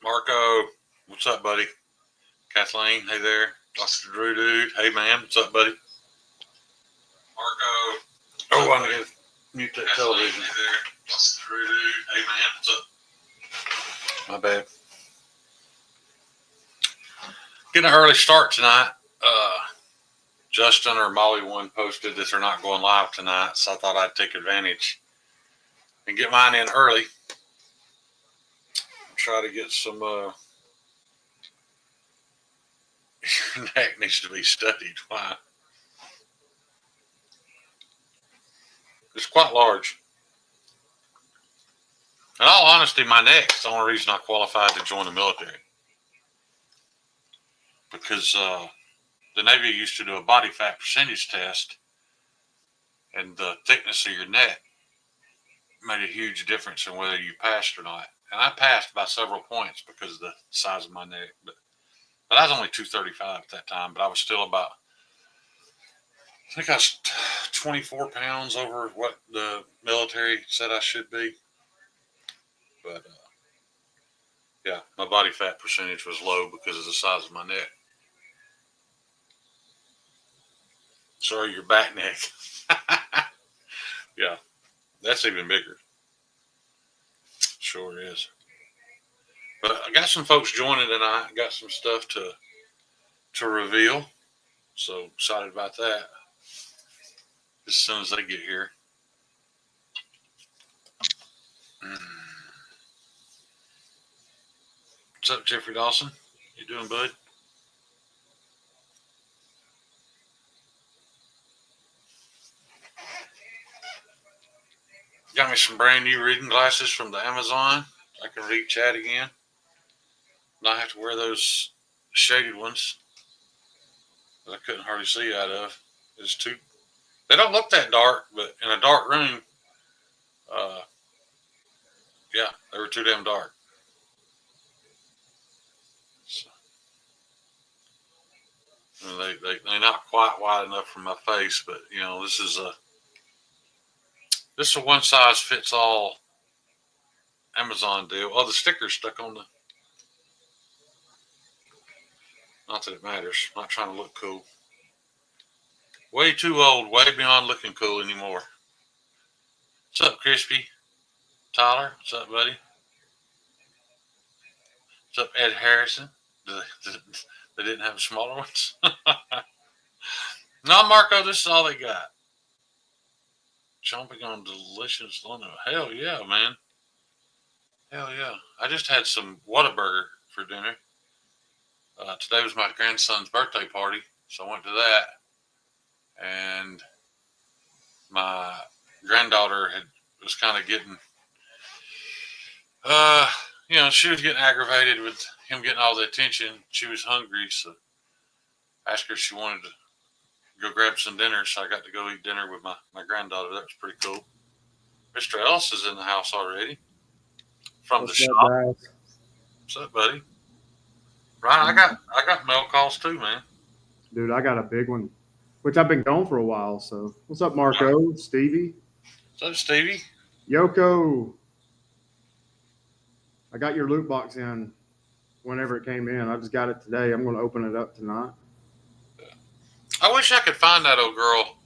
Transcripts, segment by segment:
Marco, what's up, buddy? Kathleen, hey there. Dr. Drew, dude, hey man, what's up, buddy? Marco, oh, I'm gonna mute that television. Hey there, Dr. Drew, dude, hey man, what's up? My bad. Getting an early start tonight. Justin or Molly one posted that they're not going live tonight, so I thought I'd take advantage and get mine in early. Try to get some. Neck needs to be studied. Why? It's quite large. In all honesty, my neck is the only reason I qualified to join the military. Because the Navy used to do a body fat percentage test, and the thickness of your neck made a huge difference in whether you passed or not. And I passed by several points because of the size of my neck. But I was only 235 at that time, but I was still about, I think I was 24 pounds over what the military said I should be. But yeah, my body fat percentage was low because of the size of my neck. Sorry, your back neck. Yeah, that's even bigger. Sure is. But I got some folks joining tonight. Got some stuff to reveal. So excited about that. As soon as they get here. What's up, Jeffrey Dawson? You doing, bud? Got me some brand new reading glasses from the Amazon. I can read chat again. Not have to wear those shaded ones that I couldn't hardly see out of. It's too. They don't look that dark, but in a dark room, yeah, they were too damn dark. So, they're not quite wide enough for my face, but you know, this is a one size fits all Amazon deal. Oh, the sticker's stuck on the. Not that it matters. I'm not trying to look cool. Way too old, way beyond looking cool anymore. What's up, Crispy? Tyler, what's up, buddy? What's up, Ed Harrison? They didn't have smaller ones? No, Marco, this is all they got. Jumping on delicious London. Hell yeah, man. Hell yeah. I just had some Whataburger for dinner. Today was my grandson's birthday party, so I went to that. And my granddaughter was kind of getting, she was getting aggravated with him getting all the attention. She was hungry, so I asked her if she wanted to go grab some dinner, so I got to go eat dinner with my granddaughter. That was pretty cool. Mr. Ellis is in the house already from the shop. Guys? What's up, buddy? Ryan, I got mail calls too, man. Dude, I got a big one, which I've been gone for a while. So, what's up, Marco? Stevie? What's up, Stevie? Yoko. I got your loot box in whenever it came in. I just got it today. I'm going to open it up tonight. I wish I could find that old girl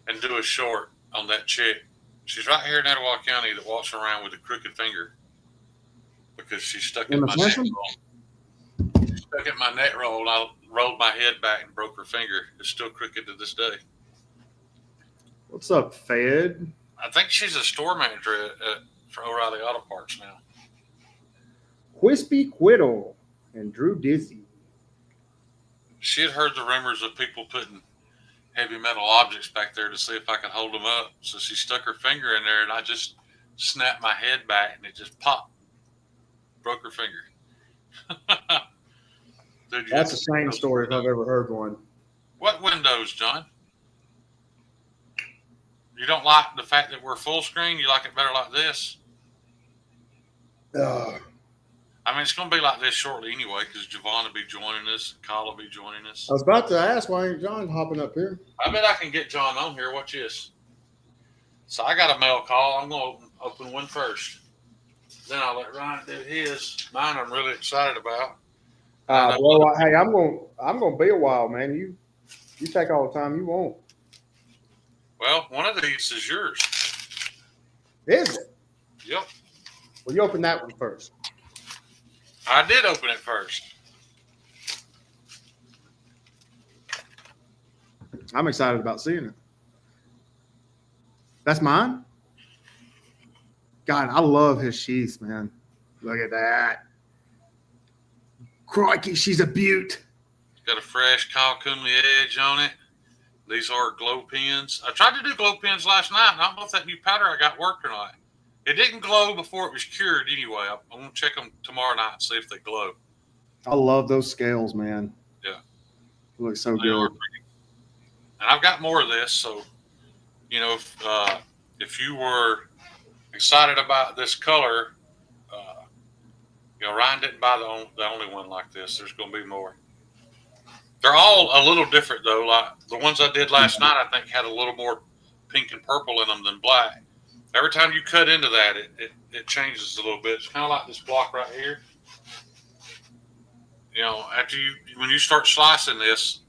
and do a short on that chick. She's right here in Etowah County that walks around with a crooked finger because she's stuck in my neck roll. She's stuck in my neck roll, and I rolled my head back and broke her finger. It's still crooked to this day. What's up, Fed? I think she's a store manager for O'Reilly Auto Parts now. Quispy Quiddle and Drew Dizzy. She had heard the rumors of people putting heavy metal objects back there to see if I could hold them up. So she stuck her finger in there, and I just snapped my head back, and it just popped. Broke her finger. Dude, that's the same story if I've ever heard one. What windows, John? You don't like the fact that we're full screen? You like it better like this? I mean, it's going to be like this shortly anyway because Javon will be joining us. Kyle will be joining us. I was about to ask, why ain't John hopping up here? I bet I can get John on here. Watch this. So I got a mail call. I'm going to open one first. Then I'll let Ryan do his. Mine I'm really excited about. Bro, hey, I'm gonna be a while, man. You take all the time you want. Well, one of these is yours. Is it? Yep. Well, you open that one first. I did open it first. I'm excited about seeing it. That's mine? God, I love his sheaths, man. Look at that. Crikey, she's a beaut. Got a fresh Kyle Kunle edge on it. These are glow pins. I tried to do glow pins last night, and I don't know if that new powder I got worked or not. It didn't glow before it was cured anyway. I'm going to check them tomorrow night and see if they glow. I love those scales, man. Yeah. They look so They good. are pretty. And I've got more of this, so, if you were excited about this color, Ryan didn't buy the only one like this. There's going to be more. They're all a little different, though. Like the ones I did last night, I think had a little more pink and purple in them than black. Every time you cut into that, it changes a little bit. It's kind of like this block right here. When you start slicing this,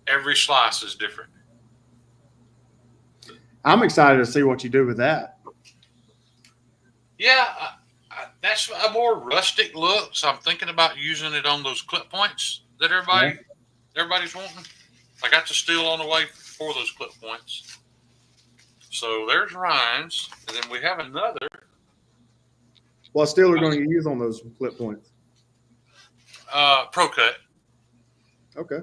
every slice is different. I'm excited to see what you do with that. Yeah, that's a more rustic look. So I'm thinking about using it on those clip points that everybody's wanting. I got the steel on the way for those clip points. So there's Ryan's, and then we have another. What steel are going to use on those clip points? Pro Cut. Okay.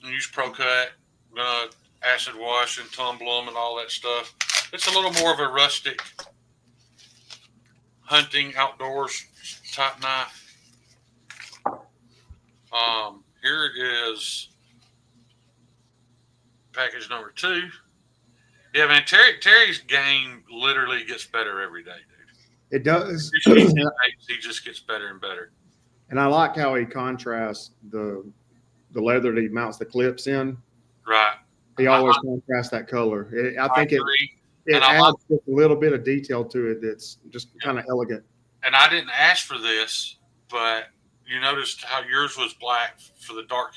Use Pro Cut. Gonna acid wash and tumble them and all that stuff. It's a little more of a rustic hunting outdoors type knife. Here it is. Package number 2. Yeah, man, Terry's game literally gets better every day, dude. It does. He just gets better and better. And I like how he contrasts the leather that he mounts the clips in. Right. He always contrasts that color. I think it adds just a little bit of detail to it that's just kind of elegant. And I didn't ask for this, but you noticed how yours was black for the dark.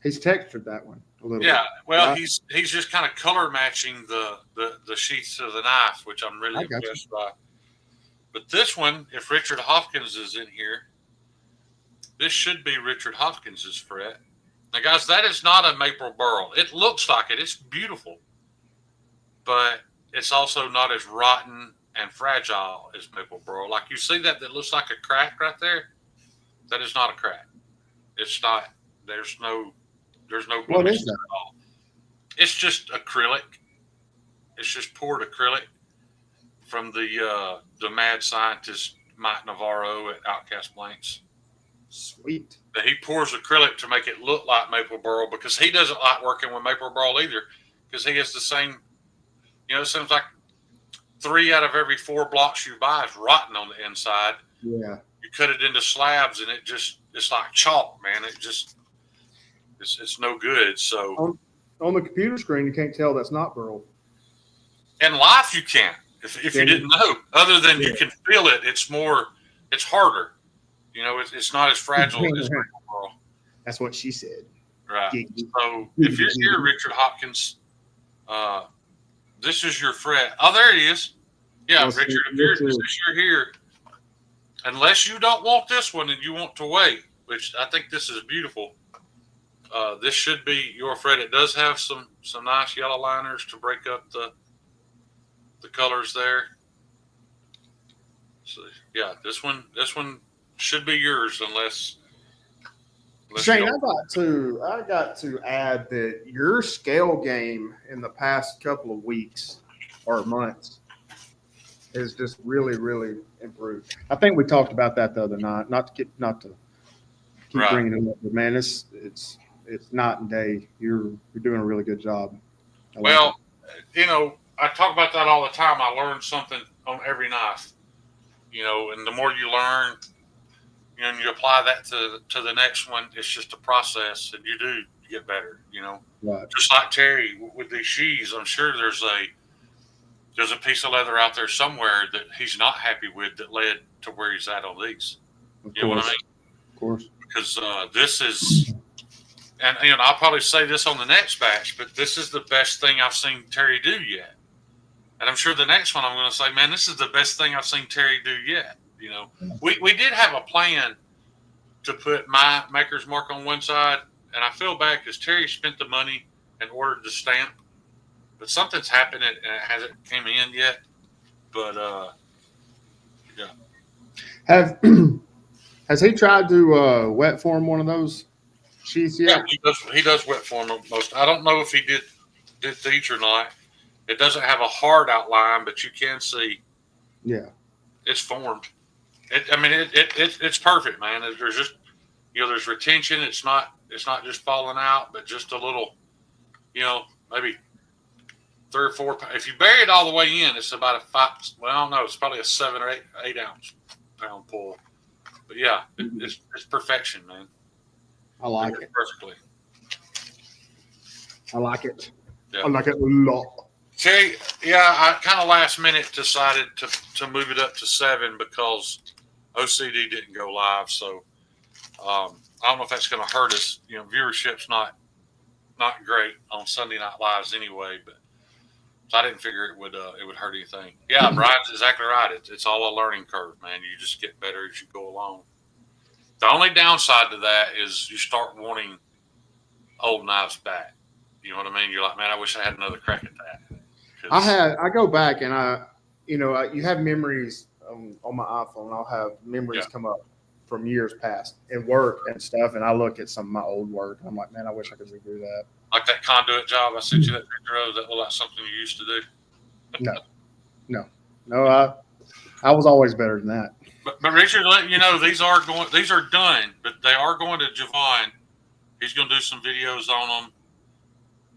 He's textured that one a little bit. Yeah, well, he's just kind of color matching the sheaths of the knife, which I'm really impressed by. But this one, if Richard Hopkins is in here, this should be Richard Hopkins's fret. Now, guys, that is not a maple burl. It looks like it. It's beautiful. But it's also not as rotten and fragile as maple burl. Like you see that looks like a crack right there? That is not a crack. It's not. There's no What is that? at all. It's just acrylic. It's just poured acrylic from the mad scientist Mike Navarro at Outcast Blanks. Sweet. He pours acrylic to make it look like maple burl because he doesn't like working with maple burl either because he has the same, it seems like 3 out of every 4 blocks you buy is rotten on the inside. Yeah. You cut it into slabs and it's like chalk, man. It's no good. So on the computer screen, you can't tell that's not burl. In life, you can't. If you didn't know, other than you can feel it, it's harder. It's not as fragile as maple burl. That's what she said. Right. So if you're here, Richard Hopkins, this is your fret. Oh, there he is. Yeah, Richard, if you're here, unless you don't want this one and you want to wait, which I think this is beautiful, this should be your fret. It does have some nice yellow liners to break up the colors there. So yeah, this one should be yours unless Shane, I got to add that your scale game in the past couple of weeks or months has just really, really improved. I think we talked about that the other night. Not to keep bringing it up, but man, it's night and day. You're doing a really good job. I talk about that all the time. I learn something on every knife, and the more you learn, and you apply that to the next one, it's just a process, and you do get better, Right. Just like Terry with these sheaths, I'm sure there's there's a piece of leather out there somewhere that he's not happy with that led to where he's at on these. You know what I mean? Of course. Because this is, and I'll probably say this on the next batch, but this is the best thing I've seen Terry do yet. And I'm sure the next one I'm going to say, man, this is the best thing I've seen Terry do yet. We did have a plan to put my Maker's Mark on one side, and I feel bad because Terry spent the money and ordered the stamp, but something's happened and it hasn't came in yet. But yeah. Has he tried to wet form one of those sheaths yet? Yeah, he does wet form most. I don't know if he did these or not. It doesn't have a hard outline, but you can see. Yeah, it's formed. It's perfect, man. There's just there's retention. It's not just falling out, but just a little, maybe 3 or 4. If you bury it all the way in, it's about a 5. Well, I don't know. It's probably a 7 or 8 ounce pound pull. But yeah, it's perfection, man. I like it perfectly. I like it. Yeah. I like it a lot. Terry, yeah, I kind of last minute decided to move it up to 7 because OCD didn't go live. So I don't know if that's going to hurt us. Viewership's not great on Sunday Night Lives anyway, but so I didn't figure it would hurt anything. Yeah, Brian's exactly right. It's all a learning curve, man. You just get better as you go along. The only downside to that is you start wanting old knives back. You know what I mean? You're like, man, I wish I had another crack at that. I go back and you have memories on my iPhone. I'll have memories come up from years past in work and stuff, and I look at some of my old work. And I'm like, man, I wish I could redo that. Like that conduit job I sent you that picture of, that looked like something you used to do. No. I was always better than that. But Richard, let you know these are done, but they are going to Javon. He's going to do some videos on them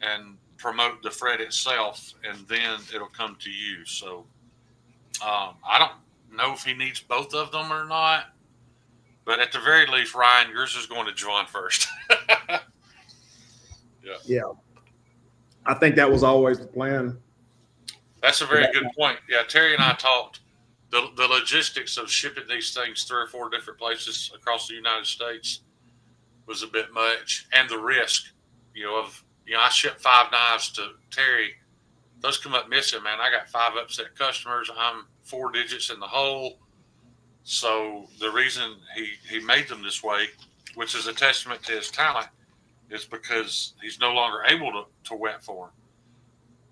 and promote the Fred itself, and then it'll come to you. So I don't know if he needs both of them or not, but at the very least, Ryan, yours is going to Javon first. Yeah. I think that was always the plan. That's a very good point. Yeah, Terry and I talked. The logistics of shipping these things 3 or 4 different places across the United States was a bit much, and the risk, I shipped 5 knives to Terry. Those come up missing, man. I got 5 upset customers. I'm 4 digits in the hole. So the reason he made them this way, which is a testament to his talent, is because he's no longer able to wet form.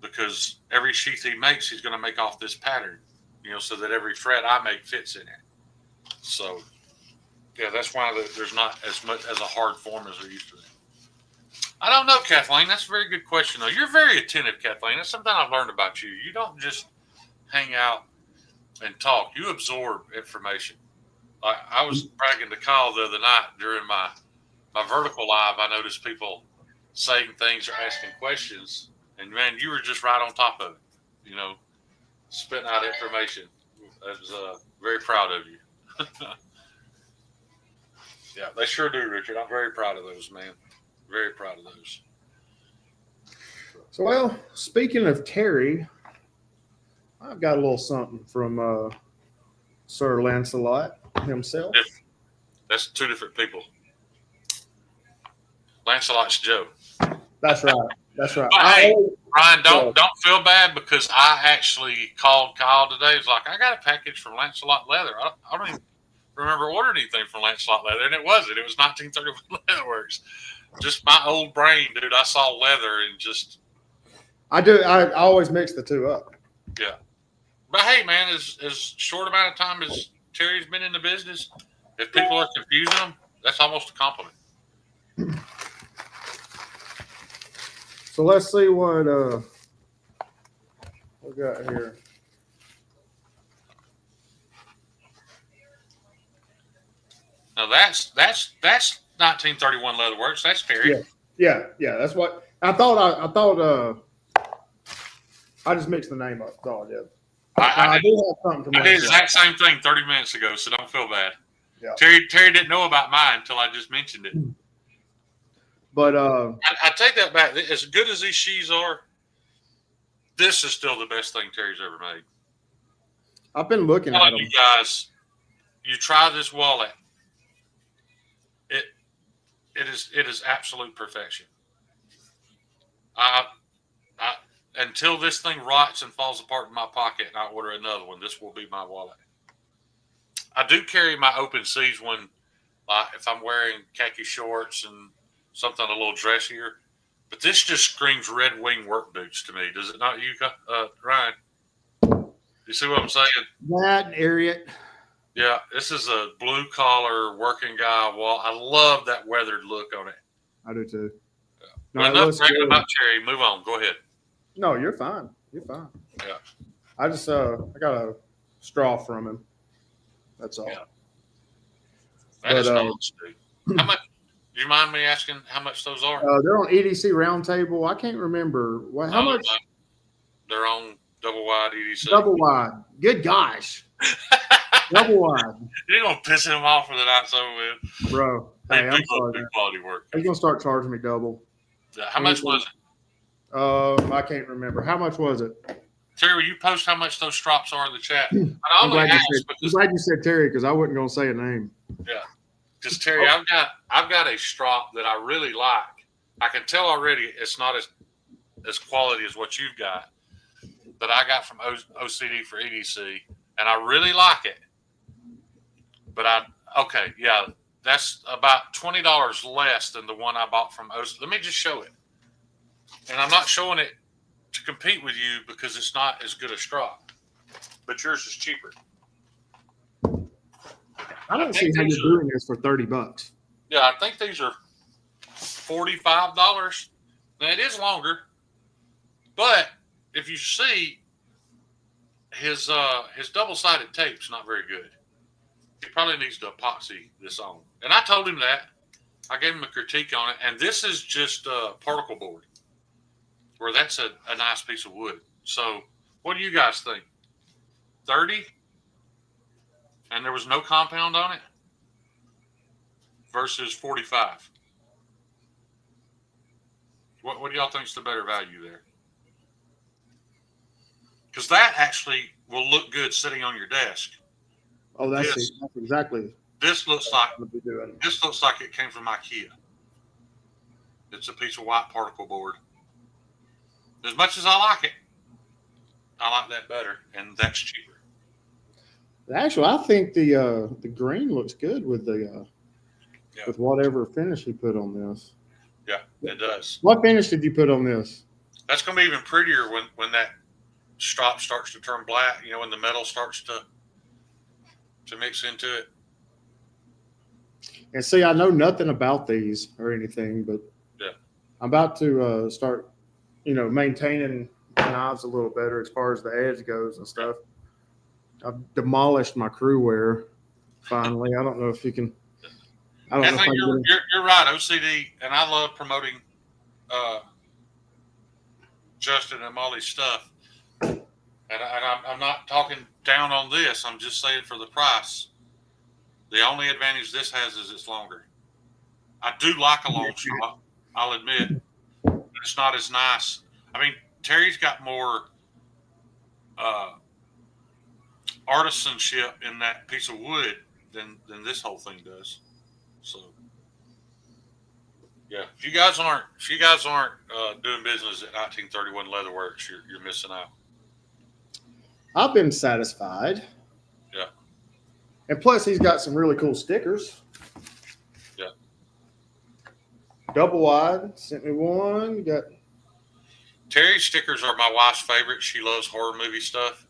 Because every sheath he makes, he's going to make off this pattern, so that every fret I make fits in it. So, yeah, that's why there's not as much as a hard form as there used to be. I don't know, Kathleen. That's a very good question, though. You're very attentive, Kathleen. That's something I've learned about you. You don't just hang out and talk. You absorb information. I was bragging to Kyle the other night during my vertical live. I noticed people saying things or asking questions, and, man, you were just right on top of it, spitting out information. I was very proud of you. Yeah, they sure do, Richard. I'm very proud of those, man. Very proud of those. So, well, speaking of Terry, I've got a little something from Sir Lancelot himself. That's 2 different people. Lancelot's Joe. That's right. That's right. But, hey, Ryan, don't feel bad because I actually called Kyle today. He's like, I got a package from Lancelot Leather. I don't even remember ordering anything from Lancelot Leather, and it wasn't. It was 1931 Leatherworks. Just my old brain, dude. I saw leather and just. I do. I always mix the 2 up. Yeah, but hey, man, as short amount of time as Terry's been in the business, if people are confusing him, that's almost a compliment. So let's see what we got here. Now that's 1931 Leatherworks. That's Terry. Yeah. That's what I thought. I just mixed the name up. That's all I did. I do have something from I did the exact same thing 30 minutes ago, so don't feel bad. Yeah. Terry didn't know about mine until I just mentioned it. But I take that back. As good as these sheaths are, This is still the best thing Terry's ever made. I've been looking at them. You guys, you try this wallet. It is absolute perfection. Until this thing rots and falls apart in my pocket and I order another one, this will be my wallet. I do carry my Open Seas one, like if I'm wearing khaki shorts and something a little dressier. But this just screams Red Wing work boots to me. Does it not, you, Ryan? You see what I'm saying? That area. Yeah, this is a blue collar working guy wall. I love that weathered look on it. I do too. Yeah. No, Well, enough bragging about Terry. Move on. Go ahead. No, you're fine. You're fine. Yeah. I just I got a straw from him. That's all. Yeah. That is nice, dude. How much? Do you mind me asking how much those are? They're on EDC Roundtable. I can't remember how much. They're on double wide EDC. Double wide. Good gosh. Double wide. You're gonna piss him off for the night's over with, bro. Hey, I'm sorry. Good quality work. He's gonna start charging me double. Yeah, how much was it? I can't remember. How much was it? Terry, will you post how much those strops are in the chat? I'm glad you said Terry because I wasn't gonna say a name. Yeah. Because Terry, I've got a strop that I really like. I can tell already it's not as quality as what you've got that I got from OCD for EDC, and I really like it. But that's about $20 less than the one I bought from OCD. Let me just show it, and I'm not showing it to compete with you because it's not as good a strop, but yours is cheaper. I don't see how you're doing this for $30. Yeah, I think these are $45. Now it is longer, but if you see his double-sided tape's not very good. He probably needs to epoxy this on. And I told him that. I gave him a critique on it, and this is just particle board, where that's a nice piece of wood. So, what do you guys think? 30? And there was no compound on it versus 45. What do y'all think is the better value there? Because that actually will look good sitting on your desk. Oh, that's exactly. This looks like it came from IKEA. It's a piece of white particle board. As much as I like it, I like that better, and that's cheaper. Actually, I think the green looks good with with whatever finish he put on this. Yeah, it does. What finish did you put on this? That's going to be even prettier when that strop starts to turn black. You know, when the metal starts to mix into it. And see, I know nothing about these or anything, but I'm about to start, maintaining knives a little better as far as the edge goes and stuff. I've demolished my crew wear finally. I don't know if you can. I think you're right, OCD, and I love promoting Justin and Molly's stuff. And I'm not talking down on this. I'm just saying for the price. The only advantage this has is it's longer. I do like a long strop, I'll admit, but it's not as nice. I mean, Terry's got more artisanship in that piece of wood than this whole thing does. So, yeah, if you guys aren't doing business at 1931 Leatherworks, you're missing out. I've been satisfied. Yeah. And plus, he's got some really cool stickers. Yeah. Double wide. Sent me one. You got Terry's stickers are my wife's favorite. She loves horror movie stuff.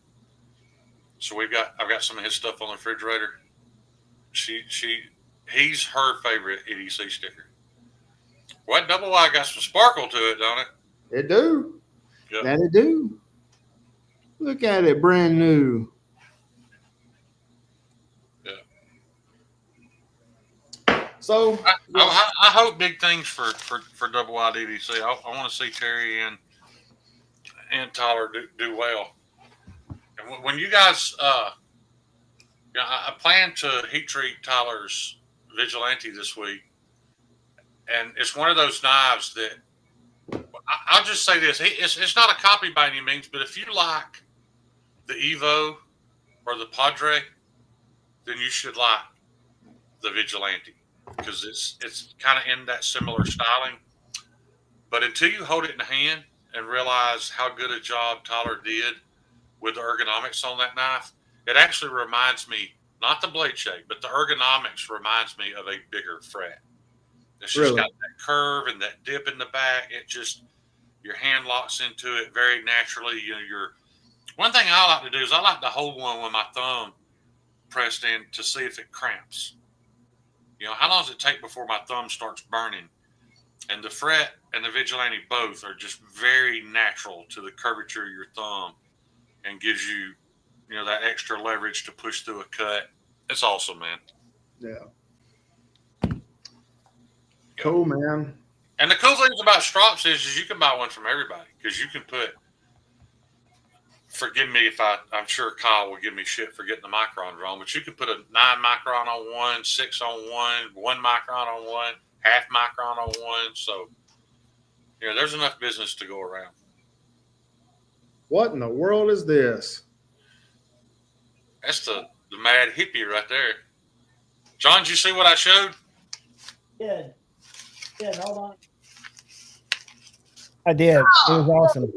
So I've got some of his stuff on the refrigerator. He's her favorite EDC sticker. Well, that double wide got some sparkle to it, don't it? It do. Yep. That it do. Look at it, brand new. Yeah. So I hope big things for double wide EDC. I want to see Terry and Tyler do well. And when you guys, I plan to heat treat Tyler's Vigilante this week, and it's one of those knives that I'll just say this: it's not a copy by any means, but if you like the Evo or the Padre, then you should like the Vigilante because it's kind of in that similar styling. But until you hold it in the hand and realize how good a job Tyler did with the ergonomics on that knife, it actually reminds me, not the blade shape, but the ergonomics reminds me of a bigger fret. It's just got that curve and that dip in the back. It just, your hand locks into it very naturally. You know, one thing I like to do is I like to hold one with my thumb pressed in to see if it cramps. You know, how long does it take before my thumb starts burning? And the fret and the Vigilante both are just very natural to the curvature of your thumb and gives you, you know, that extra leverage to push through a cut. It's awesome, man. Yeah. Cool, man. And the cool thing about Strops is you can buy one from everybody because you can put, forgive me if I'm sure Kyle will give me shit for getting the microns wrong, but you can put a 9 micron on one, 6 on one micron on one, half micron on one. So, you know, there's enough business to go around. What in the world is this? That's the mad hippie right there. John, did you see what I showed? Yeah, hold on. I did. It was awesome.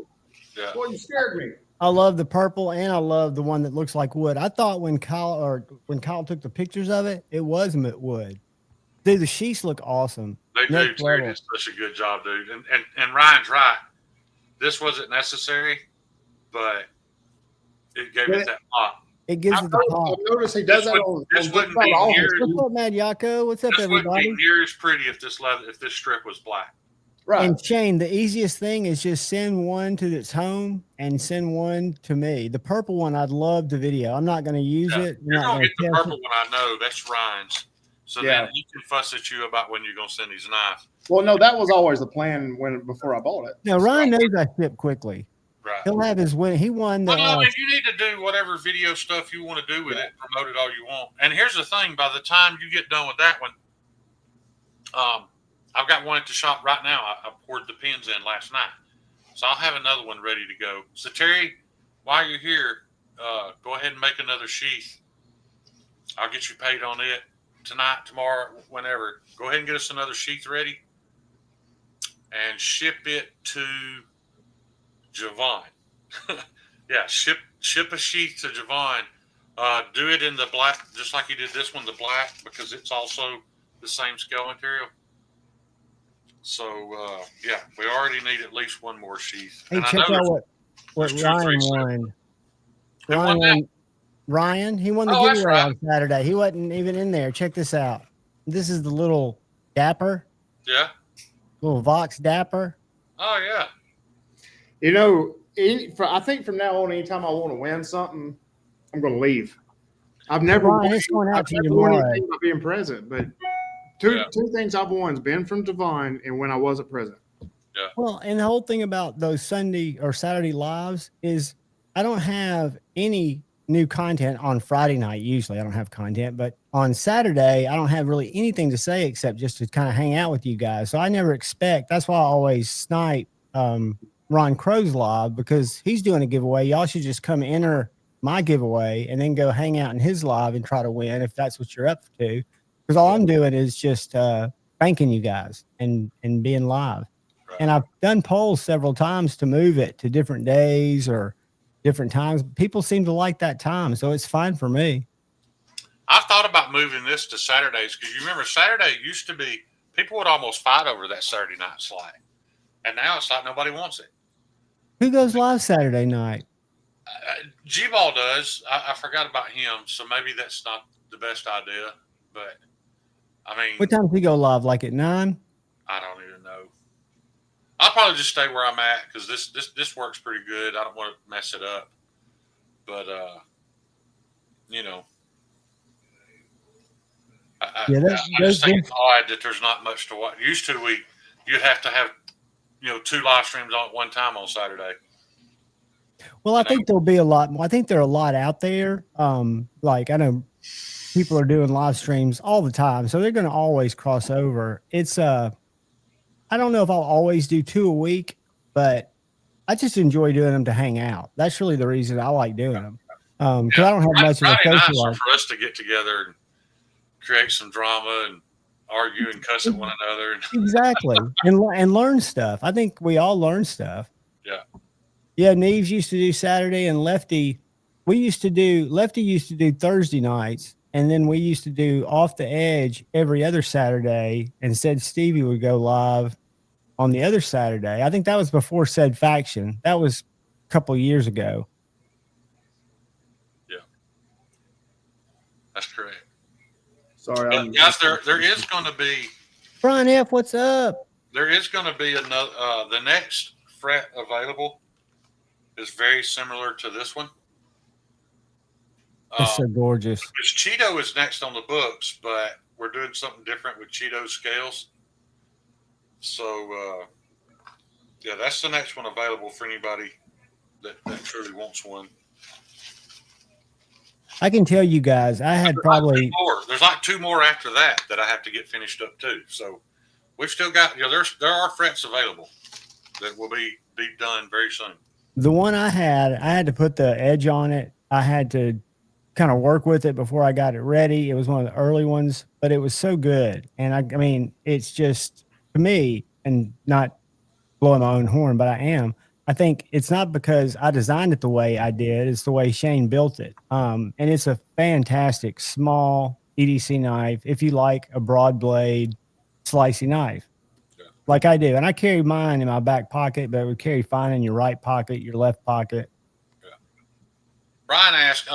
Yeah. Well, you scared me. I love the purple and I love the one that looks like wood. I thought when Kyle took the pictures of it, it was wood. Dude, the sheets look awesome. They do. They did such a good job, dude. And Ryan's right. This wasn't necessary, but it gave it that pop. It gives it the pop. I noticed he does that on this wouldn't be near. What's up, Mad Yako? What's up, everybody? This wouldn't be near as pretty if this strip was black. Right. And Shane, the easiest thing is just send one to its home and send one to me. The purple one, I'd love the video. I'm not going to use it. You're going to get the purple one, I know. That's Ryan's. So then he can fuss at you about when you're going to send these knives. Well, no, that was always the plan before I bought it. No, Ryan knows I ship quickly. Right. He'll have his win. He won the. Well, no, you need to do whatever video stuff you want to do with it, promote it all you want. And here's the thing: by the time you get done with that one, I've got one at the shop right now. I poured the pins in last night, so I'll have another one ready to go. So Terry, while you're here, go ahead and make another sheath. I'll get you paid on it tonight, tomorrow, whenever. Go ahead and get us another sheath ready, and ship it to Javon. Yeah, ship a sheath to Javon. Do it in the black, just like you did this one, the black, because it's also the same scale material. So yeah, we already need at least one more sheath. Hey, and check out what Ryan won. Ryan, he won the giveaway on Saturday. He wasn't even in there. Check this out. This is the little Dapper. Yeah. Little Vox Dapper. Oh yeah. You know, I think from now on, anytime I want to win something, I'm going to leave. I've never won anything by being present, but two things I've won has been from Devon and when I wasn't present. Yeah. Well, and the whole thing about those Sunday or Saturday lives is I don't have any new content on Friday night. Usually I don't have content, but on Saturday, I don't have really anything to say except just to kind of hang out with you guys. So I never expect, that's why I always snipe Ron Crow's live because he's doing a giveaway. Y'all should just come enter my giveaway and then go hang out in his live and try to win if that's what you're up to. Because all I'm doing is just thanking you guys and being live. Right. And I've done polls several times to move it to different days or different times. People seem to like that time, so it's fine for me. I've thought about moving this to Saturdays because you remember Saturday used to be people would almost fight over that Saturday night slide, and now it's like nobody wants it. Who goes live Saturday night? G-Ball does. I forgot about him, so maybe that's not the best idea. But I mean, what time does he go live? Like at 9? I don't even know. I'll probably just stay where I'm at because this works pretty good. I don't want to mess it up, but you know, I just think it's odd that there's not much to watch. Used to you'd have to have 2 live streams on at one time on Saturday. Well, I think there'll be a lot more. I think there are a lot out there. Like I know people are doing live streams all the time, so they're going to always cross over. It's I don't know if I'll always do 2 a week, but I just enjoy doing them to hang out. That's really the reason I like doing them. Because I don't have much of a Friday nights social are life. for us to get together and create some drama and argue and cuss at one another. Exactly. And learn stuff. I think we all learn stuff. Yeah. Yeah, Neves used to do Saturday, and Lefty used to do Thursday nights, and then we used to do Off the Edge every other Saturday, and said Stevie would go live on the other Saturday. I think that was before Said Faction. That was a couple of years ago. That's correct. Sorry, But guys, there is going to be Brian F., what's up? there is going to be another. The next fret available is very similar to this one. It's so gorgeous. Because Cheeto is next on the books, but we're doing something different with Cheeto scales. So, yeah, that's the next one available for anybody that truly wants one. I can tell you guys, I had probably There's like two more after that I have to get finished up too. So we've still got, there are frets available that will be done very soon. the one I had to put the edge on it. I had to kind of work with it before I got it ready. It was one of the early ones, but it was so good. And I mean, it's just, to me, and not blowing my own horn, but I think it's not because I designed it the way I did. It's the way Shane built it. And it's a fantastic small EDC knife if you like a broad blade slicey knife, like I do. And I carry mine in my back pocket, but it would carry fine in your right pocket, your left pocket. Yeah. Brian asked,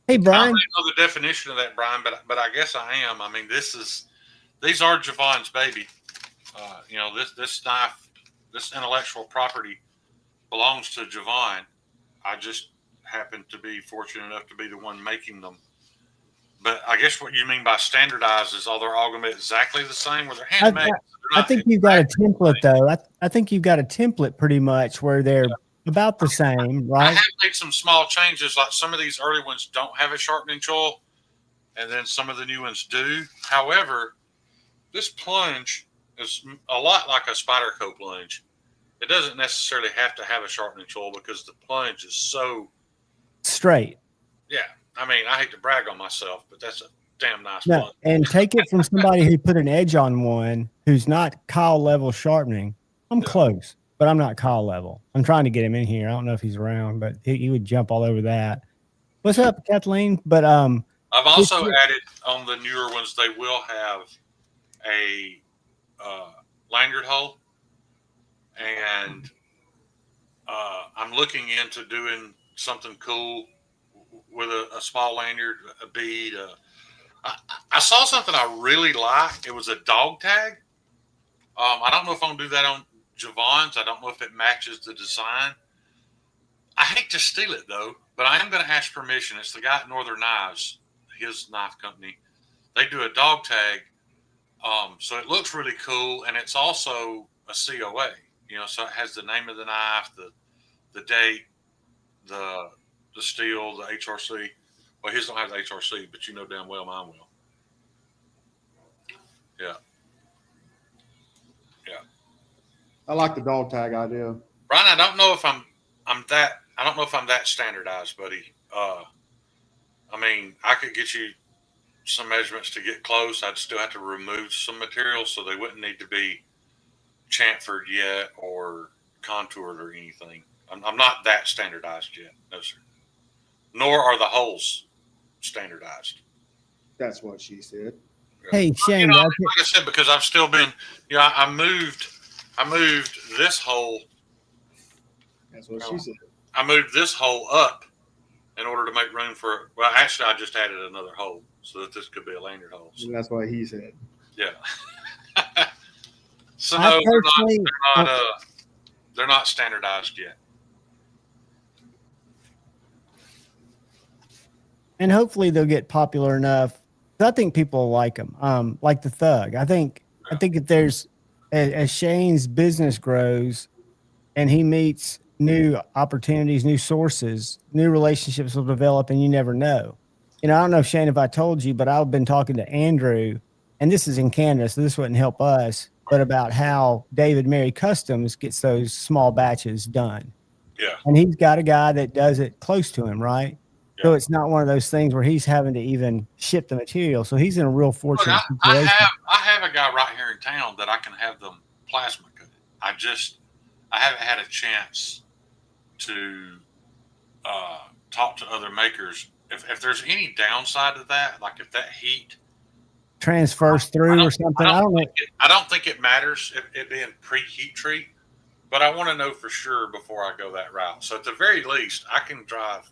Hey, I Brian. don't know the definition of that, Brian, but I guess I am. I mean, these are Javon's baby. This knife, this intellectual property belongs to Javon. I just happen to be fortunate enough to be the one making them. But I guess what you mean by standardized is, they're all going to be exactly the same, where they're handmade. I think you've got a template, though. I think you've got a template pretty much where they're about the same, right? I have made some small changes. Like some of these early ones don't have a sharpening choil, and then some of the new ones do. However, this plunge is a lot like a Spyderco plunge. It doesn't necessarily have to have a sharpening choil because the plunge is so straight. Yeah. I mean, I hate to brag on myself, but that's a damn nice No, plunge. and take it from somebody who put an edge on one who's not Kyle level sharpening. I'm close, but I'm not Kyle level. I'm trying to get him in here. I don't know if he's around, but he would jump all over that. What's up, Kathleen? But I've also added on the newer ones, they will have a lanyard hole, and I'm looking into doing something cool with a small lanyard, a bead. I saw something I really liked. It was a dog tag. I don't know if I'm going to do that on Javon's. I don't know if it matches the design. I hate to steal it, though, but I am going to ask permission. It's the guy at Northern Knives, his knife company. They do a dog tag, so it looks really cool, and it's also a COA. So it has the name of the knife, the date, the steel, the HRC. Well, his don't have the HRC, but you know damn well mine will. Yeah. I like the dog tag idea. Brian, I don't know if I'm that standardized, buddy. I mean, I could get you some measurements to get close. I'd still have to remove some material, so they wouldn't need to be chamfered yet or contoured or anything. I'm not that standardized yet. No, sir. Nor are the holes standardized. That's what she said. hey, Shane, like I said, because I've still been, I moved this hole. That's what she said. I moved this hole up in order to make room for. Well, actually, I just added another hole so that this could be a lanyard hole. So, And that's what he said. yeah. So no, they're not standardized yet. and hopefully they'll get popular enough. I think people will like them, like the Thug. I think if there's as Shane's business grows and he meets new opportunities, new sources, new relationships will develop, and you never know. I don't know, Shane, if I told you, but I've been talking to Andrew, and this is in Canada, so this wouldn't help us. but about how David Mary Customs gets those small batches done. Yeah. And he's got a guy that does it close to him, right? So Yeah. it's not one of those things where he's having to even ship the material. So he's in a real Look, fortunate I situation. have a guy right here in town that I can have them plasma cut. I haven't had a chance to talk to other makers. If there's any downside to that, like if that heat Transfers through or something. I don't know. I don't think it matters if it being pre-heat treat, but I want to know for sure before I go that route. So at the very least, I can drive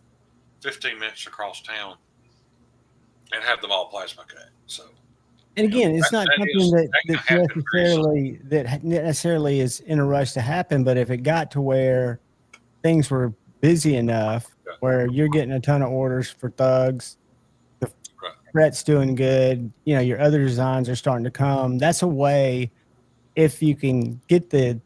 15 minutes across town and have them all plasma cut. So, And again, it's not something that necessarily is in a rush to happen. But if it got to where things were busy enough where you're getting a ton of orders for thugs, the fret's doing good, your other designs are starting to come. That's a way, if you can get the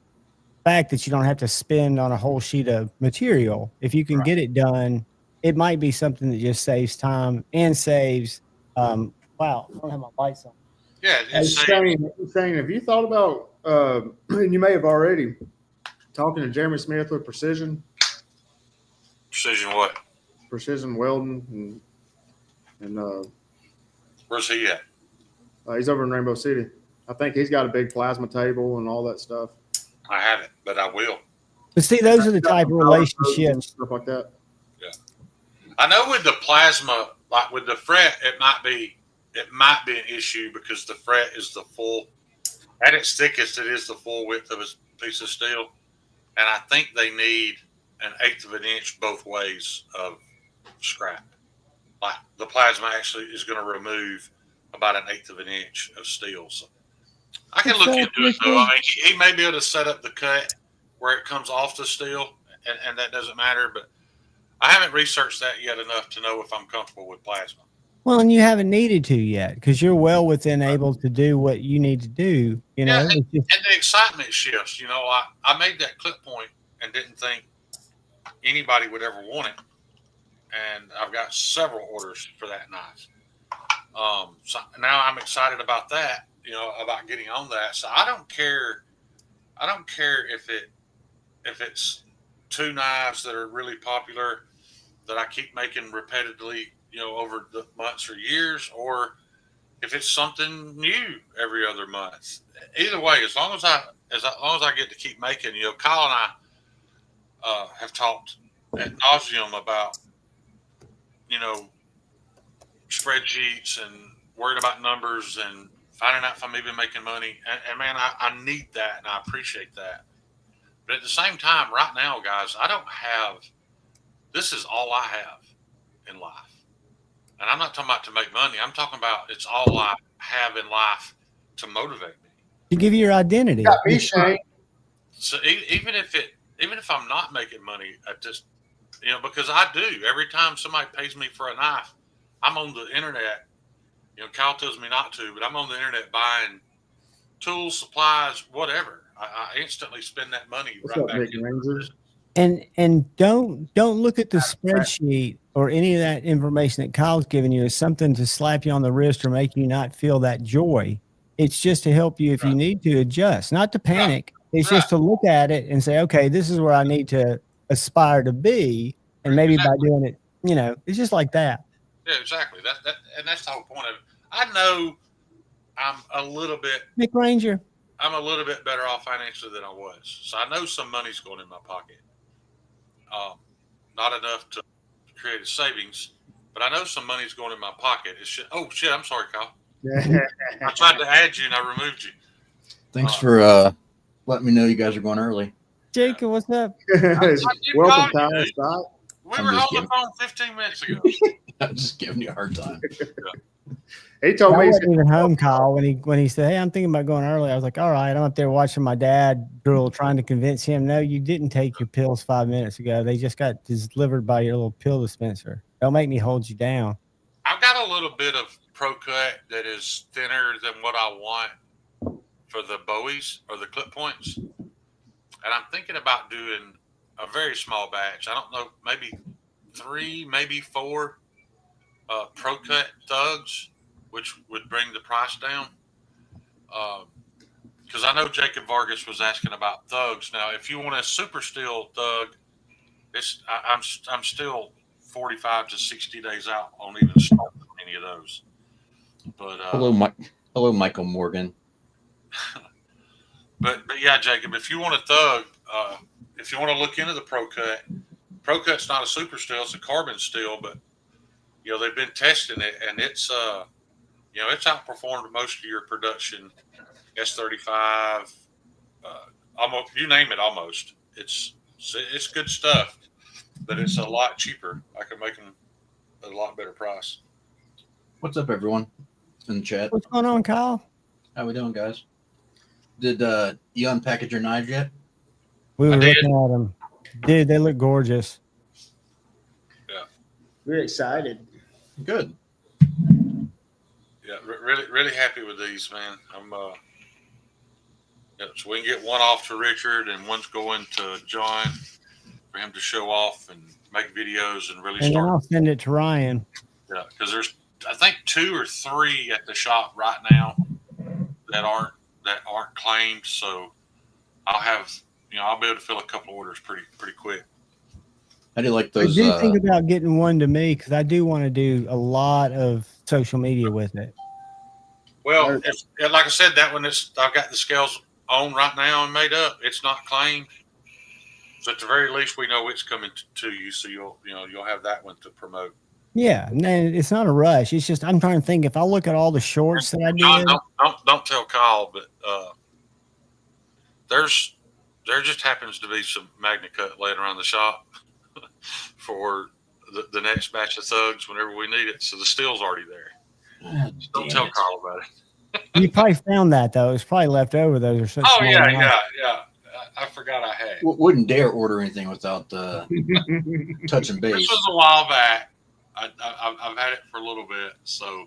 fact that you don't have to spend on a whole sheet of material, if you can get it done, it might be something that just saves time and saves. Wow, I don't have my lights on. Yeah, Shane, have you thought about? And you may have already talking to Jeremy Smith with Precision. Precision what? Precision Welding and where's he at? He's over in Rainbow City. I think he's got a big plasma table and all that stuff. I haven't, but I will. But see, those are the type of relationships. Stuff like that. Yeah. I know with the plasma, like with the fret, it might be an issue because the fret is the full, at its thickest, it is the full width of a piece of steel. And I think they need 1/8 of an inch both ways of scrap. Like the plasma actually is going to remove about 1/8 of an inch of steel. So I can look into it though. I mean, he may be able to set up the cut where it comes off the steel, and that doesn't matter. But I haven't researched that yet enough to know if I'm comfortable with plasma. Well, and you haven't needed to yet because you're well within able to do what you need to do. Yeah, and the excitement shifts. I made that clip point and didn't think anybody would ever want it, and I've got several orders for that knife. So now I'm excited about that. About getting on that. So I don't care if it's two knives that are really popular that I keep making repetitively, over the months or years, or if it's something new every other month. Either way, as long as I get to keep making, Kyle and I have talked ad nauseum about, spreadsheets and worried about numbers and finding out if I'm even making money. And man, I need that and I appreciate that. But at the same time, right now, guys, this is all I have in life. And I'm not talking about to make money. I'm talking about it's all I have in life to motivate me. To give you your identity. Got me, Shane. So even if I'm not making money, I just, because I do. Every time somebody pays me for a knife, I'm on the internet. Kyle tells me not to, but I'm on the internet buying tools, supplies, whatever. I instantly spend that money right back into the business. And don't look at the spreadsheet or any of that information that Kyle's giving you as something to slap you on the wrist or make you not feel that joy. It's just to help you if you need to adjust, not to panic. It's just to look at it and say, okay, this is where I need to aspire to be. And maybe by doing it, it's just like that. Yeah, exactly. And that's the whole point of it. I know I'm a little bit Nick Ranger. I'm a little bit better off financially than I was. So I know some money's going in my pocket. Not enough to create a savings, but I know some money's going in my pocket. I'm sorry, Kyle. I tried to add you and I removed you. Thanks for letting me know you guys are going early. Jacob, what's up? Welcome, Kyle. We were on the phone 15 minutes ago. I'm just giving you a hard time. He told me I he's wasn't even home, Kyle, when he said, "Hey, I'm thinking about going early." I was like, "All right." I'm up there watching my dad drool, trying to convince him, "No, you didn't take your pills 5 minutes ago. They just got delivered by your little pill dispenser. Don't make me hold you down." I've got a little bit of Pro Cut that is thinner than what I want for the Bowies or the clip points, and I'm thinking about doing a very small batch. I don't know, maybe 3, maybe 4 Pro Cut thugs, which would bring the price down. because I know Jacob Vargas was asking about thugs. Now, if you want a super steel thug, I'm still 45 to 60 days out on even starting any of those. But hello, Michael Morgan. but yeah, Jacob, if you want a thug, if you want to look into the Pro Cut's not a super steel; it's a carbon steel. But they've been testing it, and it's it's outperformed most of your production S35. Almost, you name it, almost. It's good stuff, but it's a lot cheaper. I can make them at a lot better price. What's up, everyone in the chat? What's going on, Kyle? How we doing, guys? Did you unpackage your knives yet? We were looking at them. Dude, they look gorgeous. Yeah. We're excited. Good. Yeah, really happy with these, man. I'm so we can get one off to Richard and one's going to John for him to show off and make videos and really And then start. I'll send it to Ryan. Yeah, because there's I think 2 or 3 at the shop right now that aren't claimed. So I'll be able to fill a couple orders pretty quick. How do you like those? I do think about getting one to me because I do want to do a lot of social media with it. Well, like I said, that one I've got the scales on right now and made up. It's not claimed, so at the very least, we know it's coming to you. So you'll have that one to promote. Yeah, and it's not a rush. It's just I'm trying to think if I look at all the shorts that I did. Don't tell Kyle, but there just happens to be some Magna Cut laying around the shop for the next batch of thugs whenever we need it. So the steel's already there. Don't tell Kyle about it. You probably found that though. It's probably left over. Those are such. Oh small yeah. I forgot I had. Wouldn't dare order anything without touching base. This was a while back. I've had it for a little bit. So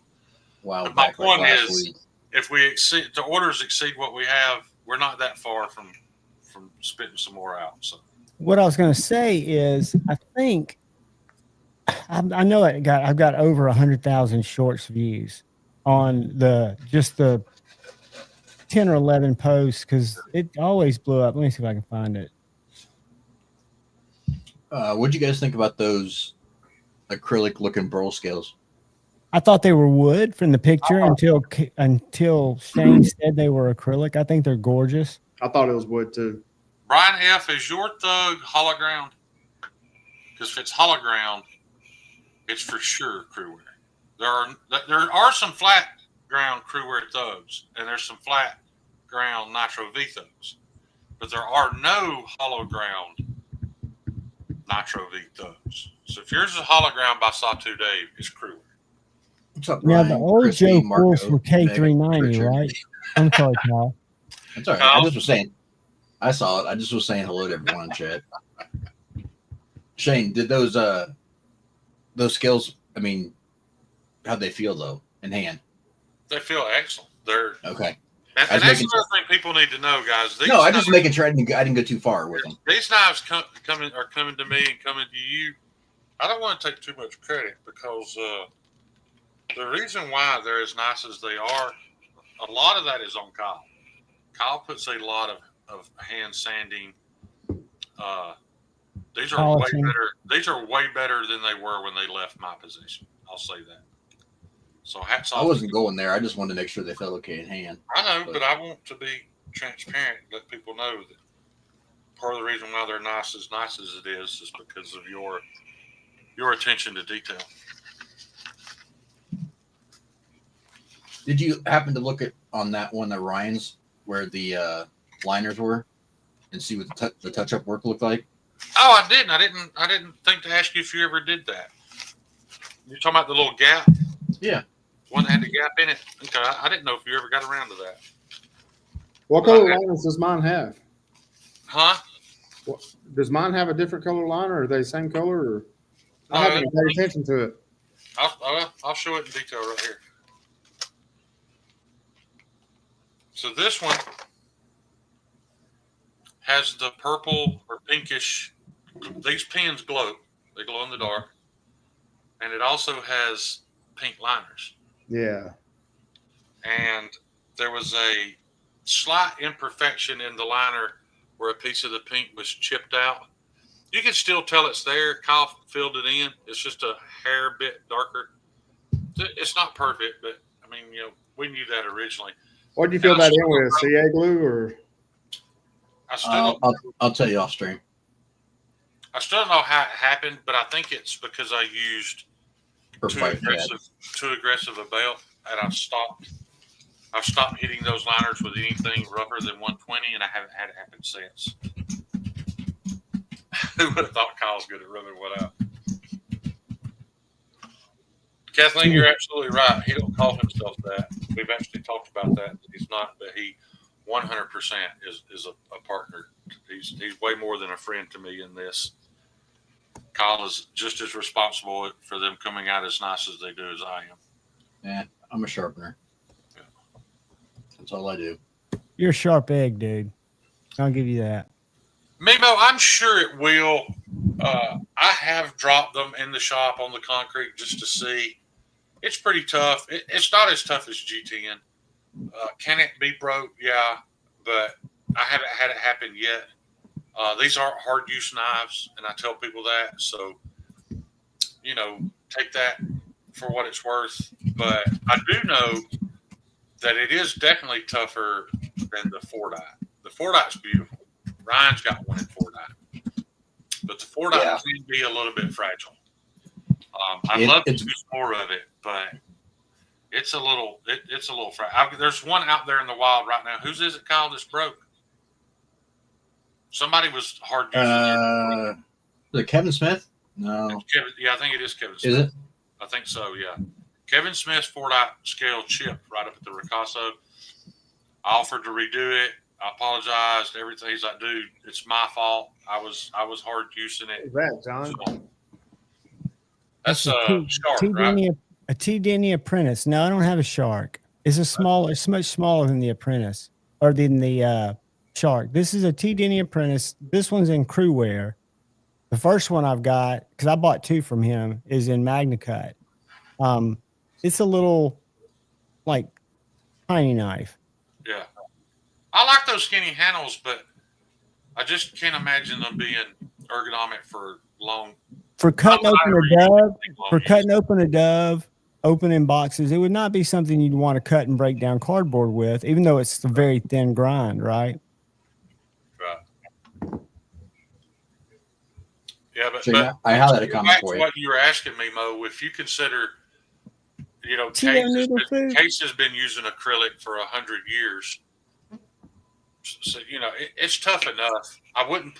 Wow. my point is, if the orders exceed what we have, we're not that far from spitting some more out. So What I was going to say is, I think I know I've got over 100,000 shorts views on the 10 or 11 posts because it always blew up. Let me see if I can find it. What'd you guys think about those acrylic looking burl scales? I thought they were wood from the picture until Shane said they were acrylic. I think they're gorgeous. I thought it was wood too. Brian F., is your thug hollow ground? Because if it's hollow ground, it's for sure crew wear. There are some flat ground crew wear thugs, and there's some flat ground Nitro V thugs, but there are no hollow ground Nitro V thugs. So if yours is hollow ground by Sawtooth Dave, it's crew wear. What's up, Now Ryan, the old Christy, Joe Marco, Force were K390, Richard? right? I'm sorry, Kyle. That's all right. I just was saying. I saw it. I just was saying hello to everyone in chat. Shane, did those scales? I mean, how'd they feel though in hand? They feel excellent. They're Okay. and that's another thing people need to know, guys. No, I'm just making sure I didn't go too far with them. These knives are coming to me and coming to you. I don't want to take too much credit because the reason why they're as nice as they are, a lot of that is on Kyle. Kyle puts a lot of hand sanding. These are Polishing. way better. These are way better than they were when they left my possession. I'll say that. So hats off. I wasn't going there. I just wanted to make sure they felt okay in hand. I know, but I want to be transparent and let people know that part of the reason why they're nice as it is because of your attention to detail. Did you happen to look at on that one of Ryan's where the liners were and see what the touch-up work looked like? Oh, I didn't. I didn't think to ask you if you ever did that. You're talking about the little gap? Yeah. One that had the gap in it? Okay, I didn't know if you ever got around to that. What color liners does mine have? Huh? Does mine have a different color liner? Or are they the same color? Or I No, haven't paid attention to it. I'll show it in detail right here. So this one has the purple or pinkish. These pins glow. They glow in the dark. And it also has pink liners. Yeah. And there was a slight imperfection in the liner where a piece of the paint was chipped out. You can still tell it's there. Kyle filled it in. It's just a hair bit darker. It's not perfect, but I mean, we knew that originally. What did you fill that in with? CA glue or? I still I'll tell you off stream. I still don't know how it happened, but I think it's because I used too aggressive a belt, and I've stopped hitting those liners with anything rougher than 120, and I haven't had it happen since. Who would have thought Kyle's good at rubbing one out? Kathleen, you're absolutely right. He don't call himself that. We've actually talked about that. He's not, but he 100% is a partner. He's way more than a friend to me in this. Kyle is just as responsible for them coming out as nice as they do as I am. Yeah, I'm a sharpener. Yeah. That's all I do. You're a sharp egg, dude. I'll give you that. Mimo, I'm sure it will. I have dropped them in the shop on the concrete just to see. It's pretty tough. It's not as tough as G10. Can it be broke? Yeah, but I haven't had it happen yet. These aren't hard use knives, and I tell people that. So, take that for what it's worth. But I do know that it is definitely tougher than the 4-dye. The 4-dye's beautiful. Ryan's got one in 4-dye. But the 4-dye can be a little bit fragile. I'd love to use more of it, but it's a little fragile. There's one out there in the wild right now. Whose is it, Kyle, that's broke? Somebody was hard using is it Kevin Smith? No. I think it is Kevin Smith. Is it? I think so, yeah. Kevin Smith's 4-dye scale chipped right up at the Ricasso. I offered to redo it. I apologized. Everything. He's like, dude, it's my fault. I was hard using it. What's that, John? So, that's shark, right? A T. Denny Apprentice. No, I don't have a shark. It's It's much smaller than the Apprentice or than the shark. This is a T. Denny Apprentice. This one's in crew wear. The first one I've got, because I bought 2 from him, is in MagnaCut. It's a little like tiny knife. Yeah. I like those skinny handles, but I just can't imagine them being ergonomic for long. For cutting open a dove, opening boxes, it would not be something you'd want to cut and break down cardboard with, even though it's a very thin grind, right? Right. Yeah, but I highlight a comment for you. What you were asking me, Mo, if you consider, Case has been using acrylic for 100 years. So, it's tough enough. I wouldn't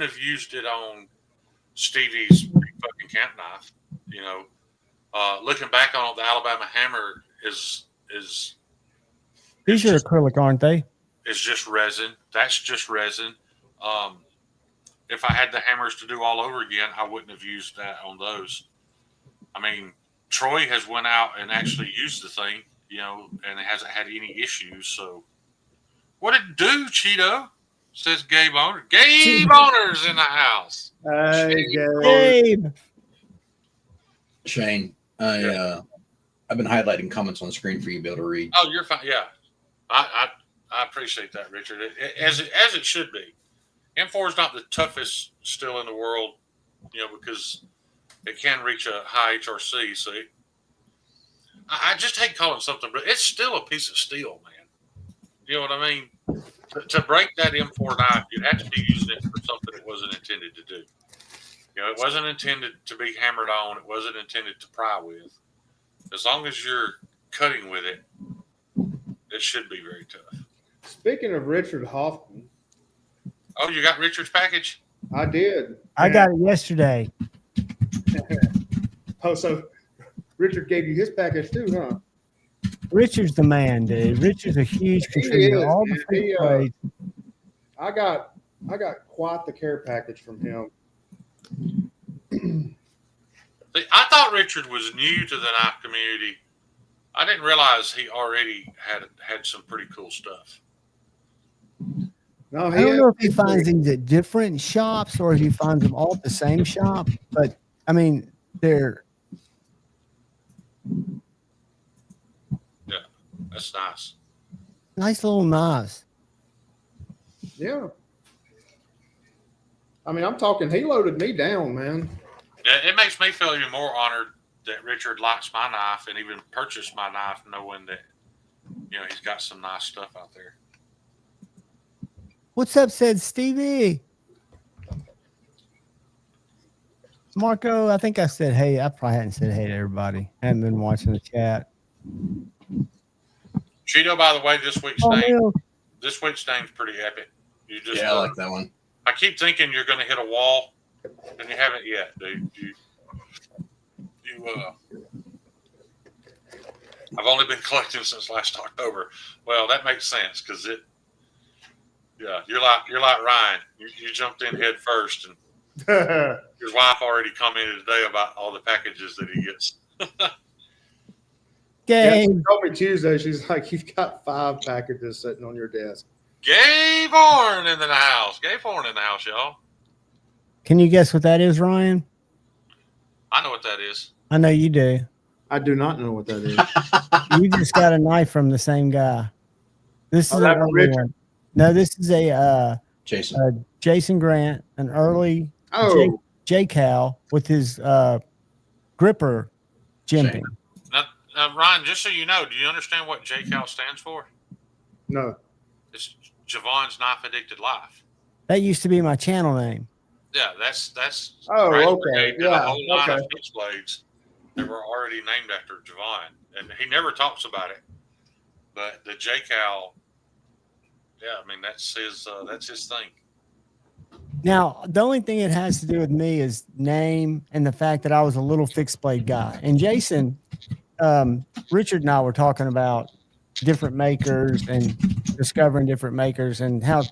have used it on Stevie's big fucking camp knife. Looking back on it, the Alabama Hammer is these are acrylic, aren't they? It's just resin. That's just resin. If I had the hammers to do all over again, I wouldn't have used that on those. I mean, Troy has went out and actually used the thing, and it hasn't had any issues. So, what it do, Cheeto? Says Gabe Owner. Gabe Owner's in the house. Hey, Gabe. Shane, I've been highlighting comments on the screen for you to be able to read. Oh, you're fine. Yeah, I appreciate that, Richard. As it should be. M4 is not the toughest steel in the world, because it can reach a high HRC. So I just hate calling something, but it's still a piece of steel, man. You know what I mean? To break that M4 knife, you'd have to be using it for something it wasn't intended to do. It wasn't intended to be hammered on. It wasn't intended to pry with. As long as you're cutting with it, it should be very tough. Speaking of Richard Hoffman. Oh, you got Richard's package? I did. I got it yesterday. Oh, so Richard gave you his package too, huh? Richard's the man, dude. Richard's a huge contributor. All the free plays. I got quite the care package from him. I thought Richard was new to the knife community. I didn't realize he already had some pretty cool stuff. No, I don't know if he finds these at different shops or if he finds them all at the same shop, but I mean, they're. Yeah, that's nice. Nice little knives. Yeah. I mean, I'm talking. He loaded me down, man. Yeah, it makes me feel even more honored that Richard likes my knife and even purchased my knife, knowing that he's got some nice stuff out there. What's up, said Stevie? Marco, I think I said hey. I probably hadn't said hey to everybody. I haven't been watching the chat. Cheeto, by the way, this week's name's pretty epic. You just I like that one. I keep thinking you're going to hit a wall, and you haven't yet, dude. I've only been collecting since last October. Well, that makes sense because you're like Ryan. You jumped in head first, and his wife already commented today about all the packages that he gets. Yeah, she told me Tuesday. She's like, "You've got 5 packages sitting on your desk." Gabe Horn in the house. Gabe Horn in the house, y'all. Can you guess what that is, Ryan? I know what that is. I know you do. I do not know what that is. You just got a knife from the same guy. This is that's an early Richard. one. No, this is a Jason Grant, an early J Cal with his gripper jimping. Now, Ryan, just so you know, do you understand what JCal stands for? No. It's Javon's Knife Addicted Life. That used to be my channel name. Yeah, that's Oh, Brass okay. Brigade did Yeah, a whole line okay. of fixed blades that were already named after Javon, and he never talks about it. But the JCal, yeah, I mean that's his thing. Now, the only thing it has to do with me is name and the fact that I was a little fixed blade guy. And Jason, Richard and I were talking about different makers and discovering different makers and how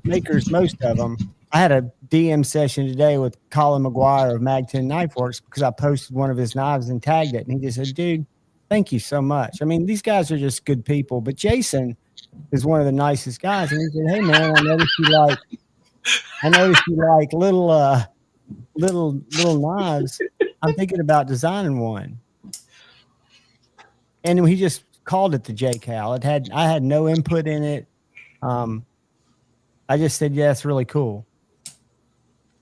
makers, most of them. I had a DM session today with Colin McGuire of Mag10 Knife Works because I posted one of his knives and tagged it. And he just said, dude, thank you so much. I mean, these guys are just good people. But Jason is one of the nicest guys. And he said, hey, man, I noticed you like little knives. I'm thinking about designing one. And he just called it the JCal. I had no input in it. I just said, yeah, it's really cool.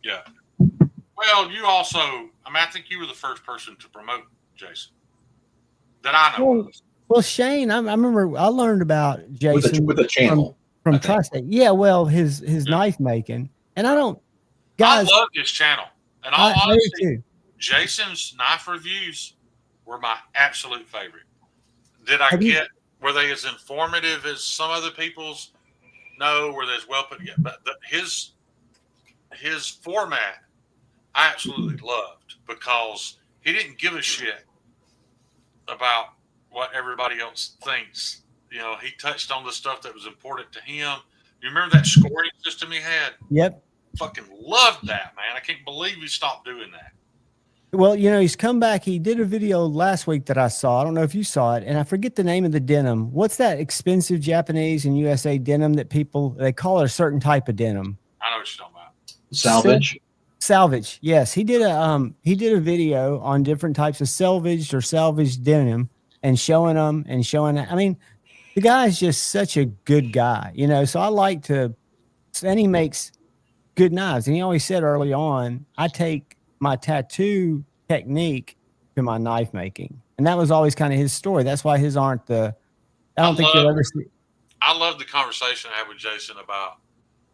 Yeah. Well, you also, I think you were the first person to promote Jason that I know of. Well, Shane, I remember I learned about Jason with a channel from Tri-State. Yeah, well, his knife making, and I don't. Guys, I love his channel, and all honesty, Jason's knife reviews were my absolute favorite. Were they as informative as some other people's? No. Were they as well put together? But his format, I absolutely loved because he didn't give a shit about what everybody else thinks. He touched on the stuff that was important to him. You remember that scoring system he had? Yep. Fucking loved that, man. I can't believe he stopped doing that. Well, he's come back. He did a video last week that I saw. I don't know if you saw it, and I forget the name of the denim. What's that expensive Japanese and USA denim that they call it a certain type of denim? I know what you're talking about. Salvage. Yes, he did a video on different types of salvaged denim and showing them and showing. I mean, the guy's just such a good guy, So I like to, and he makes good knives. And he always said early on, I take my tattoo technique to my knife making, and that was always kind of his story. That's why his aren't the. I don't think you'll ever see. I love the conversation I had with Jason about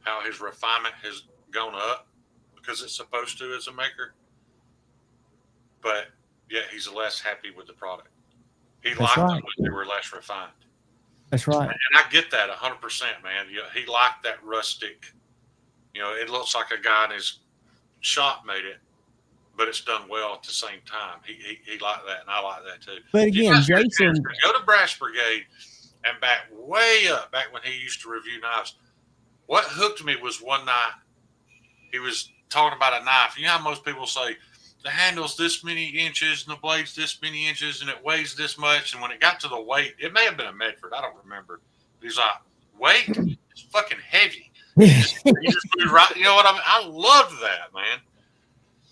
how his refinement has gone up because it's supposed to as a maker, but yeah, he's less happy with the product. He liked them when they were less refined. That's right, and I get that 100%, man. He liked that rustic. It looks like a guy in his shop made it, but it's done well at the same time. He liked that, and I like that too. But again, Jason, go to Brass Brigade and back way up, back when he used to review knives. What hooked me was one night he was talking about a knife. You know how most people say the handle's this many inches and the blade's this many inches and it weighs this much. And when it got to the weight, it may have been a Medford. I don't remember. He's like, weight is fucking heavy. You just moved right. You know what I mean? I loved that, man.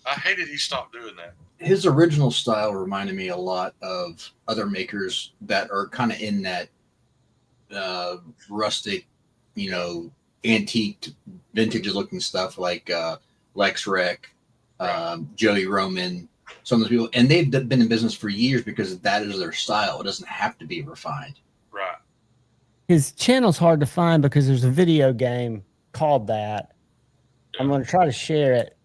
I hated he stopped doing that. His original style reminded me a lot of other makers that are kind of in that rustic, antique, vintage looking stuff like Lex Rec, Joey Roman, some of those people, and they've been in business for years because that is their style. It doesn't have to be refined. Right. His channel's hard to find because there's a video game called that. I'm going to try to share it.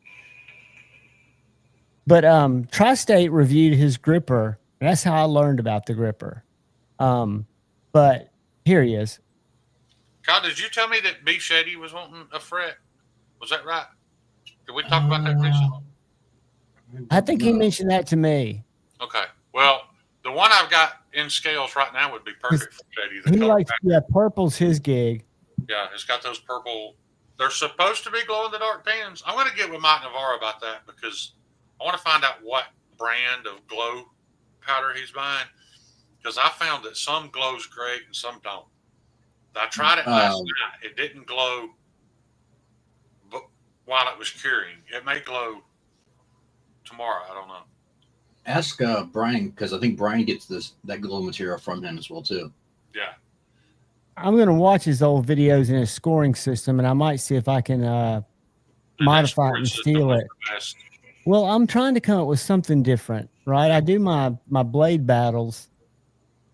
But Tri-State reviewed his gripper. And that's how I learned about the gripper. But here he is. Kyle, did you tell me that B. Shady was wanting a fret? Was that right? Did we talk about that recently? I think he mentioned that to me. Okay. Well, the one I've got in scales right now would be perfect for Shady. The He color likes, pattern. purple's his gig. Yeah, it's got those purple. They're supposed to be glow in the dark pins. I'm going to get with Mike Navarro about that because I want to find out what brand of glow powder he's buying, because I found that some glows great and some don't. I tried it last night. It didn't glow while it was curing. It may glow tomorrow. I don't know. Ask Brian, because I think Brian gets that glow material from him as well too. Yeah. I'm going to watch his old videos in his scoring system, and I might see if I can modify it and steal it. Well, I'm trying to come up with something different, right? I do my blade battles,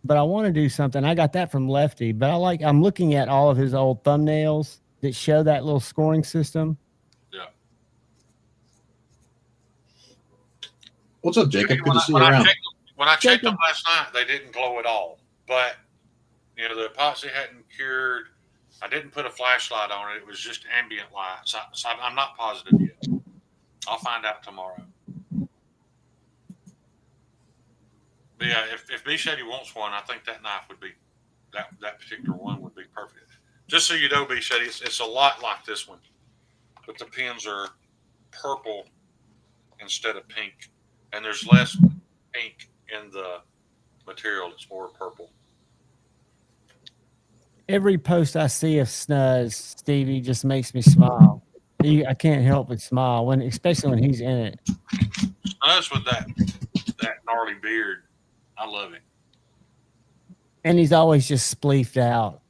but I want to do something. I got that from Lefty, but I'm looking at all of his old thumbnails that show that little scoring system. Yeah. What's up, Jacob? Good to see you around. When I checked them last night, they didn't glow at all. But, the epoxy hadn't cured. I didn't put a flashlight on it. It was just ambient light. So I'm not positive yet. I'll find out tomorrow. But yeah, if B. Shady wants one, I think that knife would be, that particular one would be perfect. Just so you know, B. Shady, it's a lot like this one, but the pins are purple instead of pink, and there's less pink in the material. It's more purple. Every post I see of Snuz, Stevie, just makes me smile. I can't help but smile especially when he's in it. Snuz with that gnarly beard, I love it. And he's always just spleefed out.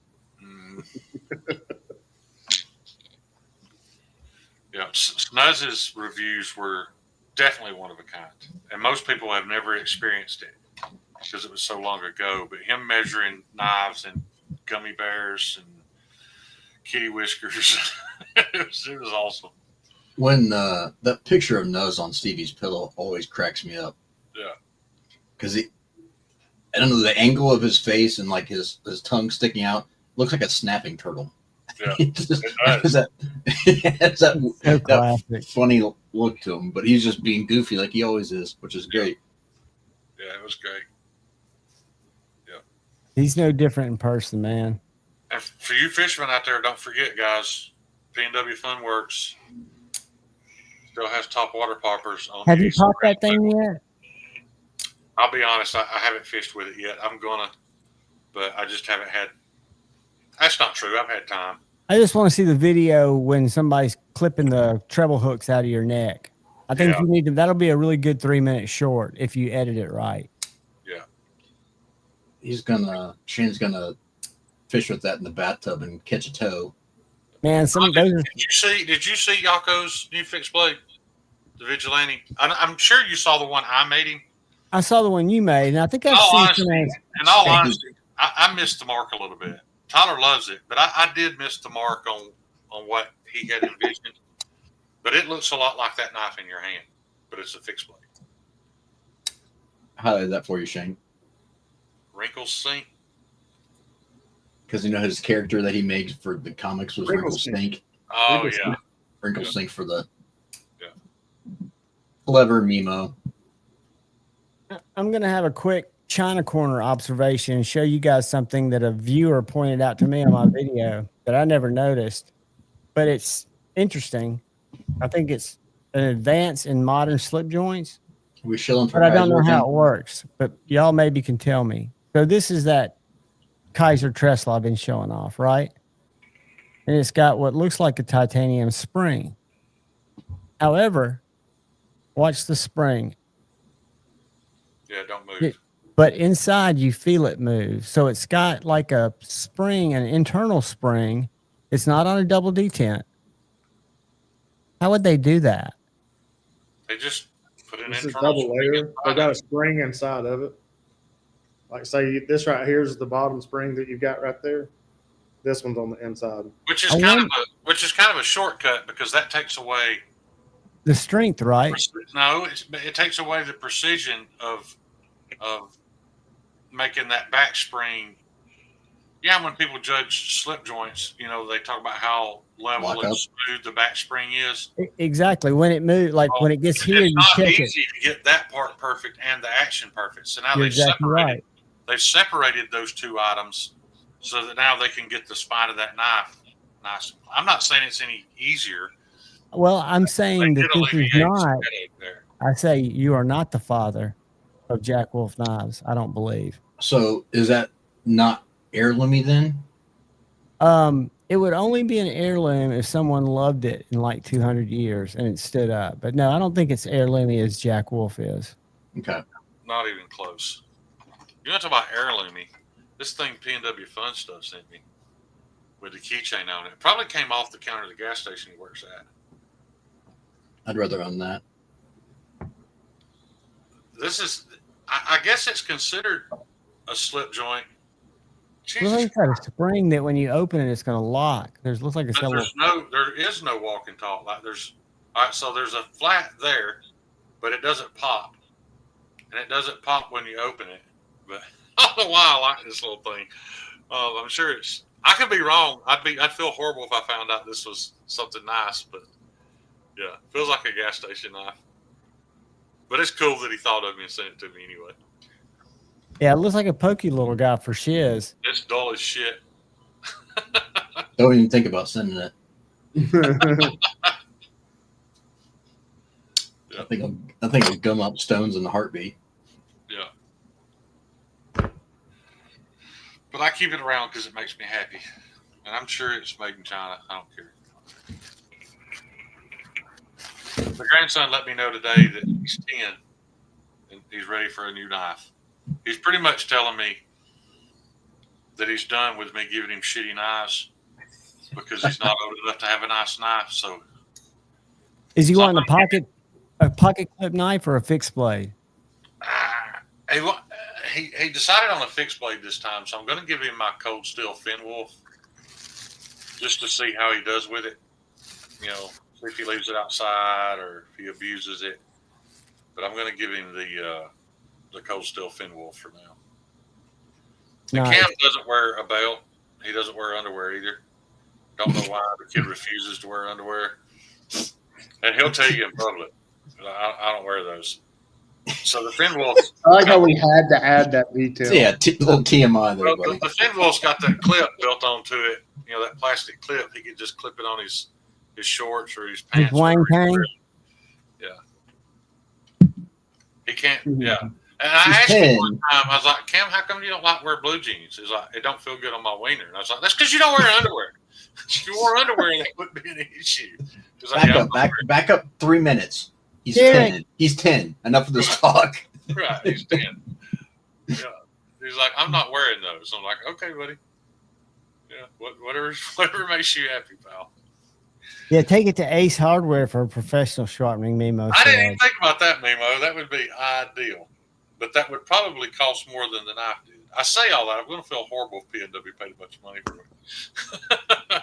Yeah, Snuz's reviews were definitely one of a kind, and most people have never experienced it because it was so long ago. But him measuring knives and gummy bears and kitty whiskers, it was awesome. When that picture of Nuz on Stevie's pillow always cracks me up. Yeah, because I don't know, the angle of his face and like his tongue sticking out looks like a snapping turtle. Yeah, it has that funny look to him, but he's just being goofy like he always is, which is great. Yeah, it was great. Yeah, he's no different in person, man. And for you fishermen out there, don't forget, guys, P&W Funworks still has top water poppers on. Have you popped that thing yet? I'll be honest, I haven't fished with it yet. I'm gonna, but I just haven't had. That's not true. I've had time. I just want to see the video when somebody's clipping the treble hooks out of your neck. I think you need to. That'll be a really good 3-minute short if you edit it right. Yeah. Shane's gonna fish with that in the bathtub and catch a toe. Man, Did you see Yako's new fixed blade, the Vigilante? I'm sure you saw the one I made him. I saw the one you made, and I think I've seen some. In all honesty, I missed the mark a little bit. Tyler loves it, but I did miss the mark on what he had envisioned. But it looks a lot like that knife in your hand, but it's a fixed blade. Highlight that for you, Shane. Wrinkles Sink. Because his character that he made for the comics was Wrinkle Stink. Oh, yeah. Wrinkle Stink for the Yeah. clever Mimo. I'm going to have a quick China Corner observation and show you guys something that a viewer pointed out to me on my video that I never noticed, but it's interesting. I think it's an advance in modern slip joints, We shilling for but I don't know how it works, but y'all maybe can tell me. So this is that Kaiser trestle I've been showing off, right? And it's got what looks like a titanium spring. However, watch the spring. Yeah, don't move. but inside you feel it move. So it's got like a spring, an internal spring. It's not on a double detent. How would they do that? They just put an This is internal double spring layer. inside They got of a it. spring inside of it. Like say this right here is the bottom spring that you've got right there. This one's on the inside. Which is I kind wonder- of a shortcut because that takes away The strength, right? it takes away the precision of making that back spring. Yeah, when people judge slip joints, they talk about how level Lock and up. smooth the back spring is. Exactly. When it moves, like when it gets here, It's you not check it. easy to get that part perfect and the action perfect. So now You're exactly right. they've separated those two items so that now they can get the spine of that knife nice. I'm not saying it's any easier. Well, I'm They saying that did this is alleviate some not. headache there. I say you are not the father of Jack Wolf knives. I don't believe. So is that not heirloomy then? It would only be an heirloom if someone loved it in like 200 years and it stood up. But no, I don't think it's heirloomy as Jack Wolf is. Okay. Not even close. You want to talk about heirloomy? This thing P&W Fun Stuff sent me with the keychain on it. Probably came off the counter of the gas station he works at. I'd rather own that. This is, I guess it's considered a slip joint. Well, Jesus, it's got a spring that when you open it, it's going to lock. Looks like it's but got a little. there is no walk and talk. Like all right, so there's a flat there, but it doesn't pop, and it doesn't pop when you open it. But I don't know why I like this little thing. I'm sure I could be wrong. I'd feel horrible if I found out this was something nice, but yeah, feels like a gas station knife. But it's cool that he thought of me and sent it to me anyway. Yeah, it looks like a pokey little guy for shiz. It's dull as shit. Don't even think about sending it. Yeah. I think I'll gum up stones in the heartbeat. Yeah. But I keep it around because it makes me happy. And I'm sure it's made in China. I don't care. My grandson let me know today that he's 10 and he's ready for a new knife. He's pretty much telling me that he's done with me giving him shitty knives because he's not old enough to have a nice knife. So Is he wanting a pocket clip knife or a fixed blade? he decided on a fixed blade this time. So I'm going to give him my Cold Steel Fenwolf just to see how he does with it. See if he leaves it outside or if he abuses it. But I'm going to give him the Cold Steel Fenwolf for now. And Nice. Cam doesn't wear a belt. He doesn't wear underwear either. Don't know why the kid refuses to wear underwear. And he'll tell you in public, I don't wear those. So the Fenwolf, I like how we had to add that detail. So yeah, little TMI there, well, buddy. the Fenwolf's got that clip built onto it. That plastic clip. He could just clip it on his shorts or his pants. wang whatever. tang? Yeah. He can't. Yeah. And I He's asked him 10. one time, I was like, Cam, how come you don't like wear blue jeans? He's like, it don't feel good on my wiener. And I was like, that's because you don't wear underwear. If you wore underwear, that wouldn't be an issue. He's like, Back up 3 minutes. He's Derek. 10. He's 10. Enough of this talk. right, he's 10. Yeah. He's like, I'm not wearing those. I'm like, okay, buddy. Yeah, whatever makes you happy, pal. Yeah, take it to Ace Hardware for a professional sharpening Mimo. I didn't even think about that, Mimo. That would be ideal. But that would probably cost more than the knife did. I say all that. I'm going to feel horrible if P&W paid a bunch of money for it.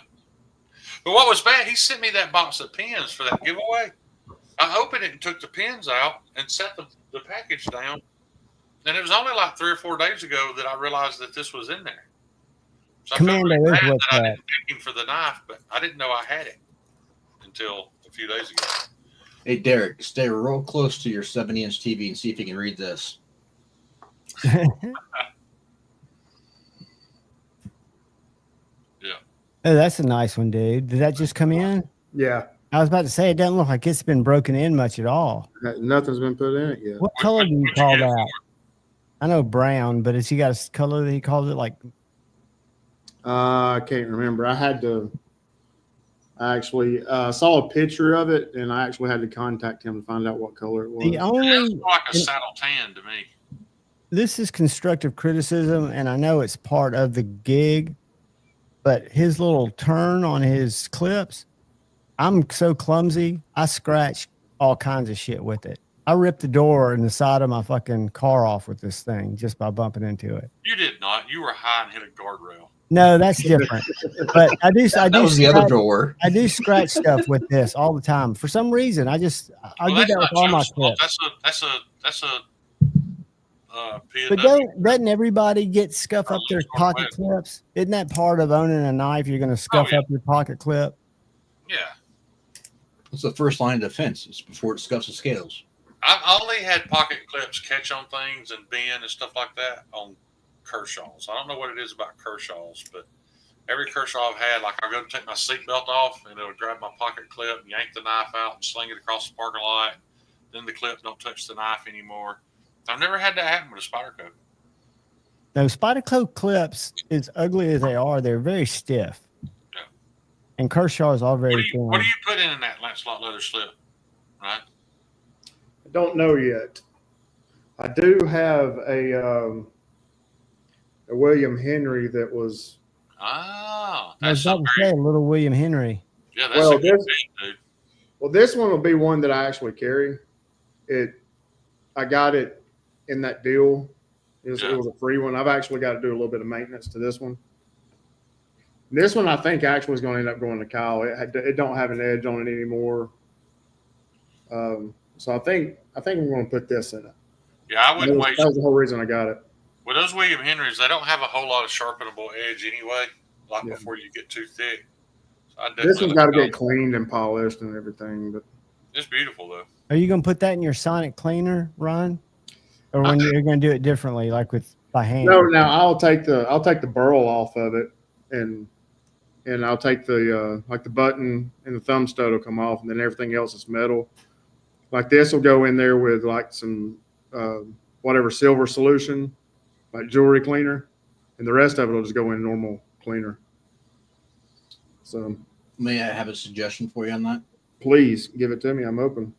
But what was bad, he sent me that box of pins for that giveaway. I opened it and took the pins out and set the package down. And it was only like 3 or 4 days ago that I realized that this was in there. So Commando I felt is bad what's that I that. didn't pick him for the knife, but I didn't know I had it until a few days ago. Hey, Derek, stay real close to your 70-inch TV and see if you can read this. Oh, that's a nice one, dude. Did that just come in? Yeah, I was about to say it doesn't look like it's been broken in much at all. nothing's been put in it yet. What color do you What'd you call get that? I know brown, but has he got a color that he calls it? Like, I can't remember. I actually saw a picture of it, and I actually had to contact him to find out what color it was. the It only looks like a saddle tan to me. this is constructive criticism, and I know it's part of the gig, but his little turn on his clips, I'm so clumsy. I scratch all kinds of shit with it. I ripped the door and the side of my fucking car off with this thing just by bumping into it. You did not. You were high and hit a guardrail. No, that's different. But I do. I That do was the other scratch, door. I do scratch stuff with this all the time. For some reason, I do Well, that with all my Joe's fault. clips. That's a But doesn't everybody get scuff up their Carlos pocket Corvette. clips? Isn't that part of owning a knife? You're going to scuff yeah. up your pocket clip. Yeah. It's the first line of defense. It's before it scuffs the scales. I've only had pocket clips catch on things and bend and stuff like that on Kershaws. I don't know what it is about Kershaws, but every Kershaw I've had, like I'll go to take my seatbelt off and it'll grab my pocket clip and yank the knife out and sling it across the parking lot. Then the clip don't touch the knife anymore. I've never had that happen with a Spyderco. Those Spyderco clips, as ugly as they are, they're very stiff. Yeah. And Kershaw's all very thin. What do you put in that Lancelot leather slip? Right? I don't know yet. I do have a William Henry that was. Oh, I that's was about to say, little William Henry. yeah, that's Well, a good this- thing, dude. Well, this one will be one that I actually carry. I got it in that deal. It was a free one. I've actually got to do a little bit of maintenance to this one. This one I think actually is going to end up going to Kyle. It don't have an edge on it anymore. So I think I'm going to put this in it. Yeah, I wouldn't waste. That was the whole reason I got it. With those William Henrys, they don't have a whole lot of sharpenable edge anyway, like Yeah. before you get too thick. So I This definitely one's got to like get cleaned and polished and everything. But It's beautiful though. Are you going to put that in your sonic cleaner, Ron? Or when you're going to do it differently, like by hand? no, now I'll take the burl off of it and I'll take the like the button and the thumb stud will come off and then everything else is metal. Like this will go in there with like some whatever silver solution, like jewelry cleaner, and the rest of it will just go in normal cleaner. So May I have a suggestion for you on that? please give it to me. I'm open.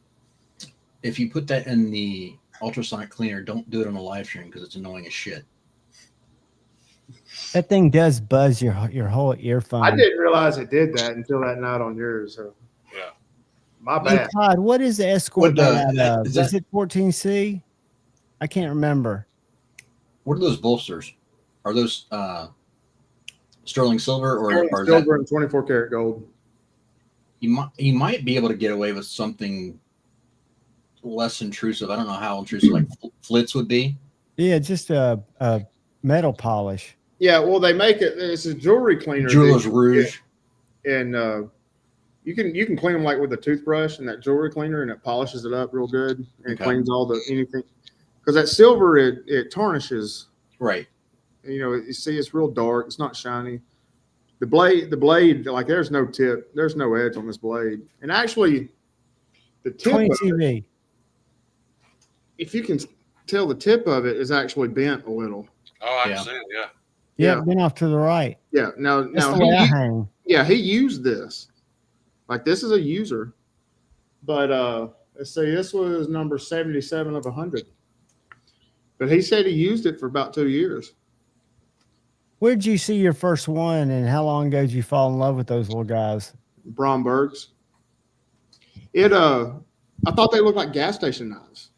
If you put that in the ultrasonic cleaner, don't do it on a live stream because it's annoying as shit. That thing does buzz your whole earphone. I didn't realize it did that until that night on yours. So Yeah. my Hey, bad. Todd, what is the Escort What, made out of? is Is that- it 14C? I can't remember. What are those bolsters? Are those sterling silver or is that, Silver and 24 karat gold. you might be able to get away with something less intrusive. I don't know how intrusive like flits would be. Yeah, just a metal polish. Yeah, well, they make it. It's a jewelry cleaner. Jewelers that you Rouge. get, and you can clean them like with a toothbrush and that jewelry cleaner, and it polishes it up real good and Okay. cleans all the anything. Because that silver, it tarnishes. Right. You know, you see, it's real dark. It's not shiny. The blade, like there's no tip, there's no edge on this blade, and actually, the tip. 20 of it, CV. if you can tell, the tip of it is actually bent a little. Oh, I Yeah. can see it. Yeah. Yeah, Yeah. been off to the right. Yeah. Now That's the way I he, hang. yeah, he used this. Like this is a user, but let's say this was number 77 of 100. But he said he used it for about 2 years. Where'd you see your first one, and how long ago did you fall in love with those little guys? Bromberg's. I thought they looked like gas station knives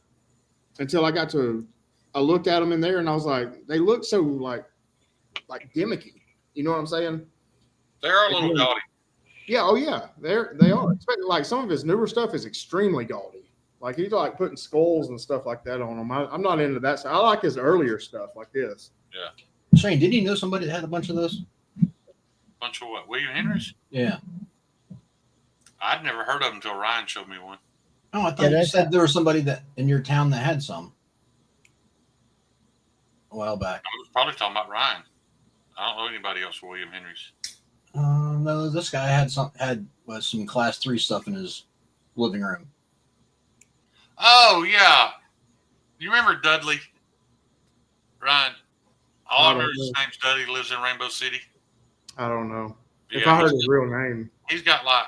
until I looked at them in there and I was like, they look so like gimmicky. You know what I'm saying? They are a little gaudy. Yeah. Oh yeah. They are. Especially, like some of his newer stuff is extremely gaudy. Like he's like putting skulls and stuff like that on them. I'm not into that. So I like his earlier stuff like this. Shane, didn't you know somebody that had a bunch of those? Bunch of what? William Henrys? Yeah. I'd never heard of them until Ryan showed me one. Oh, I thought Yeah, you that's- said there was somebody that in your town that had some a while back. I was probably talking about Ryan. I don't know anybody else with William Henrys. No, this guy had some class 3 stuff in his living room. Oh yeah, you remember Dudley? Ryan. All I remember is his name's Dudley. He lives in Rainbow City. I don't know. If Yeah, I heard his real name. he's got like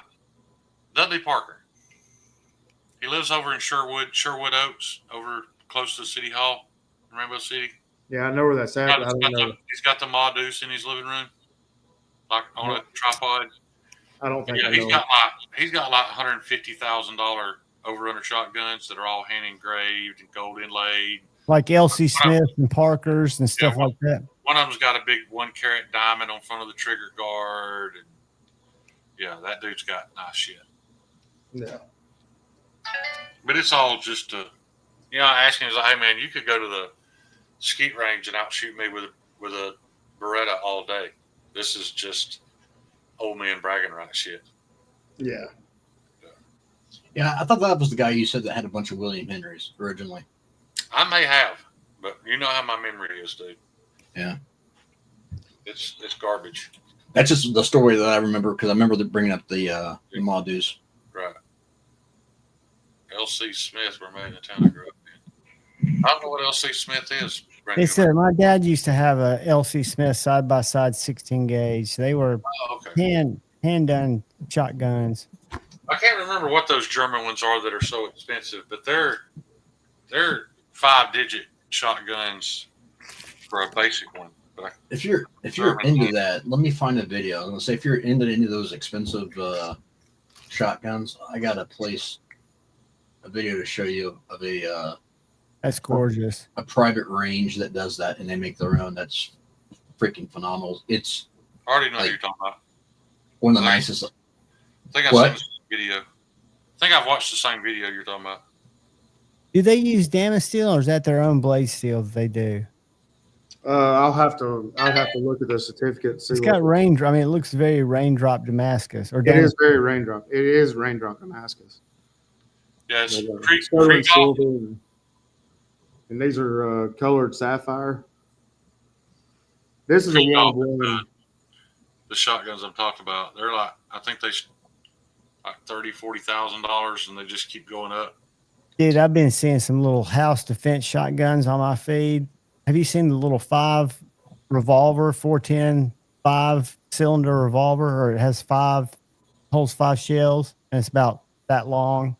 Dudley Parker. He lives over in Sherwood Oaks, over close to City Hall. in Rainbow City? Yeah, I know where that's at. But I don't know. He's got the Ma Deuce in his living room, like on a tripod. I don't think Yeah, I know. he's got like $150,000 over/under shotguns that are all hand engraved and gold inlaid. Like L.C. Smith and Parkers and stuff like that. One of them's got a big 1-carat diamond on front of the trigger guard. And yeah, that dude's got nice shit. Yeah. But it's all just I asked him, he's like, hey man, you could go to the skeet range and outshoot me with a Beretta all day. This is just old man bragging right shit. Yeah. Yeah, I thought that was the guy you said that had a bunch of William Henrys originally. I may have, but you know how my memory is, dude. Yeah. It's garbage. That's just the story that I remember because I remember bringing up the Ma Deuce. Right. L.C. Smith were made in the town I grew up in. I don't know what L.C. Smith is. They said my dad used to have a L.C. Smith side-by-side 16 gauge. They were hand done shotguns. I can't remember what those German ones are that are so expensive, but they're 5-digit shotguns for a basic one. But if you're into that, let me find a video. I'm gonna say if you're into any of those expensive shotguns, I got a video to show you of that's gorgeous. A private range that does that, and they make their own. That's freaking phenomenal. It's I already know what you're talking about. One of the nicest. I think I've seen this video. I think I've watched the same video you're talking about. Do they use Damasteel, or is that their own blade steel that they do? I'll have to look at the certificate. And see it's got raindrop. I mean, it looks very raindrop Damascus. Or it is very raindrop. It is raindrop Damascus. Yeah, it's and these are colored sapphire. This is a one. The shotguns I'm talking about, they're like, I think they like $30,000-$40,000, and they just keep going up. Dude, I've been seeing some little house defense shotguns on my feed. Have you seen the little 5 revolver, 410 5-cylinder revolver, or it has holds 5 shells, and it's about that long?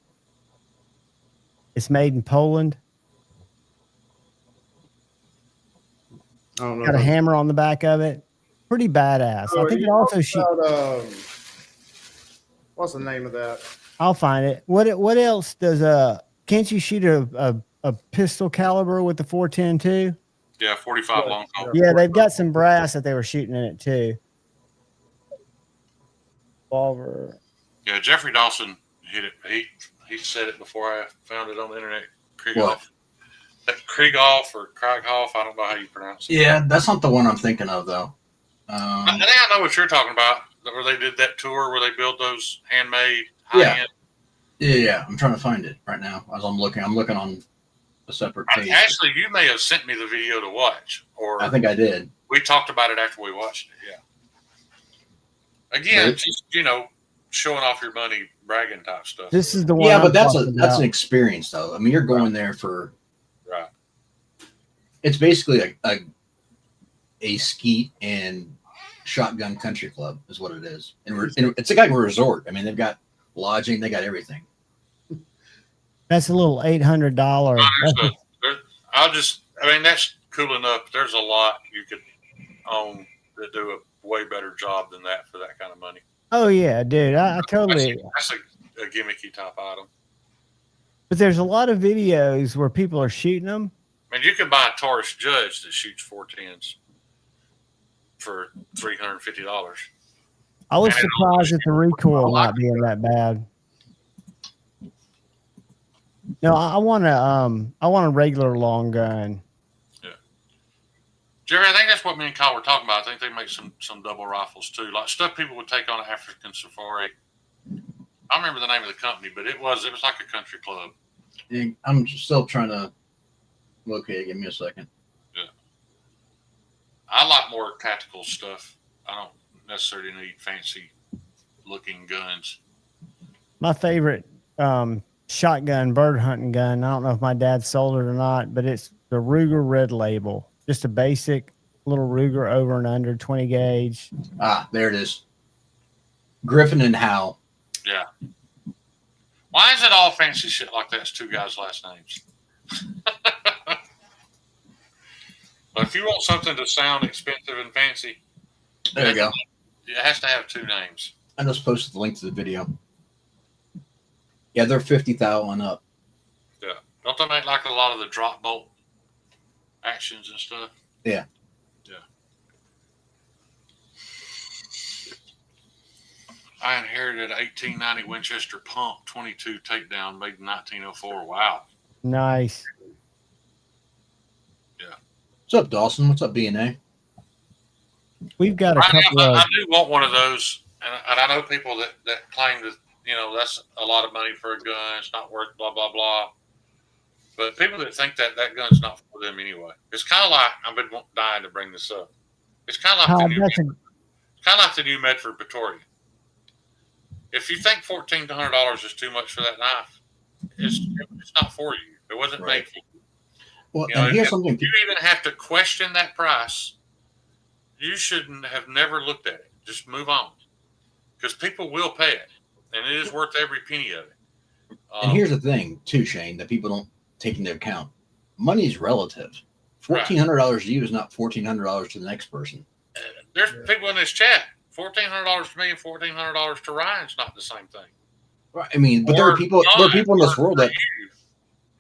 It's made in Poland. I don't know. Got a hammer on the back of it. Pretty badass. I think it also what's the name of that? I'll find it. What else does can't you shoot a pistol caliber with the 410 too? Yeah, 45 long call. Yeah, they've got some brass that they were shooting in it too. Revolver. Yeah, Jeffrey Dawson hit it. He said it before I found it on the internet. Krieghoff or Krieghoff, I don't know how you pronounce it. Yeah, that's not the one I'm thinking of though. I think I know what you're talking about. Where they did that tour where they build those handmade high-end. Yeah. I'm trying to find it right now as I'm looking. I'm looking on a separate page. Actually, you may have sent me the video to watch, or I think I did. We talked about it after we watched it. Yeah. Again, just showing off your money, bragging type stuff. This is the one. Yeah, but that's an experience though. I mean, you're going there for right. It's basically a skeet and shotgun country club is what it is, and it's like a resort. I mean, they've got lodging, they got everything. That's a little $800. That's cool enough. There's a lot you could own that do a way better job than that for that kind of money. Oh yeah, dude. I totally. That's a gimmicky type item. But there's a lot of videos where people are shooting them. I mean, you can buy a Taurus Judge that shoots 410s for $350. I was surprised at the recoil not being that bad. No, I want a regular long gun. Yeah, Jerry, I think that's what me and Kyle were talking about. I think they make some double rifles too, like stuff people would take on an African safari. I don't remember the name of the company, but it was like a country club. I'm still trying to locate it. Give me a second. Yeah, I like more tactical stuff. I don't necessarily need fancy looking guns. My favorite shotgun bird hunting gun, I don't know if my dad sold it or not, but it's the Ruger Red Label. Just a basic little Ruger over and under 20 gauge. There it is. Griffin and Howe. Yeah. Why is it all fancy shit like that? It's two guys' last names. But if you want something to sound expensive and fancy, There you go. it has to have 2 names. I just posted the link to the video. Yeah, they're 50,000 and up. Yeah. Don't they make like a lot of the drop bolt actions and stuff? Yeah. Yeah. I inherited an 1890 Winchester pump 22 takedown made in 1904. Wow. Nice. What's up, Dawson? What's up, B&A? We've got a Right couple now, of. I do want one of those, and I know people that claim that, you know, that's a lot of money for a gun. It's not worth blah, blah, blah. But people that think that gun's not for them anyway. It's kind of like, I've been dying to bring this up. It's kind of like the new Medford Pretoria. If you think $1,400 is too much for that knife, it's not for you. It wasn't made for you. Well, You know, and here's if something. you even have to question that price, you shouldn't have never looked at it. Just move on, because people will pay it, and it is worth every penny of it. And here's the thing, too, Shane, that people don't take into account. Money is relative. $1,400 to you is not $1,400 to the next person. There's people in this chat. $1,400 to me and $1,400 to Ryan's not the same thing. Right. I mean, but there are people in this world that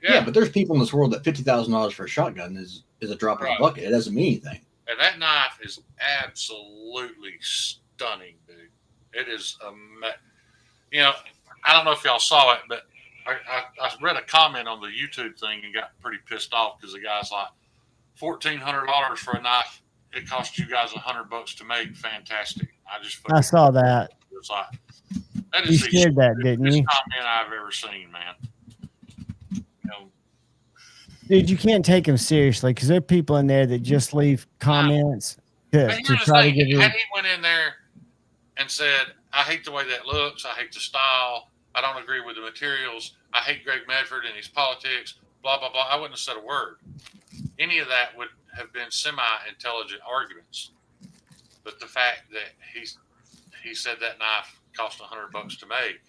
Yeah, but there's people in this world that $50,000 for a shotgun is a drop in the bucket. It doesn't mean anything. and that knife is absolutely stunning, dude. It is you know, I don't know if y'all saw it, but I read a comment on the YouTube thing and got pretty pissed off because the guy's like, $1,400 for a knife. It cost you guys $100 to make. Fantastic. I saw that. It was like, that You is the shared that, didn't you? stupidest comment I've ever seen, man. You know, Dude, you can't take them seriously because there are people in there that just leave comments to but here's the try to thing. give you. Had he went in there and said, I hate the way that looks, I hate the style, I don't agree with the materials, I hate Greg Medford and his politics, blah, blah, blah, I wouldn't have said a word. Any of that would have been semi-intelligent arguments. But the fact that he said that knife cost $100 to make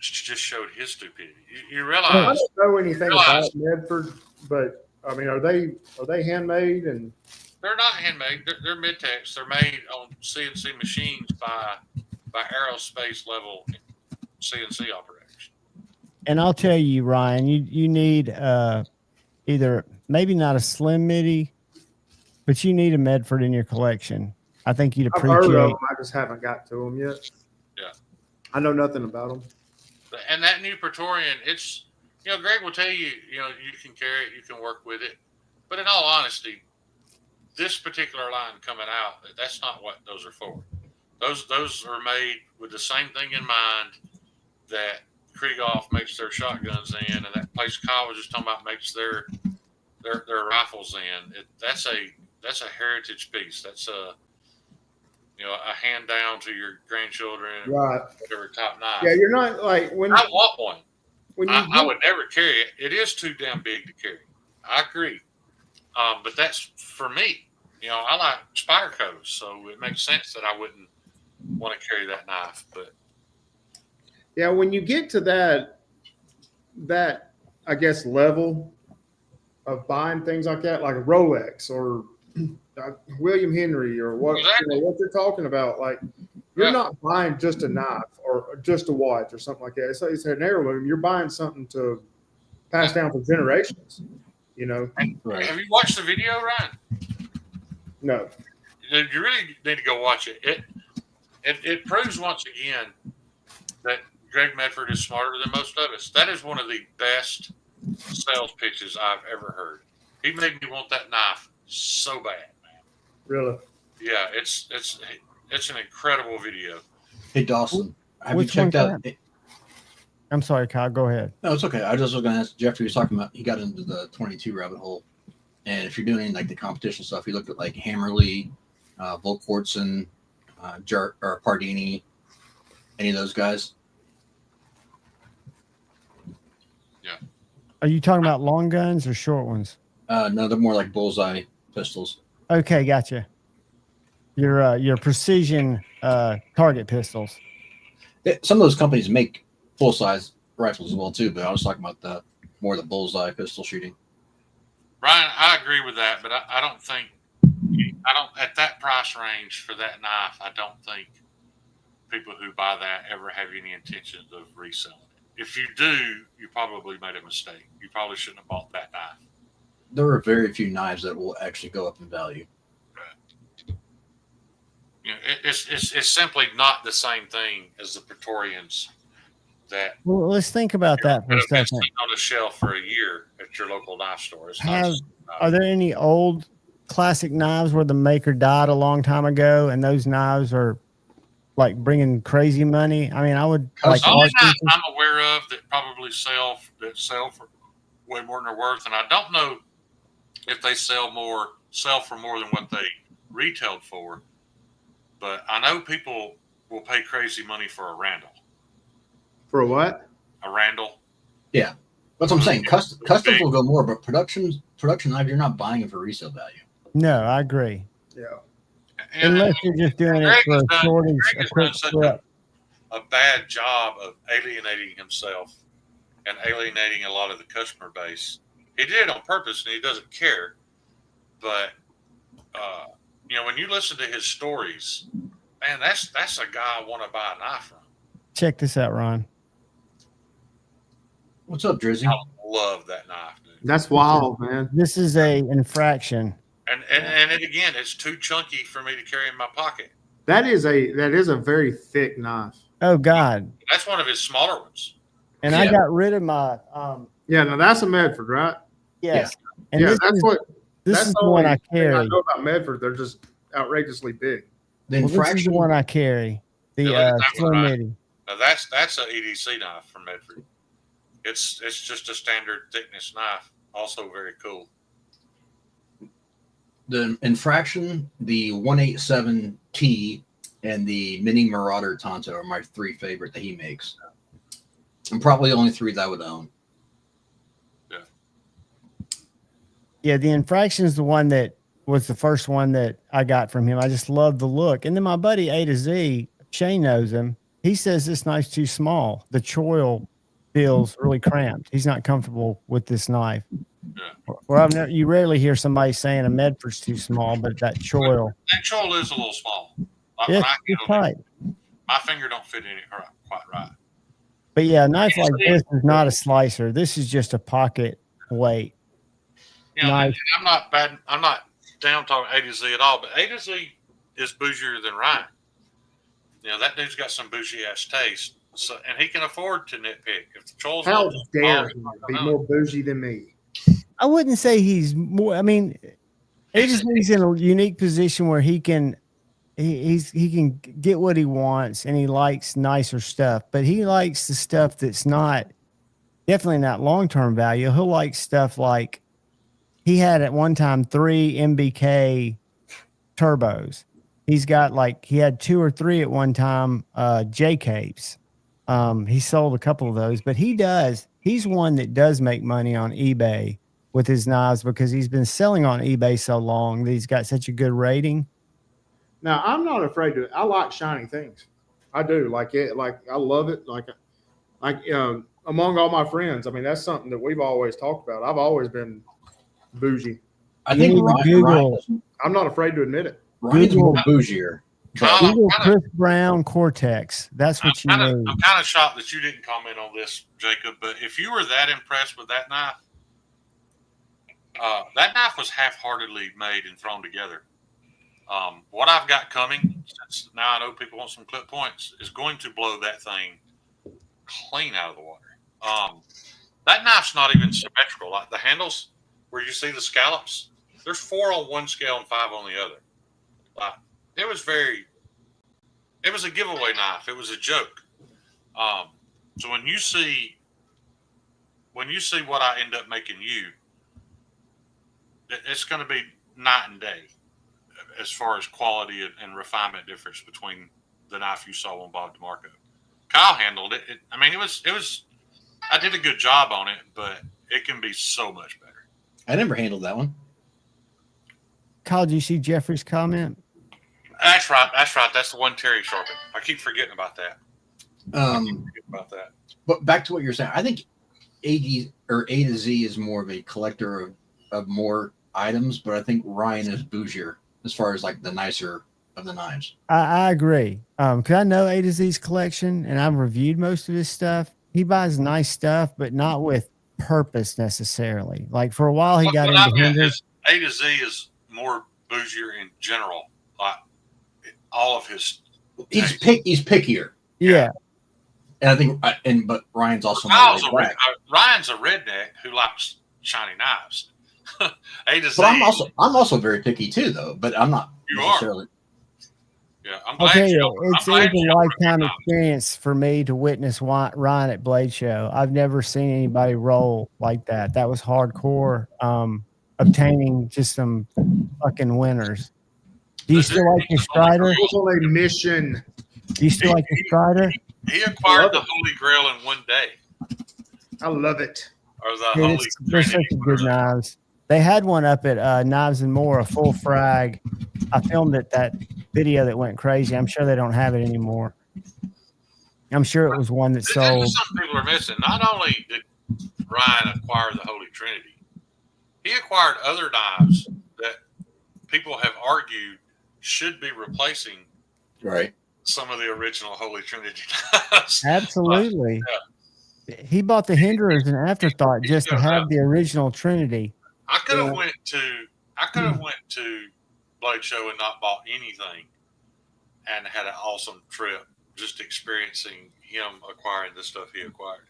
just showed his stupidity. You I realize don't know anything about Medford, but I mean, are they handmade? And they're not handmade. They're mid-techs. They're made on CNC machines by aerospace level CNC operation. And I'll tell you, Ryan, you need either maybe not a slim MIDI, but you need a Medford in your collection. I think you'd I've heard of appreciate. them. I just haven't got to them yet. Yeah. I know nothing about them. And that new Praetorian, it's, you know, Greg will tell you, you know, you can carry it, you can work with it. But in all honesty, this particular line coming out, that's not what those are for. Those are made with the same thing in mind that Krieghoff makes their shotguns in, and that place Kyle was just talking about makes their rifles in. That's a heritage piece. That's a hand down to your grandchildren, Right. whatever top knife. Yeah, you're not like when I want one. when you I would never carry it. It is too damn big to carry. I agree. But that's for me. You know, I like Spyderco's, so it makes sense that I wouldn't want to carry that knife. But yeah, when you get to that I guess level of buying things like that, like a Rolex or William Henry or what what you're talking about, like you're not buying just a knife or just a watch or something like that. It's an heirloom. You're buying something to pass down for generations. You know. Right. have you watched the video, Ryan? No. You really need to go watch it. It proves once again that Greg Medford is smarter than most of us. That is one of the best sales pitches I've ever heard. He made me want that knife so bad, man. Really? Yeah, it's an incredible video. Hey, Dawson, have Which you checked one's out? I'm sorry, Kyle. Go ahead. No, it's okay. I just was going to ask Jeffrey. Was talking about he got into the 22 rabbit hole, and if you're doing like the competition stuff, he looked at like Hammerly, Volk Fortson, or Pardini, any of those guys. Are you talking about long guns or short ones? No, they're more like bullseye pistols. Okay, gotcha. Your precision target pistols. Some of those companies make full size rifles as well too, but I was talking about the bullseye pistol shooting. Brian, I agree with that, but I don't think at that price range for that knife. I don't think people who buy that ever have any intentions of reselling it. If you do, you probably made a mistake. You probably shouldn't have bought that knife. There are very few knives that will actually go up in value. You know, it's simply not the same thing as the Praetorians that Well, let's think about that for a have been second. sitting on a shelf for a year at your local knife store. It's not Have, just, are there any old classic knives where the maker died a long time ago and those knives are like bringing crazy money? I mean, I would like the only art knife pieces. I'm aware of that probably sell for way more than they're worth, and I don't know if they sell for more than what they retailed for. But I know people will pay crazy money for a Randall. For what? A Randall. That's what I'm saying. Customs will go more, but production knives, you're not buying it for resale value. No, I agree. Yeah. And Unless you're just doing it for a shortage, Greg a has quick done such flip. a bad job of alienating himself and alienating a lot of the customer base. He did it on purpose, and he doesn't care. But you know, when you listen to his stories, man, that's a guy I want to buy a knife from. Check this out, Ron. What's up, Drizzy? I love that knife, dude. That's wild, man. This is a infraction. And it again, it's too chunky for me to carry in my pocket. That is a very thick knife. Oh God. That's one of his smaller ones. And I got rid of my Yeah, now that's a Medford, right? yes. And yeah, this that's is, what this that's is the one I thing I carry. know about Medford. They're just outrageously big. The Well, this is the infraction one I carry. The Yeah, look at that Slim one, right? Nitty. Now that's a EDC knife from Medford. It's just a standard thickness knife. Also very cool. the infraction, the 187T, and the Mini Marauder Tonto are my three favorite that he makes. And probably the only three that I would own. Yeah, the infraction is the one that was the first one that I got from him. I just love the look. And then my buddy A to Z, Shane knows him. He says this knife's too small. The choil feels really cramped. He's not comfortable with this knife. Yeah. Well, you rarely hear somebody saying a Medford's too small, but that choil, That choil is a little small. Like yeah, when I it's handle tight. it, my finger don't fit in it quite right. But yeah, a knife like this is not a slicer. This is just a pocket weight. You know, Nice. and I'm not bad. I'm not down talking A to Z at all. But A to Z is bougier than Ryan. You know, that dude's got some bougie ass taste. So, and he can afford to nitpick. If the choil's How little dare small, he be more bougie than me? I wouldn't say he's more. I mean, he's in a unique position where he can get what he wants, and he likes nicer stuff. But he likes the stuff that's definitely not long term value. He'll like stuff like he had at one time 3 MBK turbos. He's got he had 2 or 3 at one time J capes. He sold a couple of those, but he's one that does make money on eBay with his knives because he's been selling on eBay so long that he's got such a good rating. Now I'm not afraid to. I like shiny things. I do like it. Like I love it. Like among all my friends, I mean that's something that we've always talked about. I've always been bougie. I think You need to Google- I'm not afraid to admit it. Ryan's more bougier. But Google Chris Brown Cortex. That's what you need. I'm kind of shocked that you didn't comment on this, Jacob. But if you were that impressed with that knife was half-heartedly made and thrown together. What I've got coming, since now I know people want some clip points, is going to blow that thing clean out of the water. That knife's not even symmetrical. Like the handles, where you see the scallops, there's 4 on one scale and 5 on the other. Like it was a giveaway knife. It was a joke. So when you see what I end up making you, it's going to be night and day as far as quality and refinement difference between the knife you saw on Bob DeMarco. Kyle handled it. I mean, it was. I did a good job on it, but it can be so much better. I never handled that one. Kyle, did you see Jeffrey's comment? That's right. That's the one Terry sharpened. I keep forgetting about that. But back to what you're saying, I think A to Z is more of a collector of of more items, but I think Ryan is bougier as far as like the nicer of the knives. I agree. Cause I know A to Z's collection and I've reviewed most of his stuff. He buys nice stuff, but not with purpose necessarily. Like for a while he got What I into meant Hendrix. is A to Z is more bougier in general. Like all of his. He's taste. he's pickier, Yeah. and I think but Ryan's also more Kyle's laid back. Ryan's a redneck who likes shiny knives. A to Z. But I'm also very picky too, though. But I'm not You are. necessarily. Yeah, I'm I'll glad tell you. you, it's a lifetime experience for me to witness Ryan at Blade Show. I've never seen anybody roll like that. That was hardcore. Obtaining just some fucking winners. Do you still like your Strider? I was on a mission. Do you still like your Strider? He acquired the Holy Grail in one day. I love it. Or the Dude, Holy they're such Trinity, good whatever. knives. They had one up at Knives and More, a full frag. I filmed that video that went crazy. I'm sure they don't have it anymore. I'm sure it was one that This is sold. something people are missing. Not only did Ryan acquire the Holy Trinity, he acquired other knives that people have argued should be replacing Right. some of the original Holy Trinity knives. Absolutely. He bought the Hinder as an afterthought just to have the original Trinity. I could have went to Blade Show and not bought anything, and had an awesome trip just experiencing him acquiring the stuff he acquired.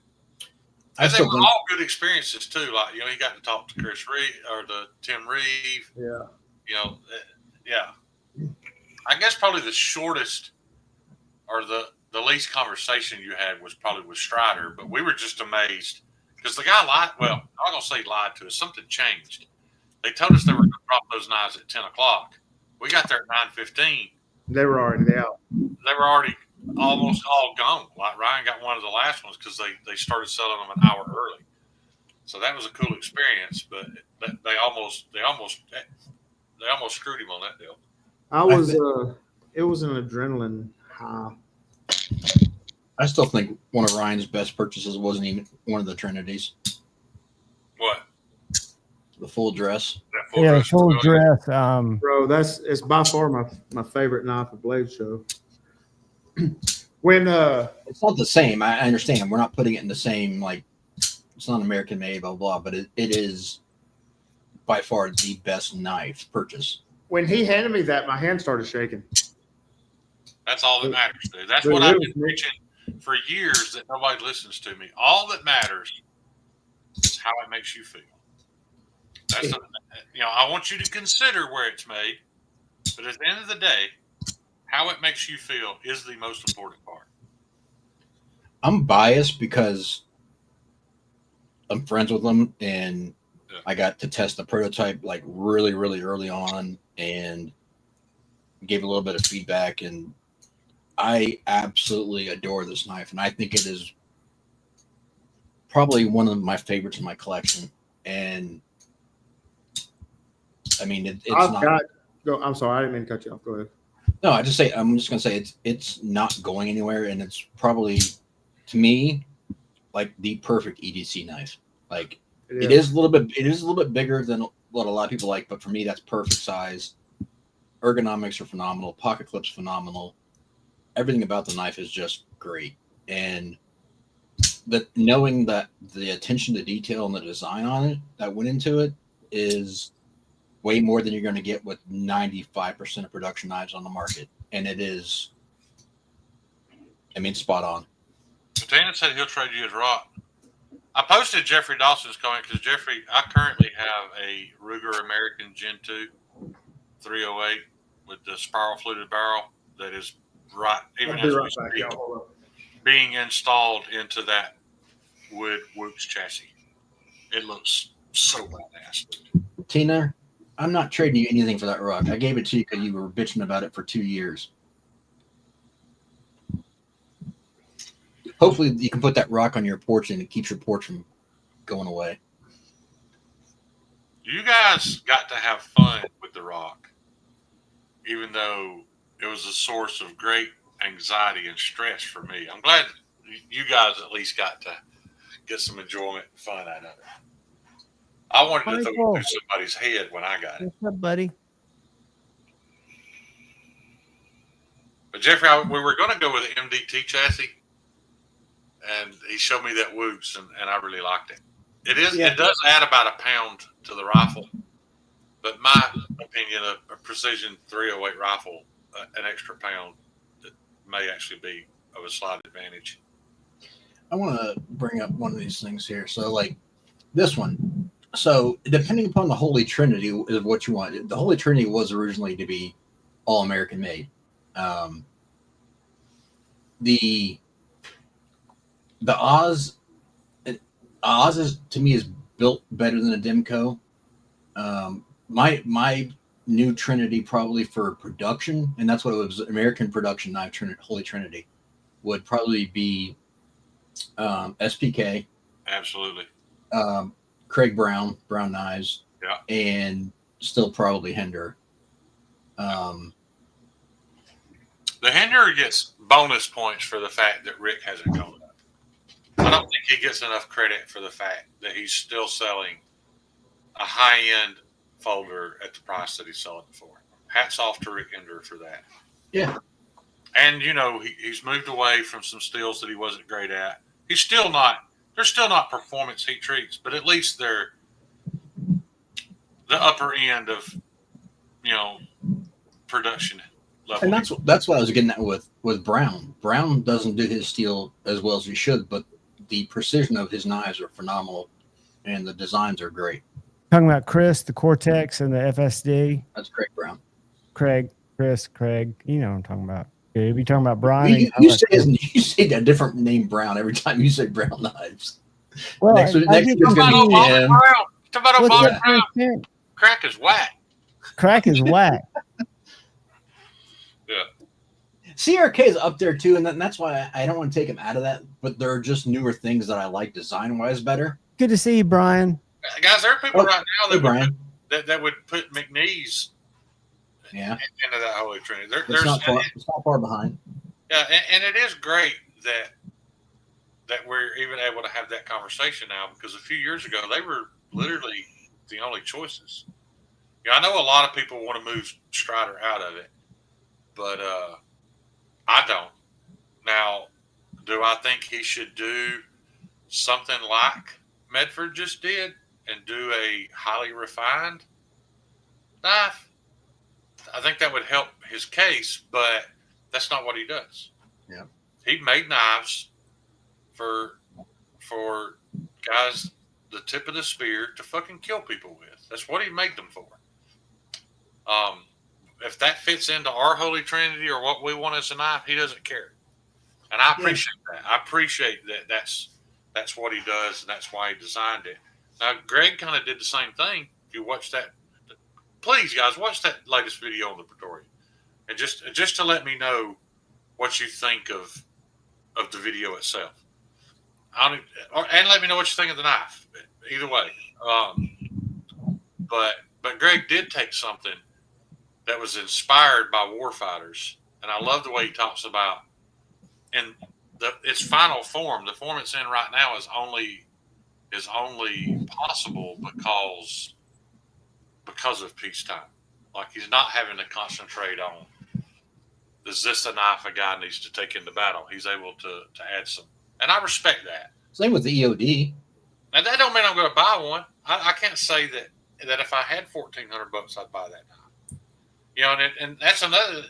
I And they still were think all good experiences too. Like he got to talk to Chris Reeve or the Tim Reeve. Yeah. Yeah. I guess probably the shortest or the least conversation you had was probably with Strider, but we were just amazed because the guy lied. Well, I'm not gonna say lied to us. Something changed. They told us they were going to drop those knives at 10 o'clock. We got there at 9:15. They were already out. They were already almost all gone. Like Ryan got one of the last ones because they started selling them an hour early. So that was a cool experience, but they almost screwed him on that deal. It was an adrenaline high. I still think one of Ryan's best purchases wasn't even one of the Trinities. What? The full dress. That full Yeah, dress full was really- dress. Bro, it's by far my favorite knife at Blade Show. When It's not the same. I understand. We're not putting it in the same, like, it's not American made, blah, blah, but it is by far the best knife purchase. when he handed me that, my hand started shaking. That's all that matters, dude. That's But what it I've was been preaching for years that nobody listens to me. All that matters is how it makes you feel. That's I want you to consider where it's made, but at the end of the day, how it makes you feel is the most important part. I'm biased because I'm friends with them, and I got to test the prototype like really, really early on, and gave a little bit of feedback. And I absolutely adore this knife, and I think it is probably one of my favorites in my collection. And I mean, it's not. I'm sorry, I didn't mean to cut you off. Go ahead. No, I'm just gonna say it's not going anywhere, and it's probably, to me, like the perfect EDC knife. Like it is a little bit bigger than what a lot of people like, but for me, that's perfect size. Ergonomics are phenomenal. Pocket clips phenomenal. Everything about the knife is just great, and that knowing that the attention to detail and the design on it that went into it is way more than you're going to get with 95% of production knives on the market. And it is, spot on. Dana said he'll trade you his rock. I posted Jeffrey Dawson's comment because Jeffrey, I currently have a Ruger American Gen 2 308 with the spiral fluted barrel that is even I'll be as right we back, speak, y'all. Hold up. being installed into that wood Whoops chassis. It looks so badass. Tina, I'm not trading you anything for that rock. I gave it to you because you were bitching about it for 2 years. Hopefully you can put that rock on your porch and it keeps your porch from going away. You guys got to have fun with the rock, even though it was a source of great anxiety and stress for me. I'm glad you guys at least got to get some enjoyment and fun out of it. I wanted to throw it Michael. through somebody's head when I got it. What's up, buddy? But Jeffrey, we were going to go with the MDT chassis, and he showed me that Woots, and I really liked it. It does add about a pound to the rifle, but my opinion, a precision 308 rifle, an extra pound may actually be of a slight advantage. I want to bring up one of these things here. So, like this one. So, depending upon the Holy Trinity is what you want. The Holy Trinity was originally to be all American made. The Oz is, to me, is built better than a Demco. My new Trinity, probably for production, and that's what it was, American production knife, Holy Trinity, would probably be SPK. Absolutely. Craig Brown knives. Yeah. And still probably Hinder. The Hinder gets bonus points for the fact that Rick hasn't gone up. I don't think he gets enough credit for the fact that he's still selling a high-end folder at the price that he's selling it for. Hats off to Rick Hinder for that. Yeah. And, you know, he's moved away from some steels that he wasn't great at. They're still not performance heat treats, but at least they're the upper end of, you know, production level. And that's what I was getting at with Brown. Brown doesn't do his steel as well as he should, but the precision of his knives are phenomenal, and the designs are great. Talking about Chris, the Cortex, and the FSD. That's Craig Brown. Craig. You know what I'm talking about. You be talking about Brian. You say that different name Brown every time you say Brown knives. Well, next week Talk about Obama Brown. Crack is whack. Crack is whack. Yeah. CRK is up there too, and that's why I don't want to take him out of that. But there are just newer things that I like design-wise better. Good to see you, Brian. Guys, there are people right now that would put McNeese into that Holy Trinity. It's not far behind. Yeah, and it is great that we're even able to have that conversation now, because a few years ago they were literally the only choices. Yeah, I know a lot of people want to move Strider out of it, but I don't. Now, do I think he should do something like Medford just did and do a highly refined knife? I think that would help his case, but that's not what he does. Yeah. He made knives for guys the tip of the spear to fucking kill people with. That's what he made them for. If that fits into our Holy Trinity or what we want as a knife, he doesn't care. And I appreciate that. I appreciate that that's what he does, and that's why he designed it. Now, Greg kind of did the same thing. If you watch that, please, guys, watch that latest video on the Praetorian. And just to let me know what you think of the video itself. And let me know what you think of the knife. Either way. But Greg did take something that was inspired by warfighters, and I love the way he talks about in its final form. The form it's in right now is only possible because of peacetime. Like, he's not having to concentrate on, is this a knife a guy needs to take into battle? He's able to add some, and I respect that. Same with the EOD. Now, that don't mean I'm going to buy one. I can't say that if I had $1,400, I'd buy that knife. You know, and that's another.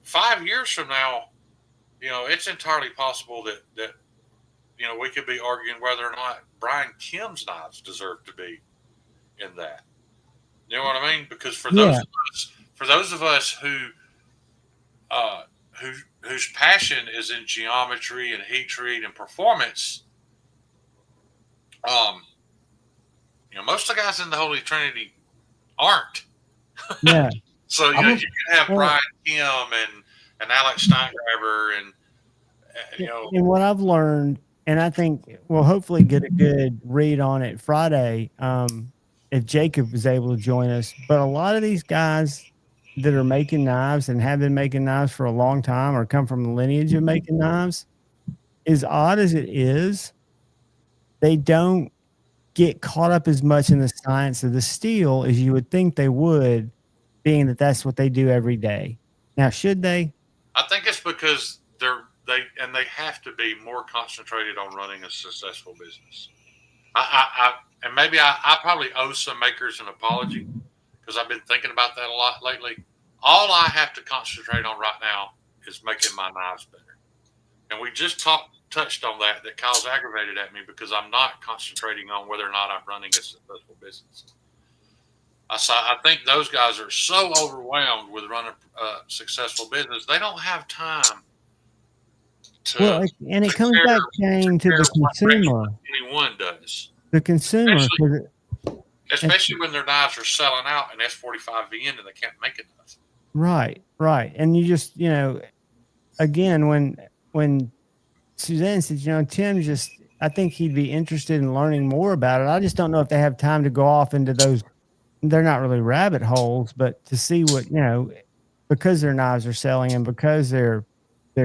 5 years from now, you know, it's entirely possible that you know, we could be arguing whether or not Brian Kim's knives deserve to be in that. You know what I mean? Because for those of us whose passion is in geometry and heat treat and performance, you know, most of the guys in the Holy Trinity aren't. Yeah. So you can have Brian Kim and Alex Steingraber and you know. And what I've learned, and I think we'll hopefully get a good read on it Friday, if Jacob is able to join us. But a lot of these guys that are making knives and have been making knives for a long time or come from the lineage of making knives, as odd as it is, they don't get caught up as much in the science of the steel as you would think they would, being that that's what they do every day. Now, should they? I think it's because they have to be more concentrated on running a successful business. And maybe I probably owe some makers an apology because I've been thinking about that a lot lately. All I have to concentrate on right now is making my knives better. And we just touched on that Kyle's aggravated at me because I'm not concentrating on whether or not I'm running a successful business. I think those guys are so overwhelmed with running a successful business, they don't have time to. Well, and it comes back, Shane, to the consumer. Anyone does. The consumer. Especially when their knives are selling out and S45V in and they can't make enough. Right. And you just, again, when Suzanne said, Tim just, I think he'd be interested in learning more about it. I just don't know if they have time to go off into those. They're not really rabbit holes, but to see what, because their knives are selling and because they're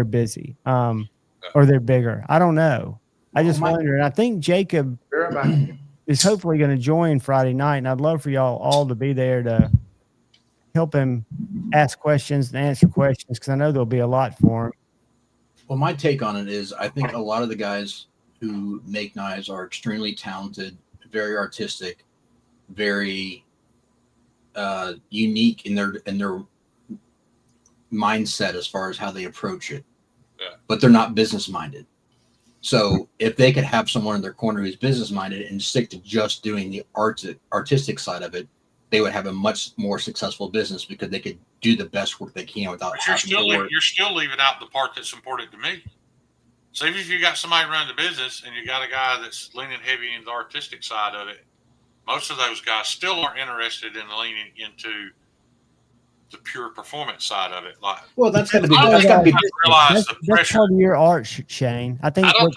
busy, or they're bigger. I don't know. I just wonder. And I think Jacob is hopefully going to join Friday night. And I'd love for y'all all to be there to help him ask questions and answer questions, because I know there'll be a lot for him. Well, my take on it is I think a lot of the guys who make knives are extremely talented, very artistic, very unique in their mindset as far as how they approach it. Yeah. But they're not business minded. So if they could have someone in their corner who's business minded and stick to just doing the artistic side of it, they would have a much more successful business because they could do the best work they can without having to work. You're still leaving out the part that's important to me. So even if you got somebody running the business and you got a guy that's leaning heavy into the artistic side of it, most of those guys still aren't interested in leaning into the pure performance side of it. Well, that's got to be. That's part of your art, Shane. I think what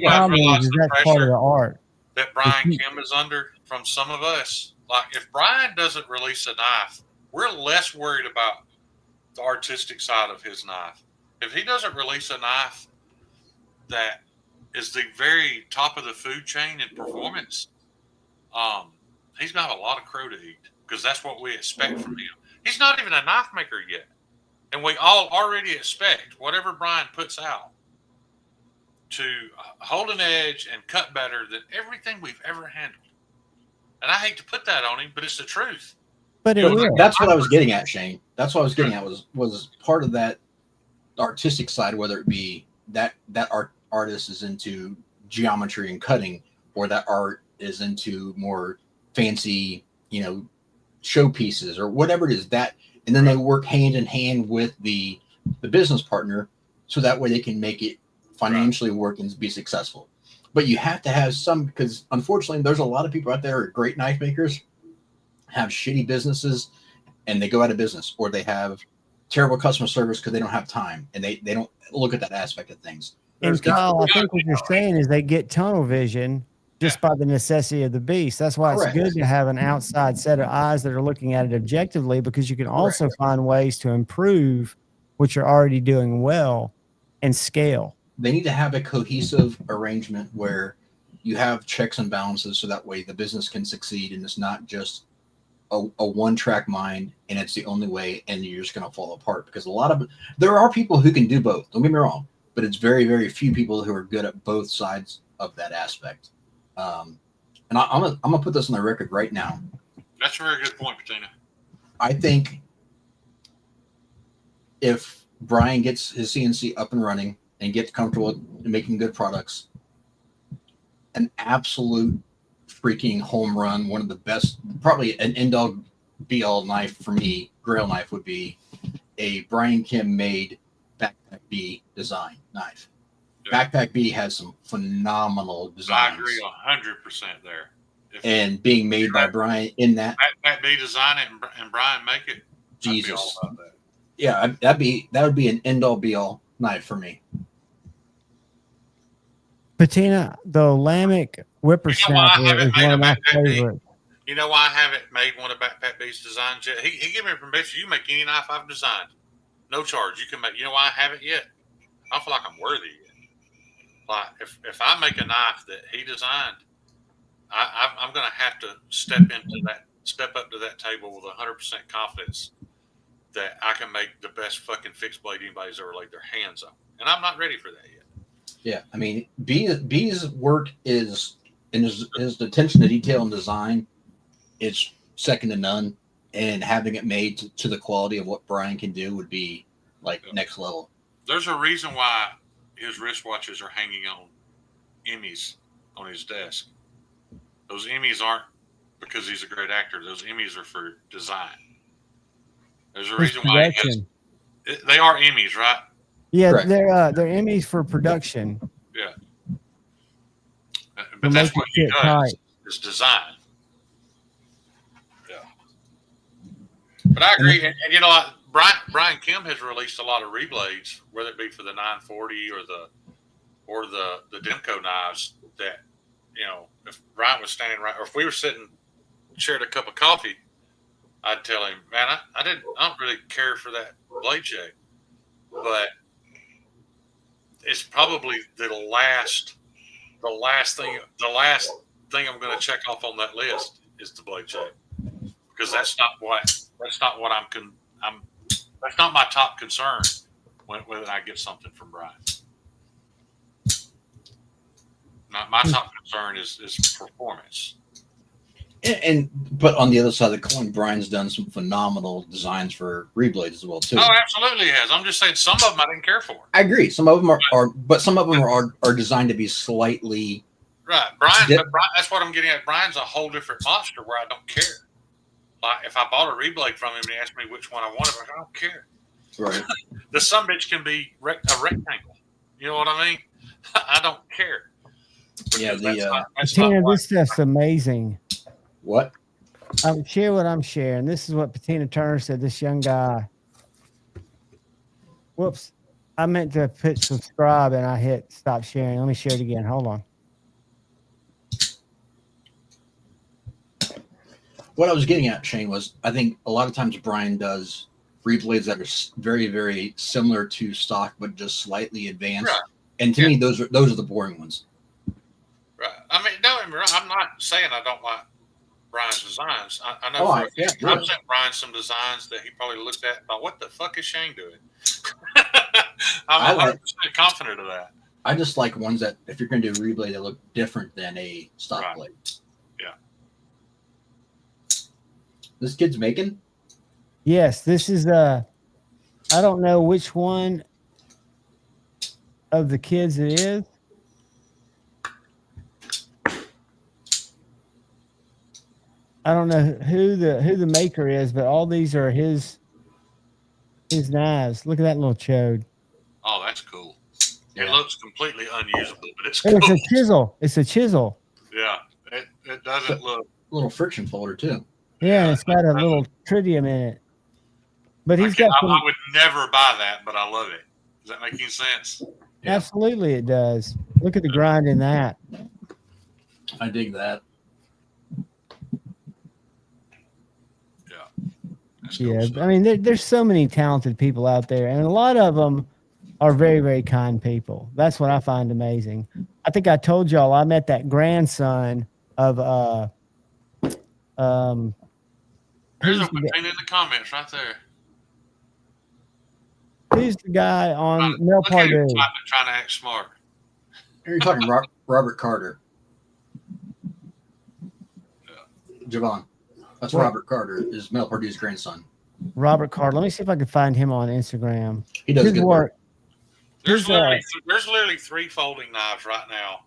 Tom is that's part of the art that Brian Kim is under from some of us. Like if Brian doesn't release a knife, we're less worried about the artistic side of his knife. If he doesn't release a knife that is the very top of the food chain in performance, he's got a lot of crow to eat because that's what we expect from him. He's not even a knife maker yet. And we all already expect whatever Brian puts out to hold an edge and cut better than everything we've ever handled. And I hate to put that on him, but it's the truth. But that's what I was getting at, Shane. That's what I was getting at was part of that artistic side, whether it be that artist is into geometry and cutting, or that art is into more fancy, showpieces or whatever it is, that, and then they work hand in hand with the business partner so that way they can make it financially work and be successful. But you have to have some, because unfortunately there's a lot of people out there who are great knife makers, have shitty businesses, and they go out of business, or they have terrible customer service because they don't have time and they don't look at that aspect of things. And Kyle, I think what you're saying is they get tunnel vision just by the necessity of the beast. That's why it's good to have an outside set of eyes that are looking at it objectively, because you can also find ways to improve what you're already doing well and scale. They need to have a cohesive arrangement where you have checks and balances so that way the business can succeed and it's not just a one-track mind and it's the only way and you're just going to fall apart. Because there are people who can do both, don't get me wrong, but it's very, very few people who are good at both sides of that aspect. And I'm gonna put this on the record right now. That's a very good point, Patina. I think if Brian gets his CNC up and running and gets comfortable in making good products, an absolute freaking home run, one of the best, probably an end-all be-all knife for me, Grail knife, would be a Brian Kim made Backpack B design knife. Backpack B has some phenomenal designs. I agree 100% there. And being made by Brian in that Backpack B design it and Brian make it. Jesus. Yeah, that would be an end all be all knife for me. Patina, the Lamick Whippersnapper is one of my favorites. You know why I haven't made one of Backpack B's designs yet? He gave me permission. You make any knife I've designed, no charge. You can make. You know why I haven't yet? I don't feel like I'm worthy yet. Like if I make a knife that he designed, I'm going to have to step up to that table with 100% confidence that I can make the best fucking fixed blade anybody's ever laid their hands on, and I'm not ready for that yet. Yeah, I mean, B's work is, and his attention to detail and design is second to none, and having it made to the quality of what Brian can do would be like next level. There's a reason why his wristwatches are hanging on Emmys on his desk. Those Emmys aren't because he's a great actor. Those Emmys are for design. There's a reason why they are Emmys, right? Yeah, Correct. they're Emmys for production. Yeah. But that's what he does is design. Yeah. But I agree, and you know, Brian Kim has released a lot of reblades, whether it be for the 940 or the Demco knives. That, you know, if Brian was standing right, or if we were sitting, shared a cup of coffee, I'd tell him, man, I don't really care for that blade shape, but it's probably the last thing I'm going to check off on that list is the blade shape, because that's not my top concern when I get something from Brian. My top concern is performance. But on the other side of the coin, Brian's done some phenomenal designs for reblades as well too. Oh, absolutely he has. I'm just saying some of them I didn't care for. I agree. Some of them are but some of them are designed to be slightly right. Brian, that's what I'm getting at. Brian's a whole different monster where I don't care. Like if I bought a reblade from him and he asked me which one I wanted, I don't care. right. The sumbitch can be a rectangle. You know what I mean? I don't care. Yeah, Patina, this stuff's amazing. What? I'll share what I'm sharing. This is what Patina Turner said. This young guy. Whoops. I meant to put subscribe and I hit stop sharing. Let me share it again. Hold on. What I was getting at, Shane, was I think a lot of times Brian does reblades that are very, very similar to stock, but just slightly advanced. Right. And to me, those are the boring ones. Right. I mean, don't get me wrong. I'm not saying I don't like Brian's designs. I know I've sent Brian some designs that he probably looked at and thought, what the fuck is Shane doing? I'm 100% confident of that. I just like ones that, if you're going to do a reblade, that look different than a stock blade. Yeah. This kid's making? Yes, this is I don't know which one of the kids it is. I don't know who the maker is, but all these are his knives. Look at that little chode. Oh, that's cool. Yeah. It looks completely unusable, but it's Oh, cool. it's a chisel. It's a chisel. Yeah. It doesn't look. A little friction folder, too. Yeah, and it's got a little tritium in it. But he's got some, I would never buy that, but I love it. Does that make any sense? Yeah. Absolutely it does. Look at the grind in that. I dig that. That's cool Yeah, stuff. I mean, there's so many talented people out there, and a lot of them are very, very kind people. That's what I find amazing. I think I told y'all I met that grandson of There's a thing in the comments right there. who's the guy on Mel Look at him Pardue? trying to act smart. Here you're talking Robert Carter. Javon. That's What? Robert Carter, is Mel Pardue's grandson. Robert Carter. Let me see if I can find him on Instagram. He does His good work. work. There's literally 3 folding knives right now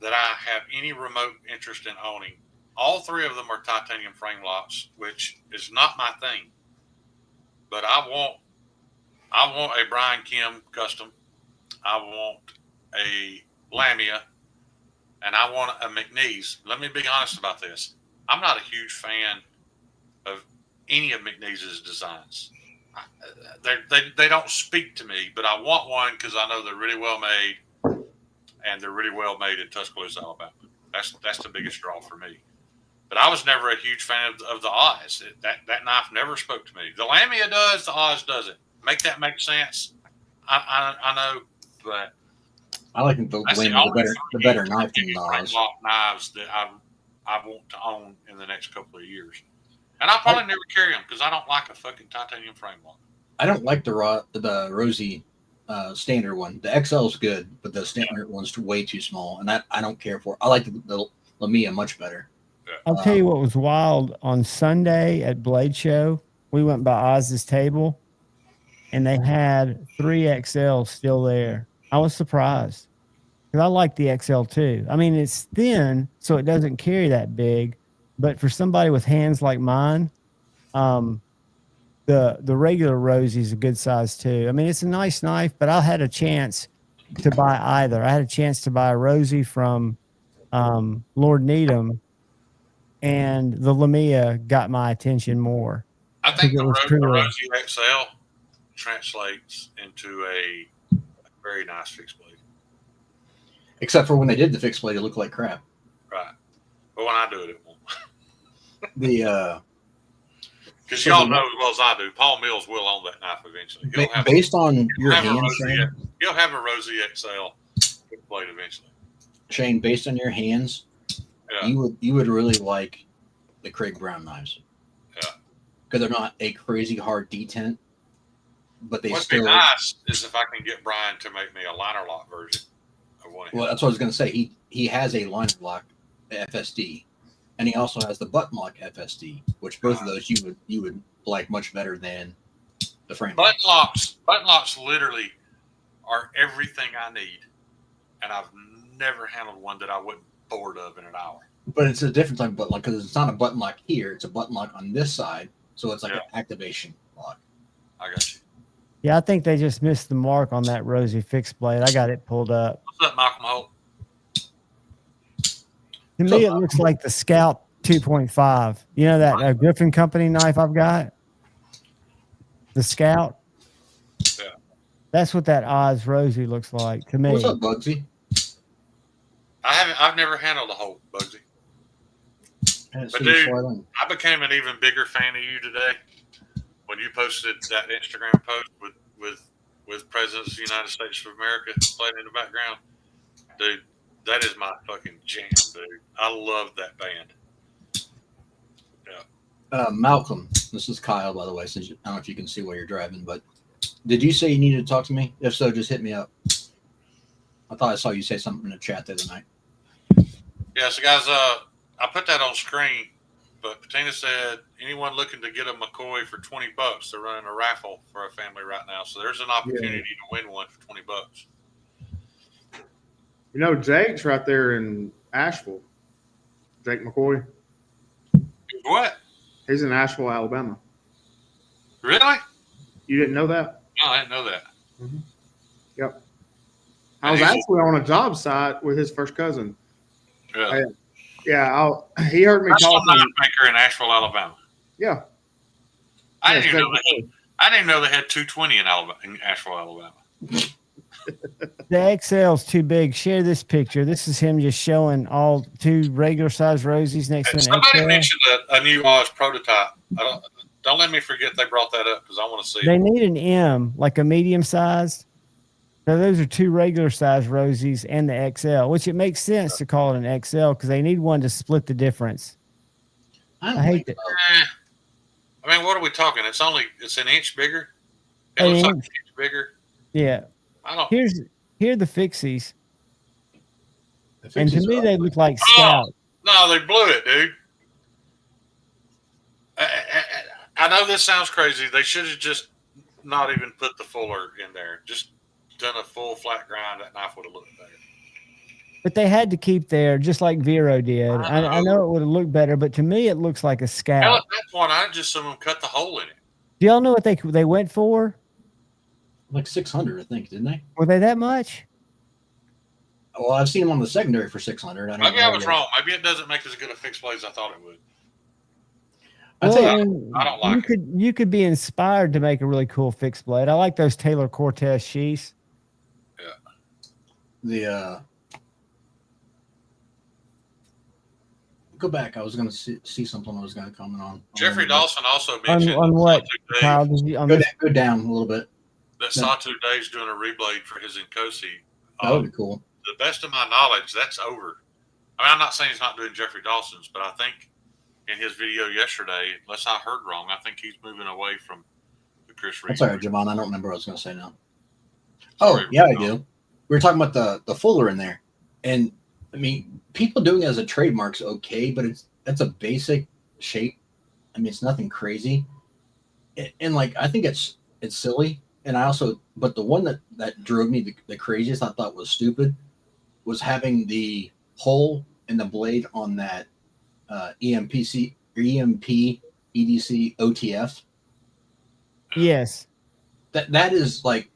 that I have any remote interest in owning. All 3 of them are titanium frame locks, which is not my thing. But I want a Brian Kim custom. I want a Lamia, and I want a McNeese. Let me be honest about this. I'm not a huge fan of any of McNeese's designs. They don't speak to me, but I want one because I know they're really well made, and they're really well made in Tuscaloosa, Alabama. That's the biggest draw for me. But I was never a huge fan of the Oz. That knife never spoke to me. The Lamia does, the Oz doesn't. Make that make sense? I know, but I like the That's Lamy, only the better three knife than the frame Oz. lock knives that I want to own in the next couple of years. And I'll probably never carry them because I don't like a fucking titanium frame lock. I don't like the Rosie standard one. The XL is good, but the standard one's way too small, and I don't care for it. I like the Lamia much better. I'll tell you what was wild on Sunday at Blade Show. We went by Oz's table, and they had 3XL still there. I was surprised because I like the XL too. I mean, it's thin, so it doesn't carry that big, but for somebody with hands like mine, the regular Rosie is a good size too. I mean, it's a nice knife, but I had a chance to buy either. I had a chance to buy a Rosie from Lord Needham, and the Lamia got my attention more. I think It the was pretty- Rosie XL translates into a very nice fixed blade. Except for when they did the fixed blade, it looked like crap. Right. But when I do it, it won't. The Because y'all know as well as I do, Paul Mills will own that knife eventually. based on your have a hands, Rosie, Shane, he'll have a Rosie XL fixed blade eventually. Shane, based on your hands, Yeah. you would really like the Craig Brown knives. Yeah. Because they're not a crazy hard detent, but they What'd still. be nice is if I can get Brian to make me a liner lock version of one of his. Well, that's what I was going to say. He has a liner lock FSD, and he also has the button lock FSD, which both of those you would like much better than the frame. Button locks literally are everything I need, and I've never handled one that I wasn't bored of in an hour. But it's a different type of button lock because it's not a button lock here; it's a button lock on this side, so it's like an activation lock. I got you. Yeah, I think they just missed the mark on that Rosie fixed blade. I got it pulled up. What's up, Malcolm Holt? To me, it looks like the Scout 2.5. You know that Griffin Company knife I've got? The Scout? Yeah. That's what that Oz Rosie looks like to me. What's up, Bugsy? I've never handled a Holt, Bugsy. But dude, I became an even bigger fan of you today when you posted that Instagram post with Presidents of the United States of America playing in the background. Dude, that is my fucking jam, dude. I love that band. Yeah. Malcolm, this is Kyle, by the way. Since I don't know if you can see while you're driving, but did you say you needed to talk to me? If so, just hit me up. I thought I saw you say something in the chat the other night. Yeah, so guys, I put that on screen, but Patina said anyone looking to get a McCoy for $20, they're running a raffle for a family right now. So there's an opportunity to win one for $20. You know, Jake's right there in Asheville. Jake McCoy. What? He's in Asheville, Alabama. Really? You didn't know that? No, I didn't know that. Mm-hmm. Yep. I was actually on a job site with his first cousin. Really? He heard me That's a talking. knife maker in Asheville, Alabama. Yeah. I didn't even know they had 220 in Asheville, Alabama. The XL's too big. Share this picture. This is him just showing all two regular size Rosies next to an Somebody XL. mentioned a new Oz prototype. Don't let me forget they brought that up because I want to see They it. need an M, like a medium sized. So those are two regular size Rosies and the XL, which it makes sense to call it an XL because they need one to split the difference. I hate that. I mean, what are we talking? It's an inch bigger. It An looks like an inch. inch bigger. Yeah. I don't. Here are the fixies. And to me, they look like Oh, Scout. no, they blew it, dude. I know this sounds crazy. They should have just not even put the fuller in there. Just done a full flat grind. That knife would have looked better. But they had to keep there, just like Vero did. I know it would have looked better, but to me, it looks like a Hell, Scout. at that point, I just assumed them cut the hole in it. Do y'all know what they went for? Like 600, I think, didn't they? Were they that much? Well, I've seen them on the secondary for 600. Maybe I was wrong. Maybe it doesn't make as good a fixed blade as I thought it would. I'd say I mean, I don't like you could be inspired to make a really cool fixed blade. I like those Taylor Cortez sheaths. the go back. I was going to see something I was going to comment on. Jeffrey Dawson also mentioned On what? Sawtooth Dave, Kyle, did you, on Go this, down, go down a little bit. that Sawtooth Dave's doing a reblade for his Nkosi That would be cool. The best of my knowledge, that's over. I mean, I'm not saying he's not doing Jeffrey Dawson's, but I think in his video yesterday, unless I heard wrong, I think he's moving away from the Chris Reed. That's all right, Javon. I don't remember what I was going to say now. Sorry, Oh, yeah, I do. We were talking about the Fuller in there. And, I mean, people doing it as a trademark's okay, but that's a basic shape. I mean, it's nothing crazy. And like, I think it's silly. And I also, but the one that drove me the craziest, I thought was stupid, was having the hole in the blade on that EMP EDC OTF. Yes. That is like.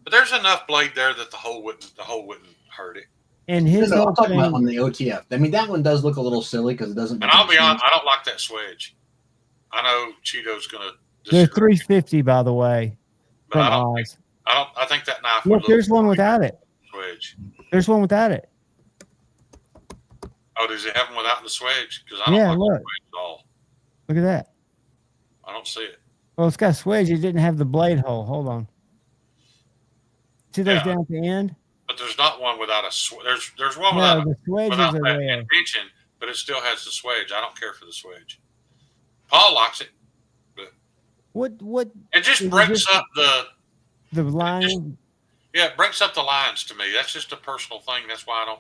But there's enough blade there that the hole wouldn't hurt it. And his I'm whole talking about thing, on the OTF. I mean, that one does look a little silly because it doesn't. And I'll be honest, I don't like that swedge. I know Cheeto's gonna. they're disagree, 350, by the way, but from I don't. Oz. I think that knife. Look, there's one without it. Swedge. There's one without it. Oh, does it have them without the swedge? Because I don't Yeah, like look. the swedge at all. Look at that. I don't see it. Well, it's got swedge. It didn't have the blade hole. Hold on. See those Yeah. down at the end? But there's not one without a swedge. There's one No, without the swedges without are that there. invention, but it still has the swedge. I don't care for the swedge. Paul likes it. What It just Is it breaks just- up the line? it breaks up the lines to me. That's just a personal thing. That's why I don't.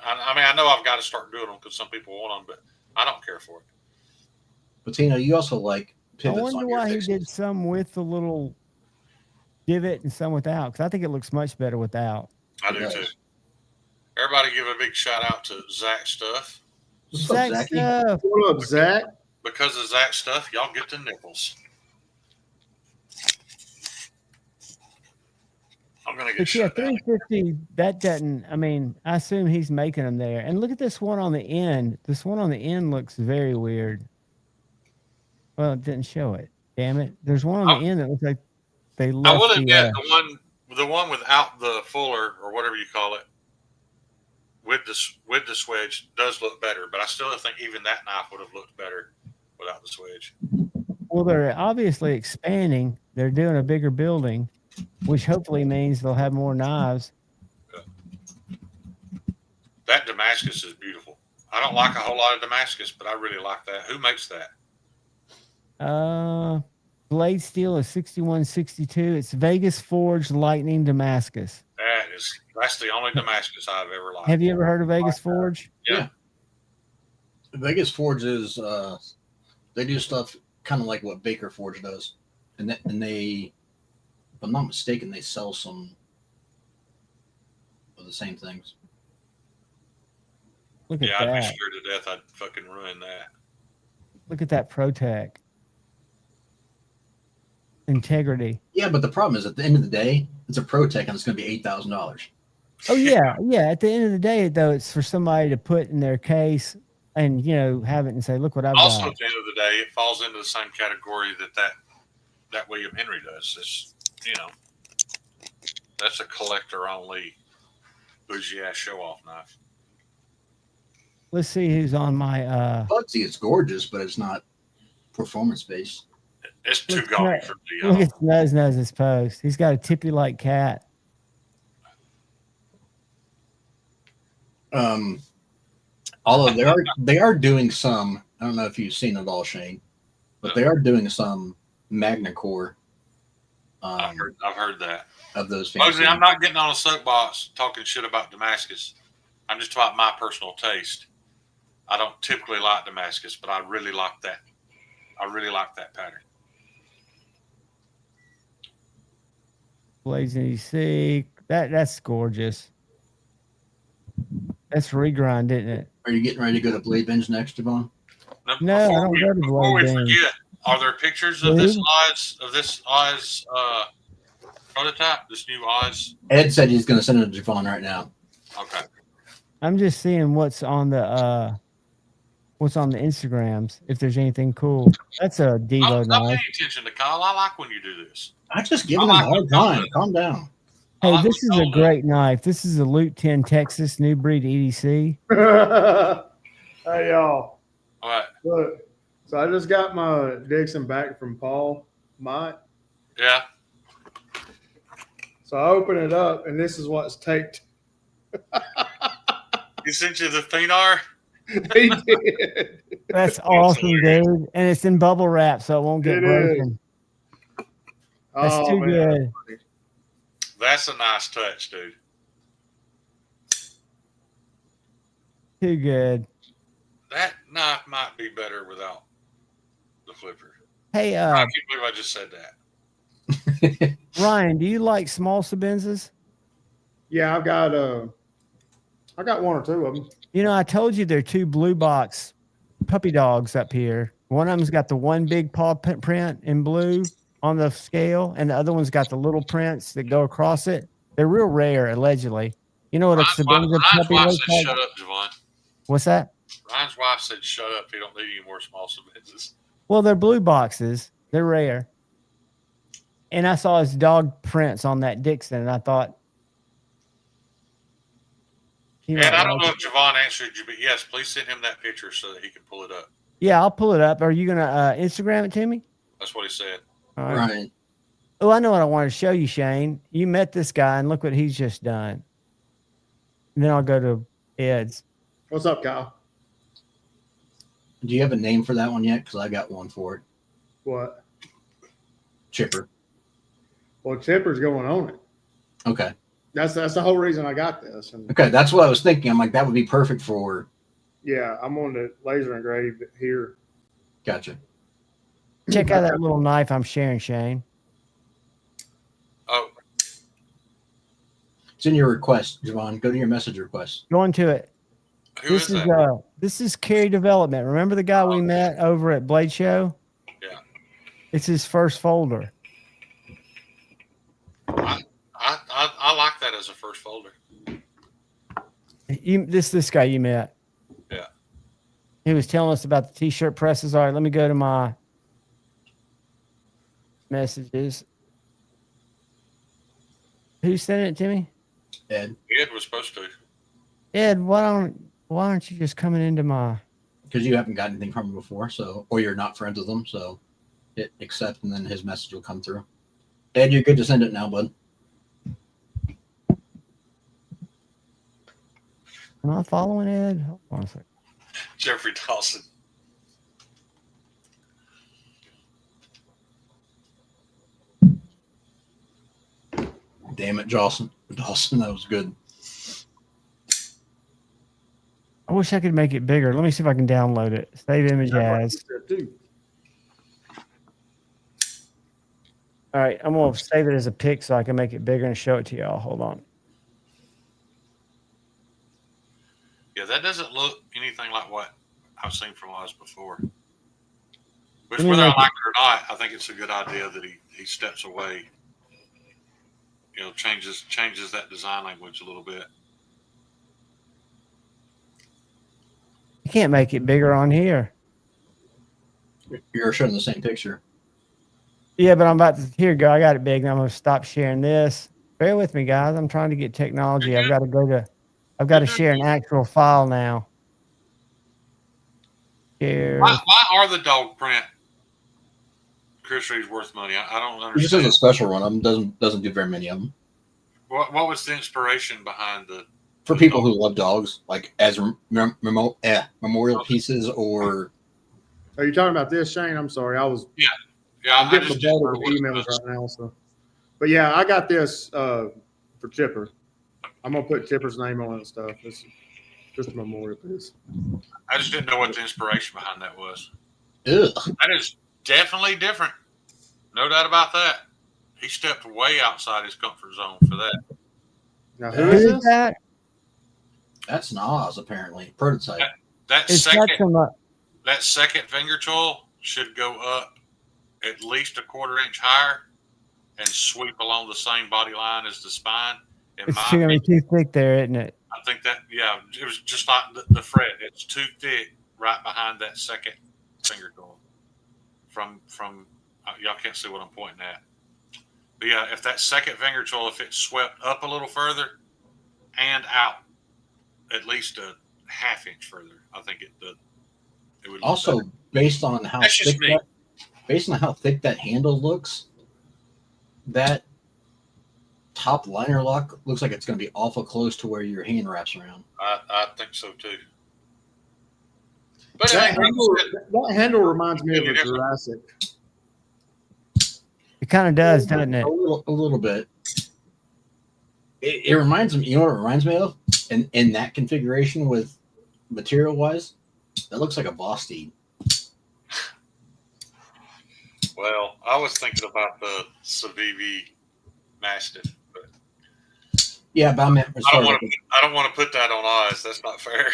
I mean, I know I've got to start doing them because some people want them, but I don't care for it. But Tina, you also like I pivots wonder on your why he fixes. did some with the little divot and some without. Because I think it looks much better without. I It do does. too. Everybody give a big shout out to Zach Stuff. What's up, Zach Zachy? stuff. What up, Zach? Because of Zach Stuff, y'all get the nipples. I'm gonna get But yeah, shut down. 350. That doesn't. I mean, I assume he's making them there. And look at this one on the end. This one on the end looks very weird. Well, it didn't show it. Damn it! There's one on the end that looks like they I left will the. admit the one without the fuller or whatever you call it with the swedge does look better, but I still think even that knife would have looked better without the swedge. Well, they're obviously expanding. They're doing a bigger building, which hopefully means they'll have more knives. That Damascus is beautiful. I don't like a whole lot of Damascus, but I really like that. Who makes that? Blade steel is 6162. It's Vegas Forge Lightning Damascus. That's the only Damascus I've ever liked. Have you ever heard of Vegas Forge? Yeah. Vegas Forge is they do stuff kind of like what Baker Forge does, and they, if I'm not mistaken, they sell some of the same things. Look at Yeah, I'd be that. scared to death I'd fucking ruin that. Look at that Protec. Integrity. Yeah, but the problem is at the end of the day, it's a ProTech and it's going to be $8,000. Oh yeah, yeah. At the end of the day, though, it's for somebody to put in their case and have it and say, "Look what I've Also, got." at the end of the day, it falls into the same category that William Henry does. It's that's a collector only bougie ass show off knife. Let's see who's on my. Bugsy, it's gorgeous, but it's not performance based. It's too Look gaudy at- for Look me. at Nuz's post. He's got a tippy like cat. Although they are doing some. I don't know if you've seen it all, Shane, but they are doing some Magna Core. I've heard that. Of those fancy. Mostly, I'm not getting on a soapbox talking shit about Damascus. I'm just about my personal taste. I don't typically like Damascus, but I really like that. I really like that pattern. Blazing EC. That's gorgeous. That's regrind, isn't it? Are you getting ready to go to Blade Binge next, Javon? Now, No, I don't go to before we Blade Binge. forget, are there pictures of this Oz prototype? This new Oz? Ed said he's going to send it to Javon right now. Okay. I'm just seeing what's on the Instagrams. If there's anything cool, that's a Devo I'm knife. paying attention to Kyle. I like when you do this. I just give him a hard time. Calm down. I Hey, like this is when a Kyle- great knife. This is a Loot 10 Texas New Breed EDC. Hey y'all, All right. look. So I just got my Dixon back from Paul Mott. Yeah. So I open it up, and this is what's taped. He sent you the Phenar? He did. That's awesome, hilarious. dude. And it's in bubble wrap, so it won't get It broken. That's Oh, too man. good. That's a nice touch, dude. Too good. That knife might be better without the flipper. Hey, I can't believe I just said that. Ryan, do you like small Sabenzas? Yeah, I got one or two of them. You know, I told you there are two blue box puppy dogs up here. One of them's got the one big paw print in blue on the scale, and the other one's got the little prints that go across it. They're real rare, allegedly. You know what a Sabenza Ryan's puppy wife looks said, like? shut up, Javon. What's that? Ryan's wife said, shut up. He don't need any more small Sabenzas. Well, they're blue boxes. They're rare. And I saw his dog prints on that Dixon, and I thought, And I don't know if Javon answered you, but yes, please send him that picture so that he can pull it up. Yeah, I'll pull it up. Are you gonna Instagram it to me? That's what he said. All right. Right. Oh, I know what I wanted to show you, Shane. You met this guy, and look what he's just done. And then I'll go to Ed's. What's up, Kyle? Do you have a name for that one yet? Because I got one for it. What? Chipper. Well, Chipper's going on it. Okay. That's the whole reason I got this. And Okay. That's what I was thinking. I'm like, that would be perfect for. yeah, I'm on the laser engraved here. Gotcha. Check out that little knife I'm sharing, Shane. Oh, It's in your request, Javon. Go to your message request. Go into it. who is that? This is Carey Development. Remember the guy we met over at Blade Show? Yeah. It's his first folder. I like that as a first folder. This guy you met. Yeah. He was telling us about the t-shirt presses. All right, let me go to my messages. Who sent it to me? Ed, Ed was supposed to. Ed, why aren't you just coming into my because you haven't got anything from him before, so or you're not friends with him, so hit accept and then his message will come through. Ed, you're good to send it now, bud. Am I following Ed? Hold on a second. Jeffrey Dawson. Damn it, Dawson, that was good. I wish I could make it bigger. Let me see if I can download it. Save image as. All right, I'm going to save it as a pic so I can make it bigger and show it to y'all. Hold on. Yeah, that doesn't look anything like what I've seen from us before. Which, Let me whether I make like it or not, I think it's a good idea that he steps away. You know, changes that design language a little bit. You can't make it bigger on here. You're showing the same picture. Yeah, but I'm about to, here you go. I got it big. Now I'm going to stop sharing this. Bear with me, guys. I'm trying to get technology. I've got to share an actual file now. Share. Why are the dog print Chris Reed's worth money? I don't He just has understand. a special run. Doesn't do very many of them. What was the inspiration behind the? For people who love dogs, like as memorial pieces or. Are you talking about this, Shane? I'm sorry. Yeah, I'm I getting just the ball didn't with know what it emails was. right now. So, but yeah, I got this for Chipper. I'm gonna put Chipper's name on it and stuff. It's just a memorial piece. I just didn't know what the inspiration behind that was. Ugh. That is definitely different. No doubt about that. He stepped way outside his comfort zone for that. Now, Who who is is this? that? That's Nas, apparently. Prototype. That It's got second some. that second finger tool should go up at least a 1/4 inch higher and sweep along the same body line as the spine. In It's my going to opinion, be too thick there, isn't it? I think that it was just like the fret. It's too thick right behind that second finger tool. From y'all can't see what I'm pointing at. But yeah, if that second finger tool, if it swept up a little further and out at least a 1/2 inch further, I think it would look Also, better. based on how That's just thick me. that, based on how thick that handle looks, that top liner lock looks like it's going to be awful close to where your hand wraps around. I think so too. But That it ain't that handle reminds me of a Jurassic. It kind of does, doesn't it? A little bit. It reminds me. You know what it reminds me of? In that configuration with material wise, that looks like a Vosteed. Well, I was thinking about the Civivi Mastiff, but Yeah, but I meant as I far don't as want to. I don't want to put that on Oz. That's not fair.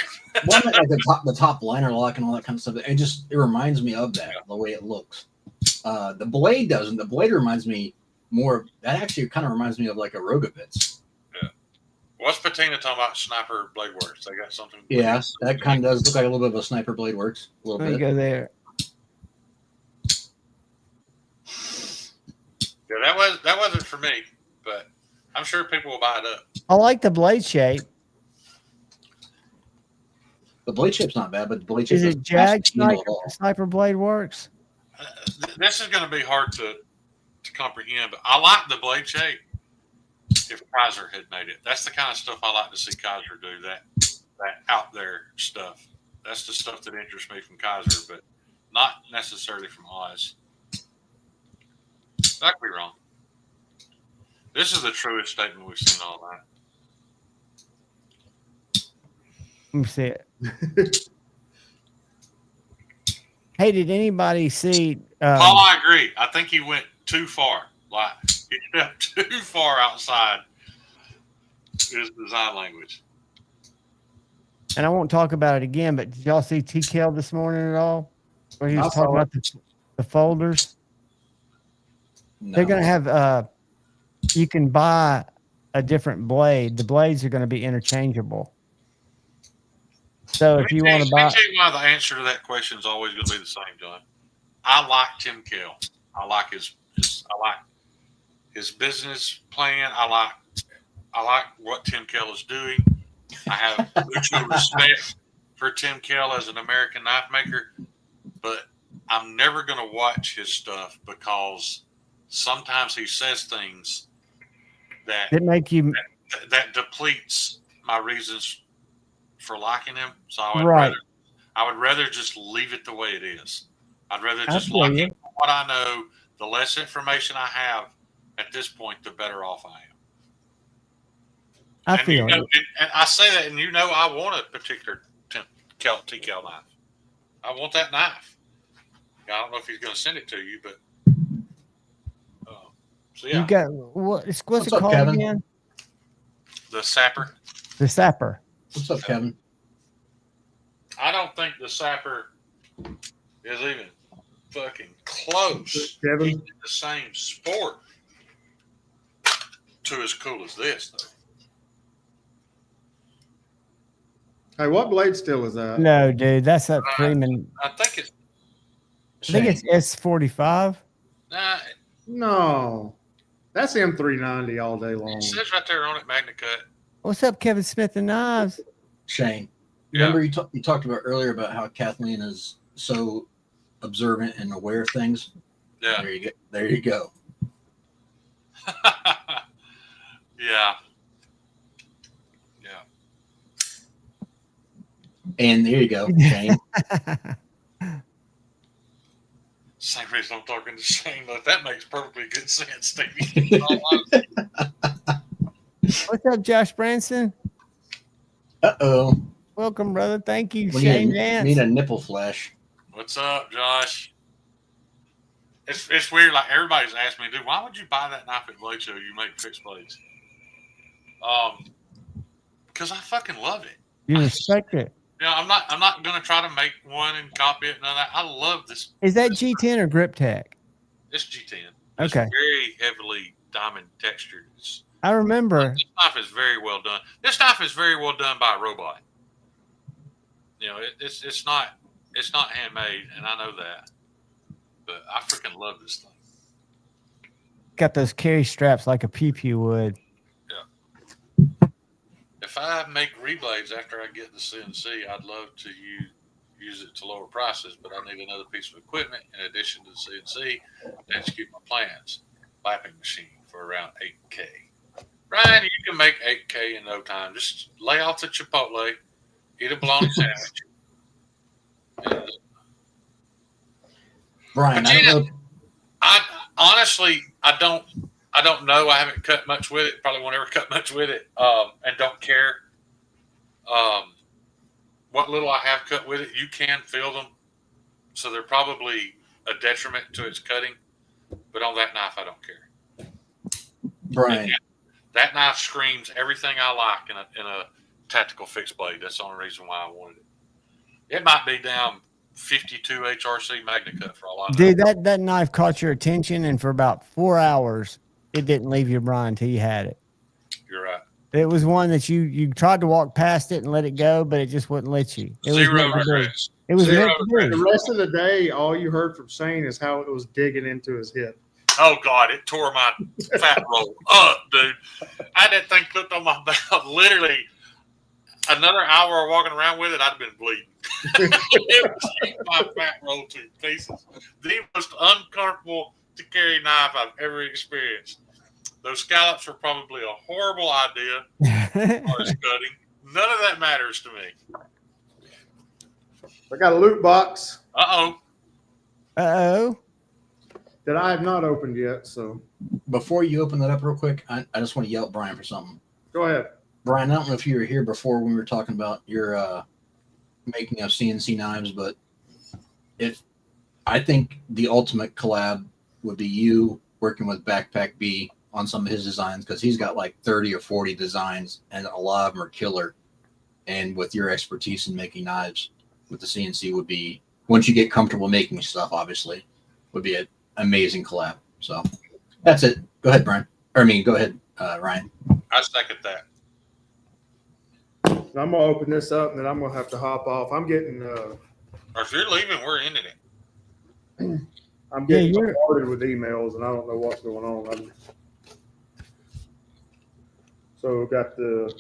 well, I meant like the top liner lock and all that kind of stuff. It reminds me of that, the way it looks. The blade doesn't. The blade reminds me more. That actually kind of reminds me of like a Rogovitz. Yeah. What's Patina talking about? Sniper Blade Works. They got something. Yeah, that kind of does look like a little bit of a Sniper Blade Works. A little Let me bit. go there. Yeah, that wasn't for me, but I'm sure people will buy it up. I like the blade shape. The blade shape's not bad, but the blade shape Is it doesn't Jag match the handle Sniper, at all. Sniper Blade Works? This is going to be hard to comprehend, but I like the blade shape. If Kaiser had made it, that's the kind of stuff I like to see Kaiser do. That out there stuff. That's the stuff that interests me from Kaiser, but not necessarily from Oz. I could be wrong. This is the truest statement we've seen all night. Let me see it. Hey, did anybody see? Paul, I agree. I think he went too far. Like he stepped too far outside his design language. And I won't talk about it again, but did y'all see TKL this morning at all? Where he I was saw talking about the folders? No. They're going to have, you can buy a different blade. The blades are going to be interchangeable. So if you want to buy, Let me tell you why the answer to that question is always going to be the same, John. I like Tim Kell. I like his business plan. I like what Tim Kell is doing. I have mutual respect for Tim Kell as an American knife maker, but I'm never going to watch his stuff because sometimes he says things it make you that depletes my reasons for liking him. So I would rather just leave it the way it is. I'd rather just like him for what I know. The less information I have at this point, the better off I am. I And feel and I say that, and I want a particular TKL knife. I want that knife. I don't know if he's going to send it to you, but so yeah, you got what's it up, called Kevin? again? the Sapper. The Sapper. What's up, Kevin? I don't think the Sapper is even fucking close. Kevin? He's in the same sport to as cool as this, though. Hey, what blade steel is that? No, dude, that's that Freeman. I think it's I think it's S45. No, that's M390 all day long. it says right there on it, Magna Cut. What's up, Kevin Smith and Knives? Shane. Yeah. Remember you talked about earlier about how Kathleen is so observant and aware of things? Yeah. There you go. Yeah. And there you go, Shane. Same reason I'm talking to Shane, but that makes perfectly good sense, Stevie. What's up, Josh Branson? Uh-oh. Welcome, brother. Thank you, We Shane need Vance. a nipple flash. What's up, Josh? It's weird. Like everybody's asked me, dude, why would you buy that knife at Blade Show? You make fixed blades. Because I fucking love it. You respect it. I'm not gonna try to make one and copy it. None of that. I love this. Is that G10 or Grip Tech? It's G10. Okay. It's very heavily diamond textured. I remember. This knife is very well done. This knife is very well done by a robot. It's not handmade, and I know that. But I freaking love this thing. Got those carry straps like a PP would. If I make reblades after I get the CNC, I'd love to use it to lower prices, but I need another piece of equipment in addition to the CNC to execute my plans. Lapping machine for around $8K. Ryan, you can make 8K in no time. Just lay off the Chipotle, eat a bologna sandwich. And, Brian, but I don't yeah, know. I honestly, I don't know. I haven't cut much with it. Probably won't ever cut much with it. And don't care. What little I have cut with it, you can feel them. So they're probably a detriment to its cutting. But on that knife, I don't care. Brian, That knife screams everything I like in a tactical fixed blade. That's the only reason why I wanted it. It might be down 52 HRC Magna Cut for all I know. Dude, that knife caught your attention, and for about 4 hours, it didn't leave your brain until you had it. You're right. It was one that you tried to walk past it and let it go, but it just wouldn't let you. It Zero was meant to be. regrets. It was Zero meant to regrets. The be. rest of the day, all you heard from Shane is how it was digging into his hip. Oh God, it tore my fat roll up, dude. I had that thing clipped on my belt. Literally, another hour of walking around with it, I'd have been bleeding. It was my fat roll to pieces. The most uncomfortable to carry knife I've ever experienced. Those scallops were probably a horrible idea as far as cutting. None of that matters to me. I got a loot box Uh-oh. Uh-oh. that I have not opened yet. So before you open that up real quick, I just want to yell at Brian for something. go ahead. Brian, I don't know if you were here before when we were talking about your making of CNC knives, but I think the ultimate collab would be you working with Backpack B on some of his designs, because he's got like 30 or 40 designs and a lot of them are killer. And with your expertise in making knives with the CNC would be, once you get comfortable making stuff, obviously, would be an amazing collab. So that's it. Go ahead, Brian. Go ahead, Ryan. I second that. I'm gonna open this up, and then I'm gonna have to hop off. I'm getting Or if you're leaving, we're ending it. I'm getting you're- bombarded with emails, and I don't know what's going on. So got the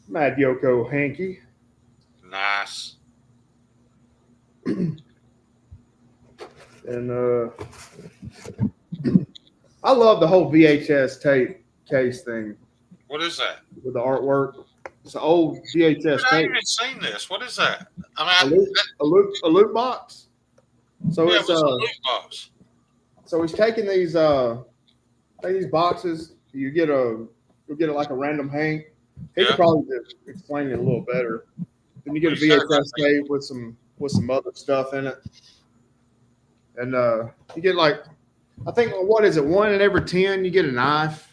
Mad Yoko hanky. Nice. And I love the whole VHS tape case thing What is that? with the artwork. It's an old VHS Dude, I tape. haven't even seen this. What is that? I mean, A loot box. So yeah, it's what's the loot box? so he's taking these boxes. You'll get like a random Hank. He Yeah. could probably just explain it a little better. Then you get a Well, you said VHS tape with some other stuff in it. And you get like, I think, what is it? 1 in every 10 you get a knife.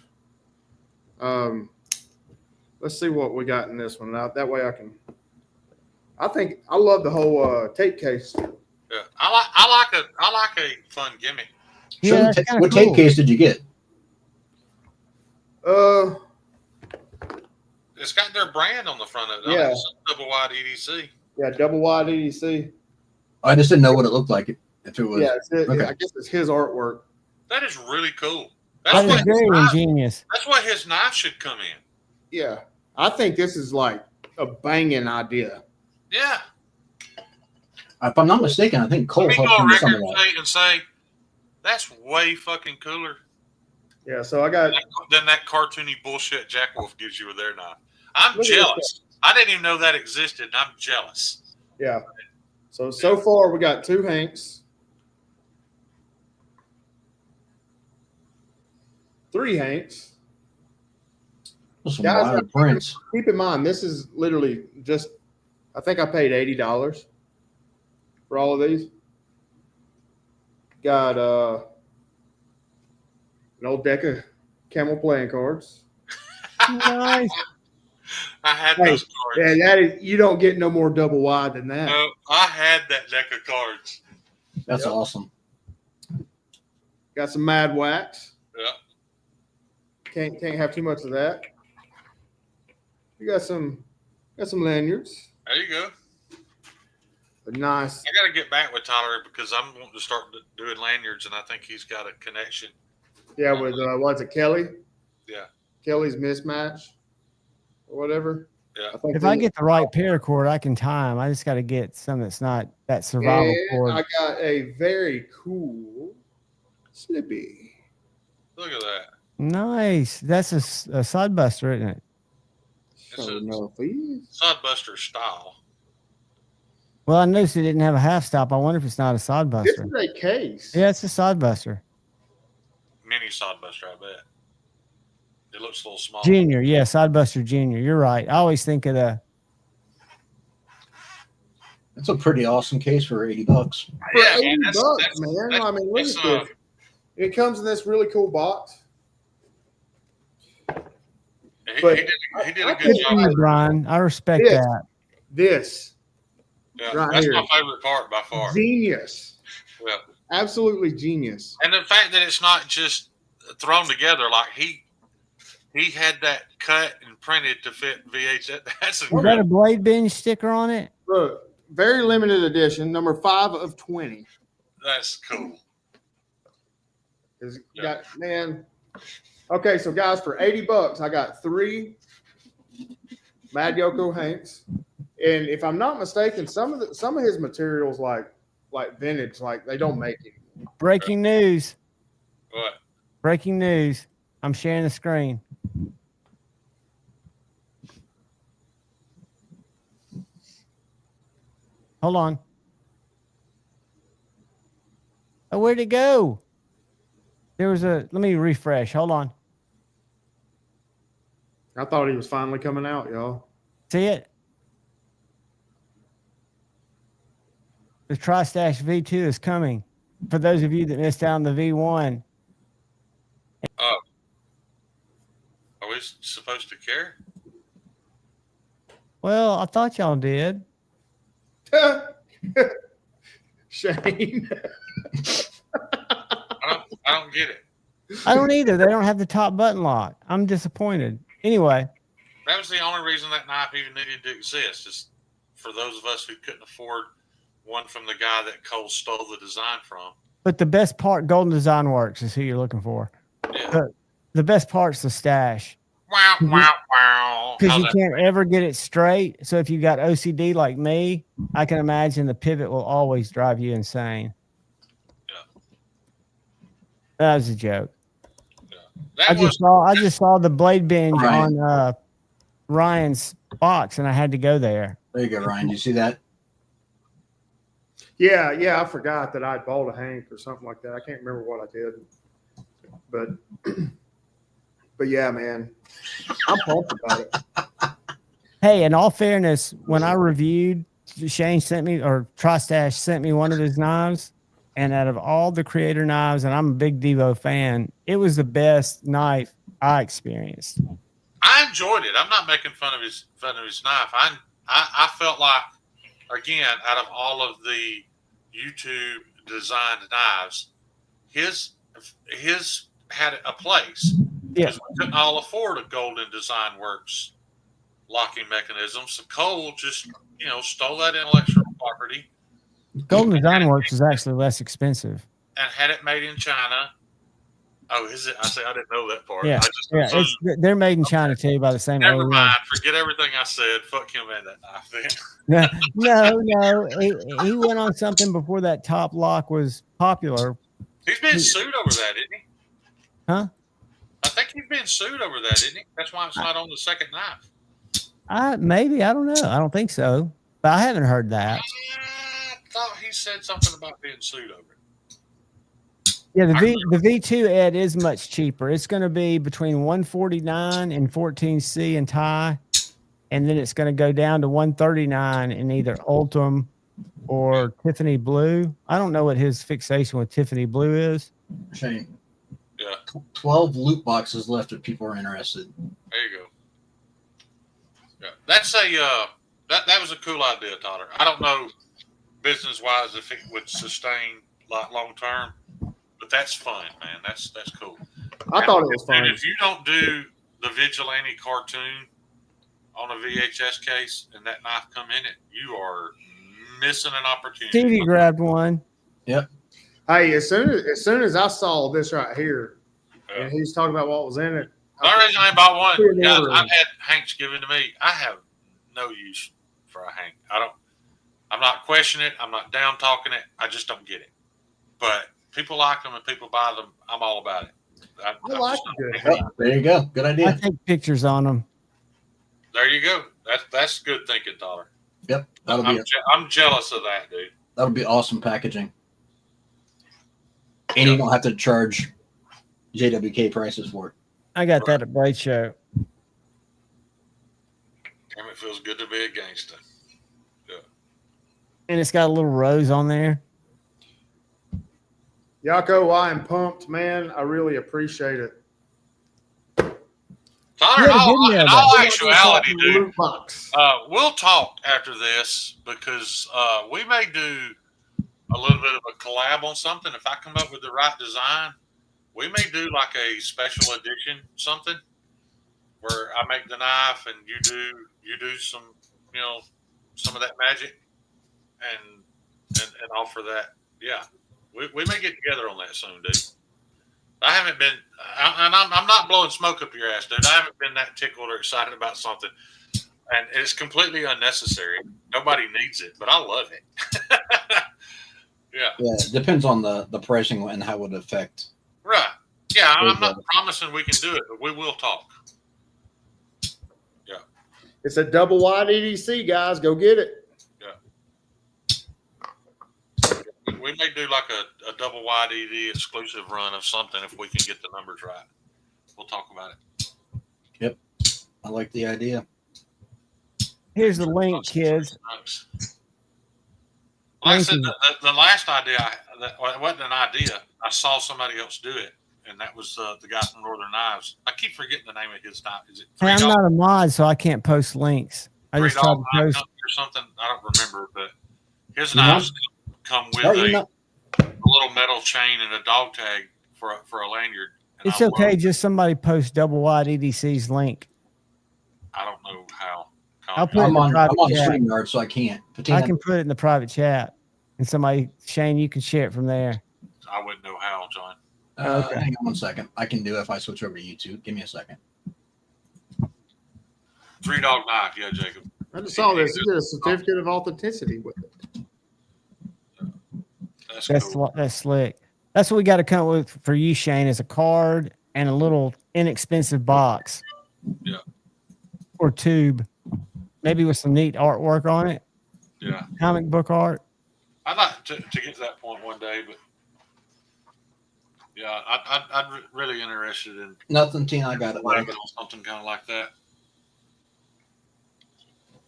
Let's see what we got in this one. Now that way I love the whole tape case. Yeah, I like a fun gimmick. Yeah, that's So kinda what cool. tape case did you get? It's got their brand on the front of it. Yeah. It's a double wide EDC. Yeah, double wide EDC. I just didn't know what it looked like. If it was, Yeah, okay. I guess it's his artwork. That is really cool. That That's is what, very ingenious. that's what his knife should come in. Yeah, I think this is like a banging idea. Yeah. if I'm not mistaken, I think Cole Let me helped go on him with some record of that. and say that's way fucking cooler Yeah, so I got than that cartoony bullshit Jack Wolf gives you with their knife. I'm Look at jealous. I didn't even know that existed, and I'm jealous. yeah. So far we got 2 Hanks, 3 Hanks. Those some Guys, wild prints. Keep in mind, this is literally just, I think I paid $80 for all of these. Got an old deck of Camel playing cards. Nice. I had Hey, those cards. Yeah, that is, you don't get no more double wide than that. No, I had that deck of cards. That's Yep. awesome. Got some Mad Wax. Yeah. Can't have too much of that. You got some lanyards. There you go. A nice. I got to get back with Tyler because I'm wanting to start doing lanyards, and I think he's got a connection. Yeah, with what's it, Kelly? Yeah. Kelly's mismatch or whatever. Yeah. think If I they- get the right paracord, I can tie 'em. I just got to get some that's not that survival And cord. I got a very cool Slippy. Look at that. Nice. That's a sod buster, isn't it? It's So a- no fees. Sodbuster style. Well, I noticed it didn't have a half stop. I wonder if it's not a sod This buster. is a case. Yeah, it's a sod buster. Mini Sodbuster, I bet. It looks a little small. Junior, yeah, sod buster junior. You're right. I always think of the That's a pretty awesome case for $80. For Yeah, $80, man, man. that's- I mean, look that's, at this. It comes in this really cool box. He, But he did, he did I a good good job. for you, Brian. I respect Yes. that. This Yeah, right that's here. my favorite part by far. genius, Yeah. absolutely genius. And the fact that it's not just thrown together, like he had that cut and printed to fit VHS. That's Is that a Blade Binge sticker on it? Look, very limited edition, number 5 of 20. that's cool. Is Yeah. got man. Okay, so guys, for $80, I got 3 Mad Yoko Hanks, and if I'm not mistaken, some of his materials like vintage, like they don't make it. Breaking news. What? Breaking news. I'm sharing the screen. Hold on. Oh, where'd it go? There was let me refresh. Hold on. I thought he was finally coming out, y'all. See it? The TriStash V2 is coming. For those of you that missed out on the V1, Are we supposed to care? well, I thought y'all did. Shane. I don't get it. I don't either. They don't have the top button lock. I'm disappointed. Anyway, That was the only reason that knife even needed to exist, is for those of us who couldn't afford one from the guy that Cole stole the design from. but the best part, Golden Design Works is who you're looking for. Yeah. The best part's the stash Wow, wow, wow. because How's you that? can't ever get it straight. So if you got OCD like me, I can imagine the pivot will always drive you insane. Yeah. That was a joke. That I was just saw the Blade Binge Ryan. on Ryan's box, and I had to go there. There you go, Ryan. Do you see that? Yeah, I forgot that I bought a Hank or something like that. I can't remember what I did, but yeah, man, I'm pumped about it. Hey, in all fairness, when I reviewed, Shane sent me, or TriStash sent me one of his knives, and out of all the Creator knives, and I'm a big Devo fan, it was the best knife I experienced. I enjoyed it. I'm not making fun of his knife. I felt like, again, out of all of the YouTube designed knives, his had a place. Yeah. Because we couldn't all afford a Golden Design Works locking mechanism. So Cole just, stole that intellectual property Golden Design Works is actually less expensive. and had it made in China. Oh, is it? I didn't know that part. Yeah, I just Yeah, assumed. they're made in China too by the same Never OEM. mind. Forget everything I said. Fuck him and that knife then. No. He went on something before that top lock was popular. He's been sued over that, isn't he? Huh? I think he's been sued over that, isn't he? That's why it's not on the second knife. Maybe, I don't know. I don't think so, but I haven't heard that. I thought he said something about being sued over it. Yeah, the V2 Ed is much cheaper. It's going to be between 149 and 14C in Thai, and then it's going to go down to 139 in either Ultim or Tiffany Blue. I don't know what his fixation with Tiffany Blue is. Shane. Yeah, 12 loot boxes left if people are interested. there you go. Yeah, that's that was a cool idea, Totter. I don't know business wise if it would sustain like long term, but that's fun, man. That's cool. I thought it was Dude, fun. if you don't do the Vigilante cartoon on a VHS case and that knife come in it, you are missing an opportunity. Stevie grabbed one. Hey, as soon as I saw this right here, Yeah. and he's talking about what was in it, The only reason I ain't bought one, Put it in guys, order. I've had Hanks given to me. I have no use for a Hank. I'm not questioning it. I'm not down talking it. I just don't get it. But people like them and people buy them. I'm all about it. I like a good Oh, hat. there you go. Good I idea. take pictures on them. There you go. That's good thinking, Tyler. Yep. I'm jealous of that, dude. That'll be awesome packaging. And you don't have to charge JWK prices for it. I got that at Blade Show. Damn, it feels good to be a gangster. And it's got a little rose on there. Yako, I am pumped, man. I really appreciate it. Tyler, You had a good mail, in all though. actuality, dude, Loot box. we'll talk after this because we may do a little bit of a collab on something. If I come up with the right design, we may do like a special edition something where I make the knife and you do some, some of that magic and offer that. Yeah, we may get together on that soon, dude. I haven't been, and I'm not blowing smoke up your ass, dude. I haven't been that tickled or excited about something, and it's completely unnecessary. Nobody needs it, but I love it. Yeah. Yeah, it depends on the pricing and how it would affect. Right. Yeah, I'm not promising we can do it, but we will talk. It's a double wide EDC, guys. Go get it. We may do like a double wide ED exclusive run of something if we can get the numbers right. We'll talk about it. Yep. I like the idea. Here's the link, kids. Like I said, the last idea, that wasn't an idea. I saw somebody else do it, and that was the guy from Northern Knives. I keep forgetting the name of his knife. Is it Hey, I'm not a mod, so I can't post links. I just tried to post. Or something? I don't remember, but his You know? knives come with Oh, a you know, little metal chain and a dog tag for a lanyard. And It's I okay. love- Just somebody post double wide EDC's link. I don't know how. I'll put it I'm in the on private chat. StreamYard, so I can't. I Patina, can put it in the private chat, and somebody, Shane, you can share it from there. I wouldn't know how, John. Okay. Hang on one second. I can do it if I switch over to YouTube. Give me a second. 3 Dog Knife, yeah, Jacob. I just saw this. You get a certificate of authenticity with it. That's cool. That's slick. That's what we got to come up with for you, Shane, is a card and a little inexpensive box. Yeah. Or tube, maybe with some neat artwork on it, Yeah. comic book art. I'd like to get to that point one day, but yeah, I'd really interested in Nothing, Tina. I got it. buddy. collaborating on something kind of like that.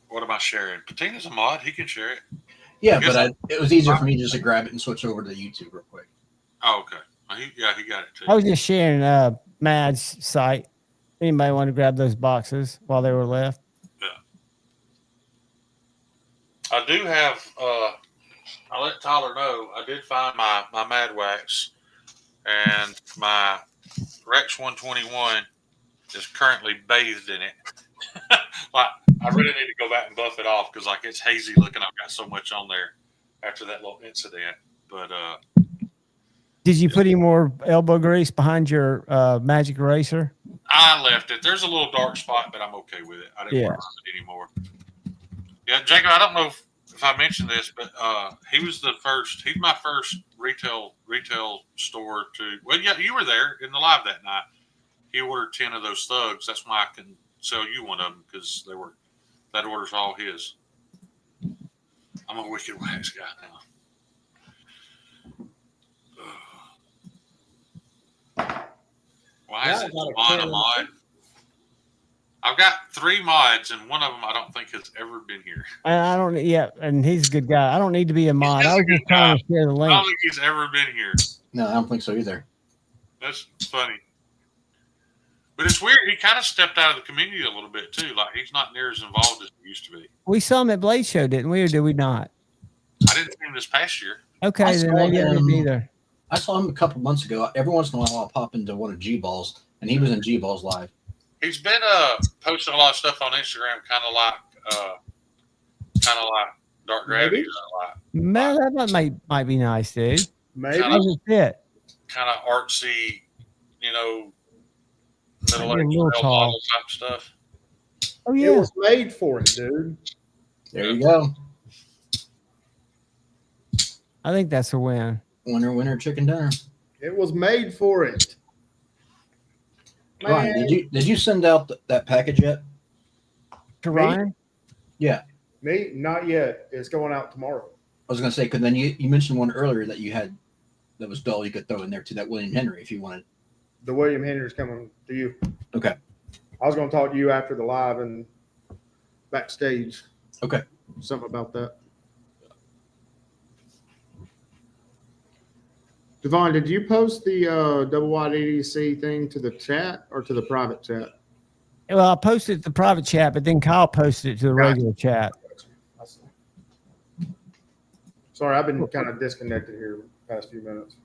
What am I sharing? Patina's a mod. He can share it. Yeah, but it was easier for me just to grab it and switch over to YouTube real quick. Oh, okay. Well, he got it too. I was just sharing Mad's site. Anybody want to grab those boxes while they were left? I do have. I'll let Tyler know. I did find my Mad Wax, and my Rex 121 is currently bathed in it. Like, I really need to go back and buff it off because like it's hazy looking. I've got so much on there after that little incident. But Did you put any more elbow grease behind your magic eraser? I left it. There's a little dark spot, but I'm okay with it. I didn't want to run it anymore. Yeah, Jacob, I don't know if I mentioned this, but he was the first. He's my first retail store to. Well, yeah, you were there in the live that night. He ordered 10 of those thugs. That's why I can sell you one of them because that order's all his. I'm a Wicked Wax guy now. Why is it on a mod? I've got 3 mods, and one of them I don't think has ever been here. I don't. Yeah, and he's a good guy. I don't need to be a mod. I was just trying to share the I link. don't think he's ever been here. No, I don't think so either. That's funny. But it's weird. He kind of stepped out of the community a little bit, too. Like, he's not near as involved as he used to be. We saw him at Blade Show, didn't we, or did we not? I didn't see him this past year. Okay, I then saw maybe I didn't him. either. I saw him a couple months ago. Every once in a while, I'll pop into one of G-Balls, and he was in G-Balls live. He's been posting a lot of stuff on Instagram, kind of like Dark Gravity, Man, that might be nice, dude. Maybe. Kinda- How's it fit? kind of artsy, middle Might be a aged little tall. model type stuff. Oh It yeah. was made for it, dude. There you go. I think that's a win. Winner, winner, chicken dinner. It was made for it. Ryan, did you send out that package yet? To Me? Ryan? Yeah, Me? Not yet. It's going out tomorrow. I was gonna say, because then you mentioned one earlier that you had that was dull. You could throw in there to that William Henry if you wanted. The William Henry's coming to you. Okay. I was going to talk to you after the live and backstage. Okay. Something about that. Devon, did you post the double wide EDC thing to the chat or to the private chat? Well, I posted it to the private chat, but then Kyle posted it to the Gotcha. regular chat. I see. Sorry, I've been kind of disconnected here the past few minutes.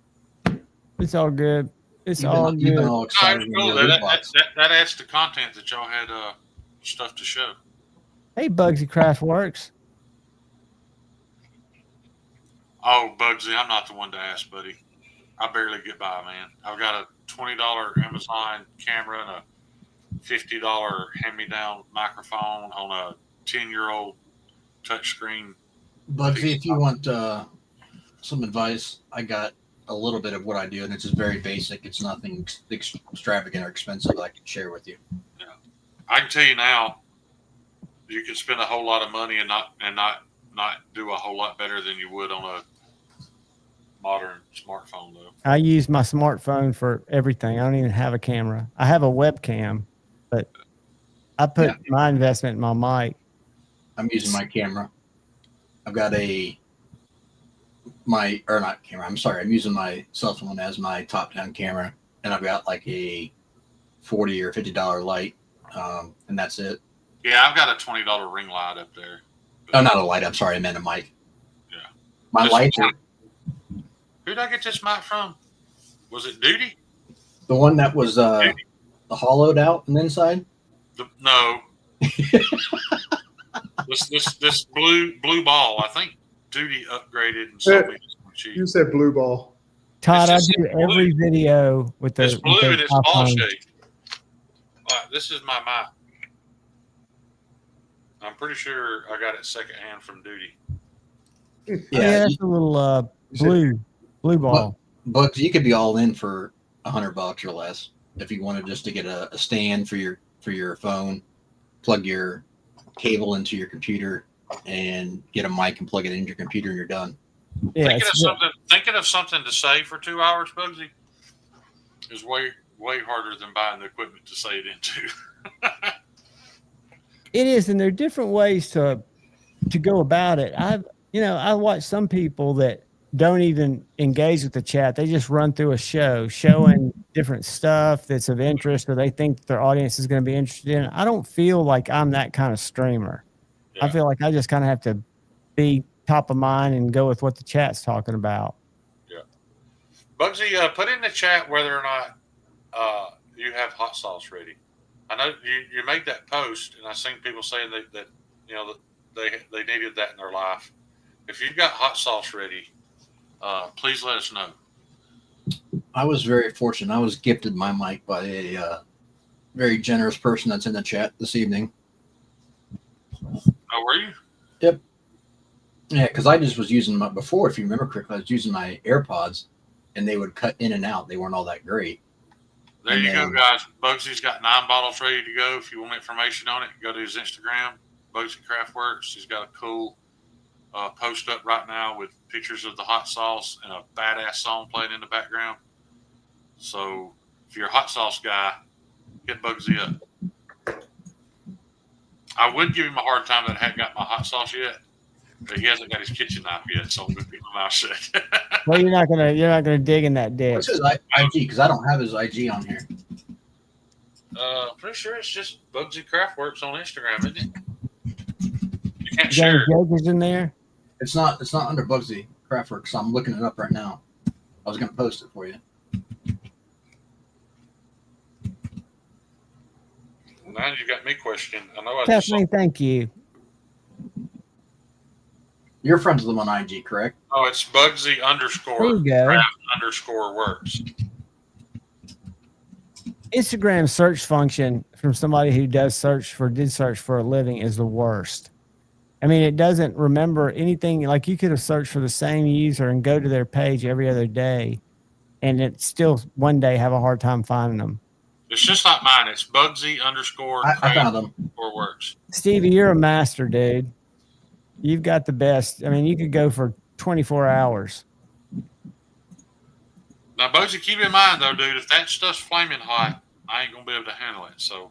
It's all good. It's all You've been good. all All right, excited. cool. when your That, loot box. that adds to content that y'all had stuff to show. Hey, Bugsy Craftworks. Oh, Bugsy, I'm not the one to ask, buddy. I barely get by, man. I've got a $20 Amazon camera and a $50 hand-me-down microphone on a 10-year-old touchscreen. Bugsy, if you want some advice, I got a little bit of what I do, and it's just very basic. It's nothing extravagant or expensive that I can share with you. I can tell you now, you can spend a whole lot of money and not do a whole lot better than you would on a modern smartphone, though. I use my smartphone for everything. I don't even have a camera. I have a webcam, but I put my investment in my mic. I'm using my camera. I've got I'm using my cell phone as my top-down camera, and I've got like a $40 or $50 light, and that's it. Yeah, I've got a $20 ring light up there. Oh, not a light. I'm sorry, I meant a mic. Yeah. My This- lights are Who'd I get this mic from? Was it Duty? the one that was the hollowed out on the inside. No. this blue ball. I think Duty upgraded and sold me some cheap. You said blue ball. Todd, I It's just do blue. every video with the. It's blue with the and it's ball iPhone. shaped. All right, this is my mic. I'm pretty sure I got it secondhand from Duty. Oh, yeah, that's a little blue ball. Bucks, you could be all in for $100 or less if you wanted just to get a stand for your phone, plug your cable into your computer, and get a mic and plug it into your computer, and you're done. Yeah, Thinking of something to say for 2 hours, Bugsy, is way harder than buying the equipment to say it into. it is, and there are different ways to go about it. I watch some people that don't even engage with the chat. They just run through a show showing different stuff that's of interest or they think their audience is going to be interested in. I don't feel like I'm that kind of streamer. Yeah. I feel like I just kind of have to be top of mind and go with what the chat's talking about. Yeah. Bugsy, put in the chat whether or not you have hot sauce ready. I know you made that post, and I've seen people saying that they needed that in their life. If you've got hot sauce ready, please let us know. I was very fortunate. I was gifted my mic by a very generous person that's in the chat this evening. Oh, were you? Yep. Yeah, because I just was using before, if you remember correctly, I was using my AirPods, and they would cut in and out. They weren't all that great. There you go, guys. Bugsy's got 9 bottles ready to go. If you want information on it, go to his Instagram, Bugsy Craftworks. He's got a cool post up right now with pictures of the hot sauce and a badass song playing in the background. So if you're a hot sauce guy, hit Bugsy up. I would give him a hard time that I hadn't got my hot sauce yet, but he hasn't got his kitchen knife yet, so I'm going to keep my mouth shut. Well, you're not gonna dig in that dick. What's his IG? Because I don't have his IG on here. Pretty sure it's just Bugsy Craftworks on Instagram, isn't it? You can't You got share any it. jokers in there? It's not under Bugsy Craftworks, so I'm looking it up right now. I was going to post it for you. Now you got me questioning. I know I just saw. Stephanie, thank you. You're friends with him on IG, correct? Oh, it's Bugsy There you _ go. Craft _ works. Instagram search function from somebody who did search for a living is the worst. I mean, it doesn't remember anything. Like you could have searched for the same user and go to their page every other day, and it still one day have a hard time finding them. It's just like mine. It's Bugsy _ I found them. or works. Stevie, you're a master, dude. You've got the best. I mean, you could go for 24 hours. Now, Bugsy, keep in mind though, dude, if that stuff's flaming hot, I ain't gonna be able to handle it. So,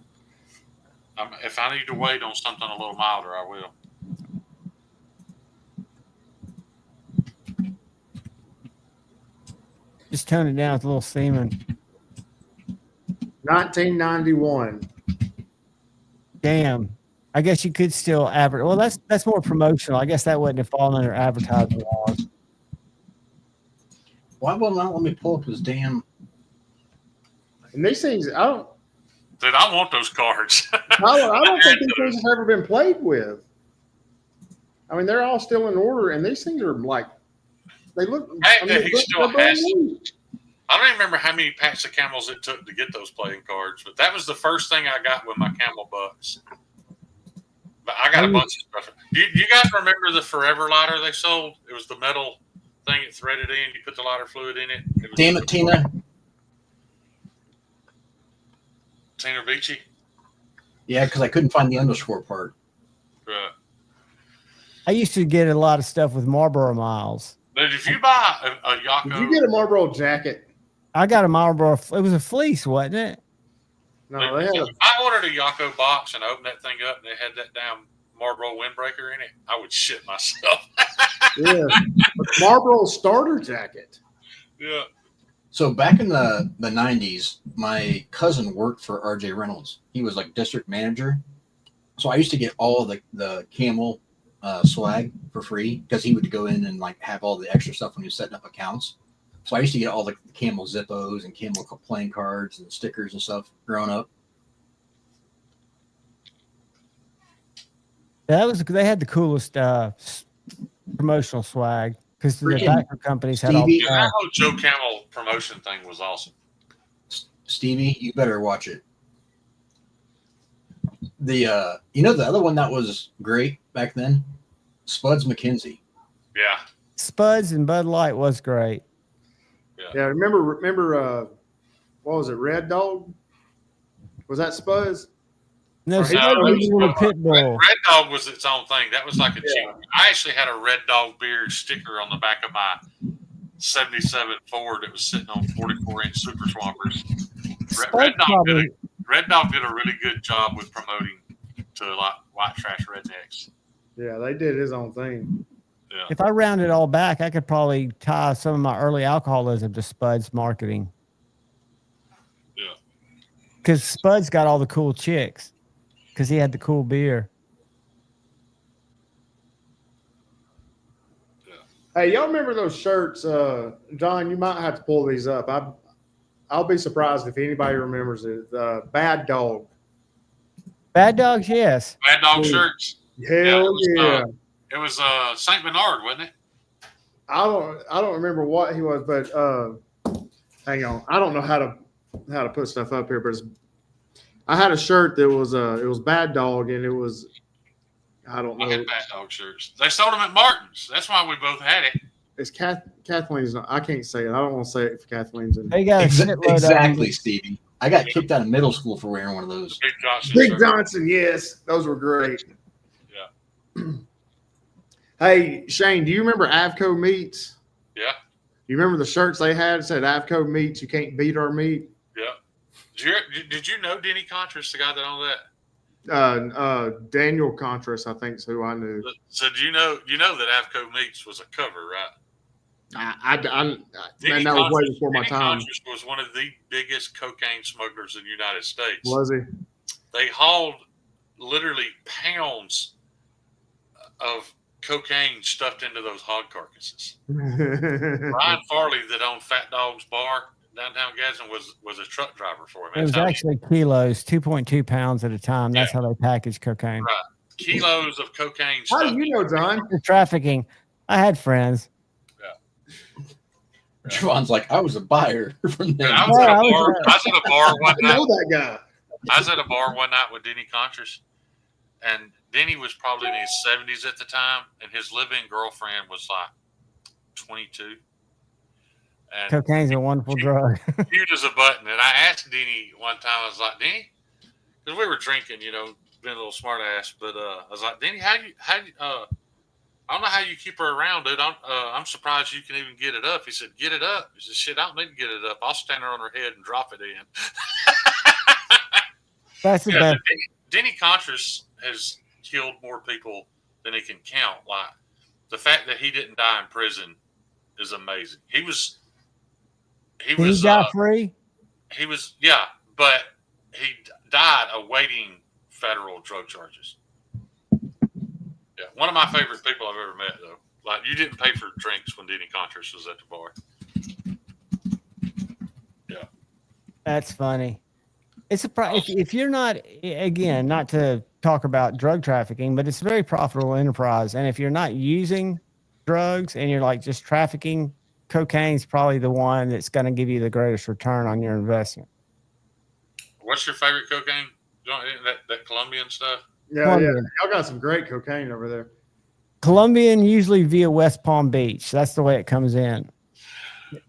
if I need to wait on something a little milder, I will. Just tone it down with a little semen. 1991. Damn. I guess you could still advertise. Well, that's more promotional. I guess that wouldn't have fallen under advertising laws. Why won't let me pull up his damn? And these things, I don't Dude, I want those cards. think these things have ever been played with. I mean, they're all still in order, and these things are like, they look. He still has. I don't even remember how many packs of camels it took to get those playing cards, but that was the first thing I got with my camel bucks. But I got a bunch of stuff. You guys remember the Forever lighter they sold? It was the metal thing it threaded in. You put the lighter fluid in it. Damn it, Tina. Tina Beachy? Yeah, because I couldn't find the underscore part. Right. I used to get a lot of stuff with Marlboro Miles. Dude, if you buy a Yako. Did you get a Marlboro jacket? I got a Marlboro. It was a fleece, wasn't it? No, they had If I ordered a Yako box and opened that thing up and they had that damn Marlboro windbreaker in it, I would shit myself. yeah, Marlboro starter jacket. Yeah. So back in the 90s, my cousin worked for RJ Reynolds. He was like district manager. So I used to get all the Camel swag for free because he would go in and like have all the extra stuff when he was setting up accounts. So I used to get all the Camel Zippos and Camel playing cards and stickers and stuff growing up. That was they had the coolest promotional swag because the tobacco companies had all. Stevie, That whole Joe Camel promotion thing was awesome. Stevie, you better watch it. The the other one that was great back then, Spuds McKenzie. Yeah. Spuds and Bud Light was great. Yeah, remember what was it, Red Dog? Was that Spuzz? No, Or Spud he- was a little pit bull. Red Dog was its own thing. That was like a cheap. I actually had a Red Dog beer sticker on the back of my 77 Ford that was sitting on 44-inch Super Swampers. Red Dog did a really good job with promoting to like white trash rednecks. Yeah, they did his own thing. Yeah. If I round it all back, I could probably tie some of my early alcoholism to Spud's marketing. Yeah. Because Spud's got all the cool chicks. Because he had the cool beer. Hey, y'all remember those shirts? John, you might have to pull these up. I'll be surprised if anybody remembers it. Bad Dog. Bad Dogs, yes. Bad Dog shirts. Hell yeah. It was St. Bernard, wasn't it? I don't remember what he was, but hang on. I don't know how to put stuff up here, but I had a shirt that was it was Bad Dog, and it was I don't know. I had Bad Dog shirts. They sold them at Martin's. That's why we both had it. It's Kathleen's. I can't say it. I don't want to say it for Kathleen's. They got a shitload Exactly, of Stevie. I got kicked out of middle school for wearing one of those. Big Johnson Big shirt. Johnson, yes, those were great. Yeah. Hey Shane, do you remember Avco Meats? Yeah. You remember the shirts they had? It said Avco Meats. You can't beat our meat. Yeah. Did you know Denny Contras, the guy that owned that? Daniel Contras, I think, is who I knew. So do you know that Avco Meats was a cover, right? Man, Denny that was way Contras- before my Denny time. Contras was one of the biggest cocaine smugglers in the United States. Was he? They hauled literally pounds of cocaine stuffed into those hog carcasses. Brian Farley, that owned Fat Dog's Bar downtown Gadsden, was a truck driver for him. It was That's how actually kilos, 2.2 pounds at a time. That's how they package cocaine. Right. Kilos of cocaine How stuffed do you know, John? The trafficking. I had friends. Javon's like, I was a buyer from them. I was at a bar one I night. know that guy. I was at a bar one night with Denny Contras, and Denny was probably in his 70s at the time, and his live-in girlfriend was like 22. And Cocaine's a wonderful drug. cute as a button. And I asked Denny one time, I was like, Denny, because we were drinking, being a little smart ass, but I was like, Denny, I don't know how you keep her around, dude. I'm surprised you can even get it up. He said, get it up. He said, shit, I don't need to get it up. I'll stand her on her head and drop it in. That's the Yeah, best. Denny Contras has killed more people than he can count. Like, the fact that he didn't die in prison is amazing. He Did he die free? He was, yeah, but he died awaiting federal drug charges. Yeah, one of my favorite people I've ever met, though. Like, you didn't pay for drinks when Denny Contras was at the bar. Yeah, That's funny. It's if you're not, again, not to talk about drug trafficking, but it's a very profitable enterprise. And if you're not using drugs and you're like just trafficking, cocaine's probably the one that's going to give you the greatest return on your investment. what's your favorite cocaine? That Colombian stuff? Yeah, Colombian. Y'all got some great cocaine over there. Colombian, usually via West Palm Beach. That's the way it comes in.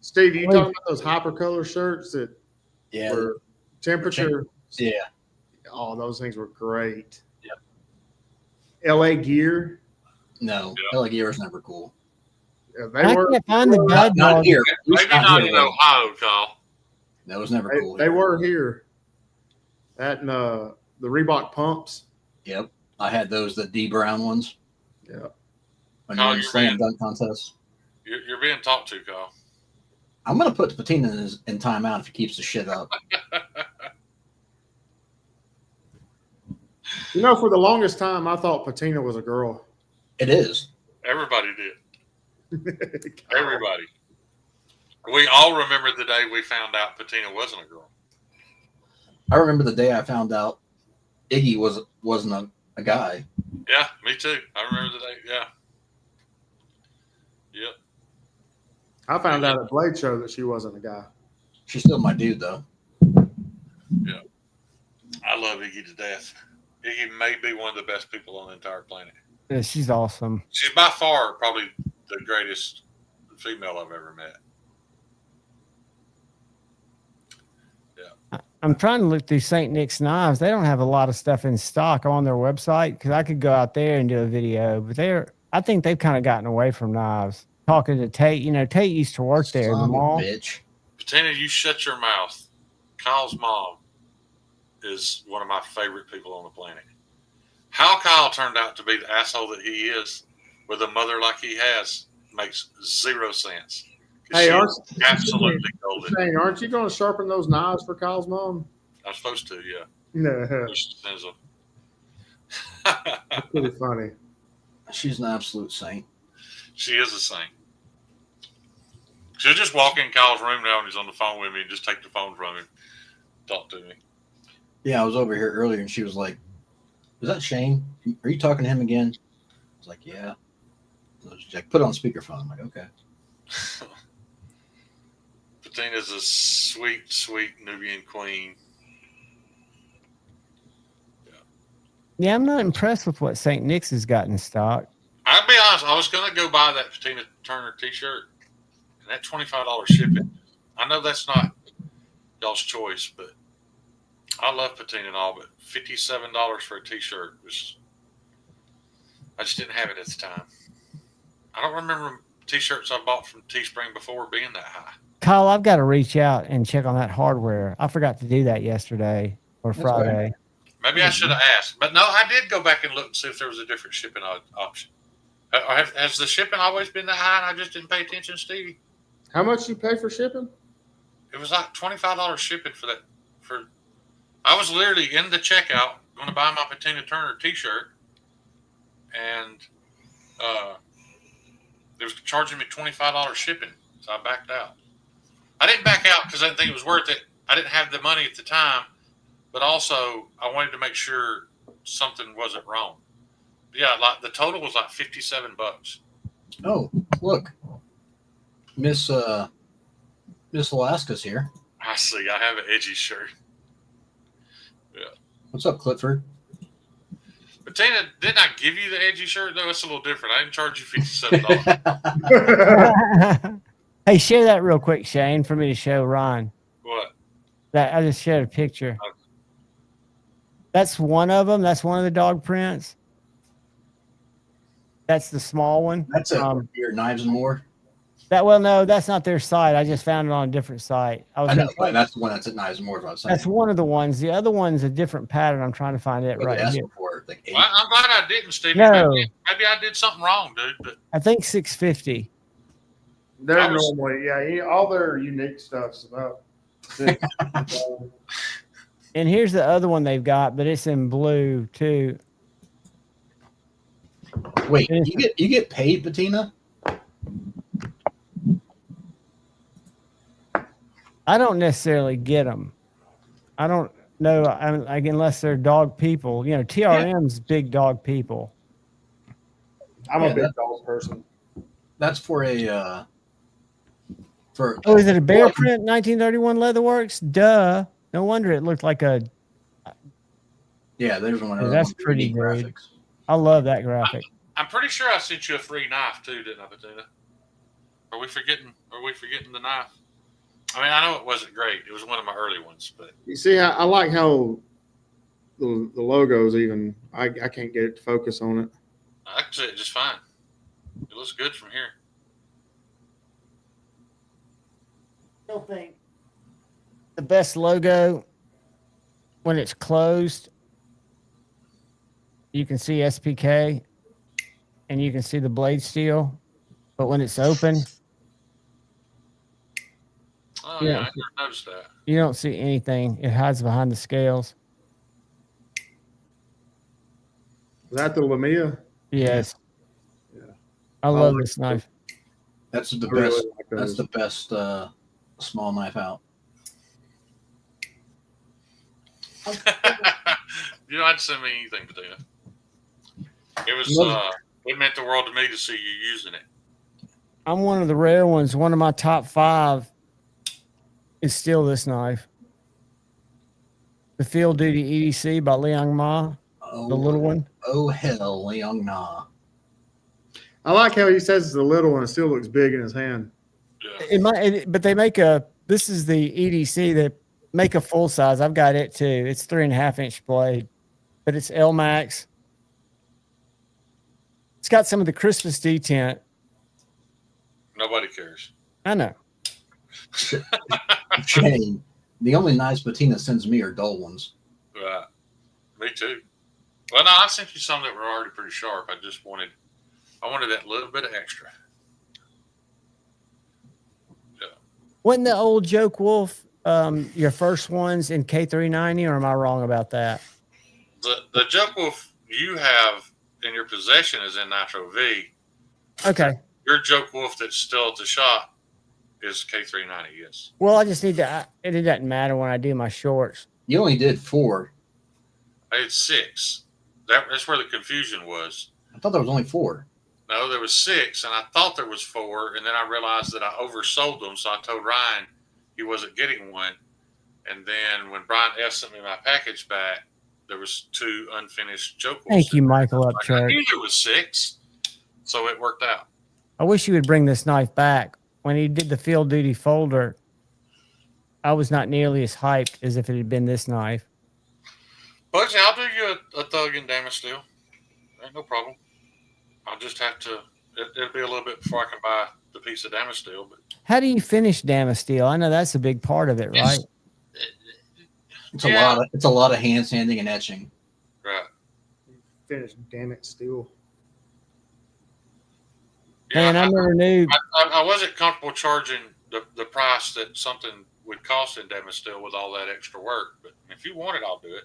Steve, you talking about those hypercolor shirts that Yeah. were temperature? Yeah. Oh, those things were great. Yep. LA Gear. No, Yeah. LA Gear was never cool. Yeah, I can't find the bad Not dog. here. Maybe not in Ohio, Kyle. That was never cool. They here. were here. That and the Reebok pumps. Yep. I had those, the D Brown ones. Yeah. When Oh, you won the you're slam right. dunk contest. You're being talked to, Kyle. I'm gonna put Patina in timeout if he keeps the shit up. For the longest time, I thought Patina was a girl. It is. Everybody did. Everybody. We all remember the day we found out Patina wasn't a girl. I remember the day I found out Iggy wasn't a guy. Yeah, me too. I remember the day. Yeah. Yep. I found out at Blade Show that she wasn't a guy. She's still my dude though. I love Iggy to death. Iggy may be one of the best people on the entire planet. Yeah, she's awesome. She's by far probably the greatest female I've ever met. I'm trying to look through St. Nick's Knives. They don't have a lot of stuff in stock on their website because I could go out there and do a video, but I think they've kind of gotten away from knives. Talking to Tate, Tate used to work there in the Son of a mall. bitch. Patina, you shut your mouth. Kyle's mom is one of my favorite people on the planet. How Kyle turned out to be the asshole that he is with a mother like he has makes zero sense. Hey, She's absolutely golden. Shane, aren't you going to sharpen those knives for Kyle's mom? I'm supposed to, yeah. No, She sends them. that's pretty funny. She's an absolute saint. She is a saint. She'll just walk in Kyle's room now and he's on the phone with me and just take the phone from him, talk to me. Yeah, I was over here earlier and she was like, "Is that Shane? Are you talking to him again?" I was like, "Yeah." So she's like, "Put it on speakerphone." I'm like, "Okay." Patina's a sweet, sweet Nubian queen. Yeah, I'm not impressed with what St. Nick's has got in stock. I'll be honest, I was going to go buy that Patina Turner t-shirt and that $25 shipping. I know that's not y'all's choice, but I love Patina and all, but $57 for a t-shirt I just didn't have it at the time. I don't remember t-shirts I bought from Teespring before being that high. Kyle, I've got to reach out and check on that hardware. I forgot to do that yesterday or That's Friday. Maybe I should have asked, but no, I did go back and look and see if there was a different shipping option. Has the shipping always been that high and I just didn't pay attention, Stevie? How much you pay for shipping? It was like $25 shipping for that. I was literally in the checkout going to buy my Patina Turner t-shirt, and they was charging me $25 shipping, so I backed out. I didn't back out because I didn't think it was worth it. I didn't have the money at the time, but also I wanted to make sure something wasn't wrong. But yeah, like the total was like $57. Oh, look, Miss Alaska's here. I see. I have an edgy shirt. What's up, Clifford? But Tina, didn't I give you the edgy shirt though? It's a little different. I didn't charge you $57. Hey, share that real quick, Shane, for me to show Ron. What? That I just shared a picture. That's one of them. That's one of the dog prints. That's the small one. That's your Knives and More. No, that's not their site. I just found it on a different site. I know, but that's the one that's at Knives and More. That's one of the ones. The other one's a different pattern. I'm trying to find it right here. Well, I'm glad I didn't, Stevie. No. Maybe I did something wrong, dude. But I think 650. They're normally, all their unique stuff's about. And here's the other one they've got, but it's in blue too. Wait, you get paid, Patina? I don't necessarily get them. I don't know. Like unless they're dog people. TRM's big dog people. I'm a big dog person. That's for a is it a bear print 1931 Leatherworks? Duh. No wonder it looked like a. Yeah, there's one. Of That's pretty graphics. I love that graphic. I'm pretty sure I sent you a free knife too, didn't I, Patina? Are we forgetting the knife? I mean, I know it wasn't great. It was one of my early ones, but you see, I like how the logos even. I can't get it to focus on it. I can see it just fine. It looks good from here. I still think the best logo when it's closed, you can see SPK and you can see the blade steel, but when it's open, I never noticed that. You don't see anything. It hides behind the scales. Is that the Lamia? Yes. Yeah. I love this knife. That's the best. Really like that's the best small knife out. You don't have to send me anything, Patina. It was it meant the world to me to see you using it. I'm one of the rare ones. One of my top 5 is still this knife. The Field Duty EDC by Liang Ma, the little one. Oh hell, Liang Na. I like how he says it's the little one. It still looks big in his hand. Yeah. But they make this is the EDC. They make a full size. I've got it too. It's 3.5-inch blade, but it's L Max. It's got some of the Christmas detent. Nobody cares. I know. Shane, the only knives Patina sends me are dull ones. Right. Me too. Well, no, I sent you some that were already pretty sharp. I wanted that little bit of extra. Yeah. Wasn't the old Joke Wolf your first ones in K390, or am I wrong about that? The Joke Wolf you have in your possession is in Nitro V. Okay. Your Joke Wolf that's still at the shop is K390, yes. Well, I just need to. It doesn't matter when I do my shorts. You only did 4. I had 6. That's where the confusion was. I thought there was only 4. No, there was 6, and I thought there was 4, and then I realized that I oversold them, so I told Ryan he wasn't getting one. And then when Brian F. sent me my package back, there was 2 unfinished Joke Wolves. Thank you, Michael I Upchurch. knew there was 6, so it worked out. I wish you would bring this knife back. When he did the Field Duty folder, I was not nearly as hyped as if it had been this knife. Bugsy, I'll do you a Thug and Damage Steel. Ain't no problem. I'll just have to. It'll be a little bit before I can buy the piece of Damage Steel. But how do you finish Damasteel? I know that's a big part of it, right? It's a lot of hand sanding and etching. Right. Finish, damn it, steel. Yeah, Man, I never knew. I wasn't comfortable charging the price that something would cost in Damage Steel with all that extra work. But if you want it, I'll do it.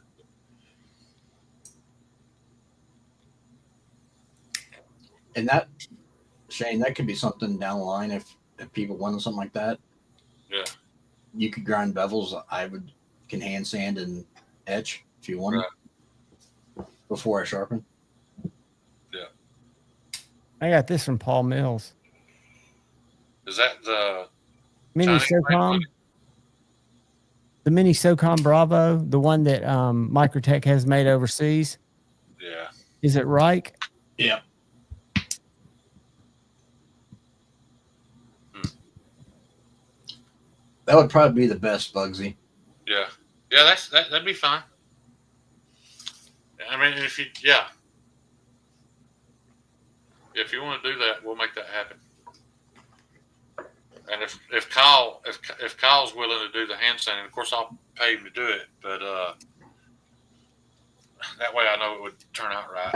And that, Shane, that could be something down the line if people wanted something like that. Yeah. You could grind bevels. Can hand sand and etch if you want before I sharpen. Yeah. I got this from Paul Mills. Is that the Mini SOCOM? The Mini SOCOM Bravo, the one that Microtech has made overseas. Yeah. Is it Reich? Yeah. That would probably be the best, Bugsy. Yeah, that'd be fine. I mean, if you want to do that, we'll make that happen. And if Kyle's willing to do the hand sanding, of course I'll pay him to do it. But that way I know it would turn out right.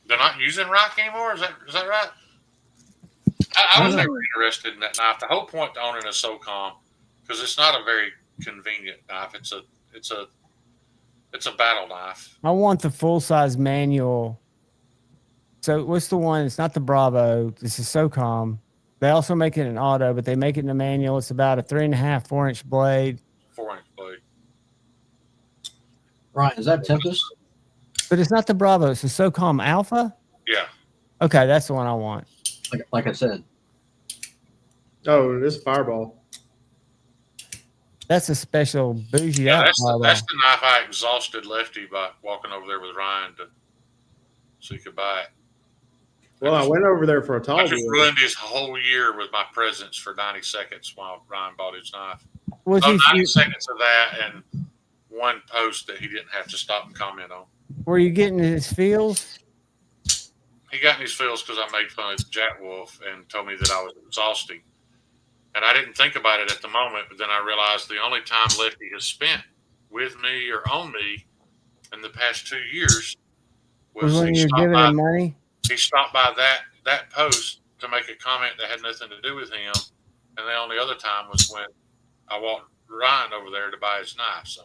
They're not using rock anymore. Is that right? I was never interested in that knife. The whole point to owning a SOCOM, because it's not a very convenient knife. It's a battle knife. I want the full size manual. So what's the one? It's not the Bravo. It's a SOCOM. They also make it in auto, but they make it in a manual. It's about a 3.5, 4-inch blade. 4-inch blade. Ryan, is that Tempest? But it's not the Bravo. It's the SOCOM Alpha. Yeah. Okay, that's the one I want. Like I said. Oh, this Fireball. That's a special bougie Yeah, out. that's the knife I exhausted Lefty by walking over there with Ryan so he could buy it. Well, I went over there for a tall I just boy. ruined his whole year with my presence for 90 seconds while Ryan bought his knife. Was So he, 90 seconds of that and one post that he didn't have to stop and comment on. were you getting his feels? He got in his feels because I made fun of Jack Wolf and told me that I was exhausting. And I didn't think about it at the moment, but then I realized the only time Lefty has spent with me or on me in the past 2 years Was when you were giving him money? he stopped by that post to make a comment that had nothing to do with him. And the only other time was when I walked Ryan over there to buy his knife. So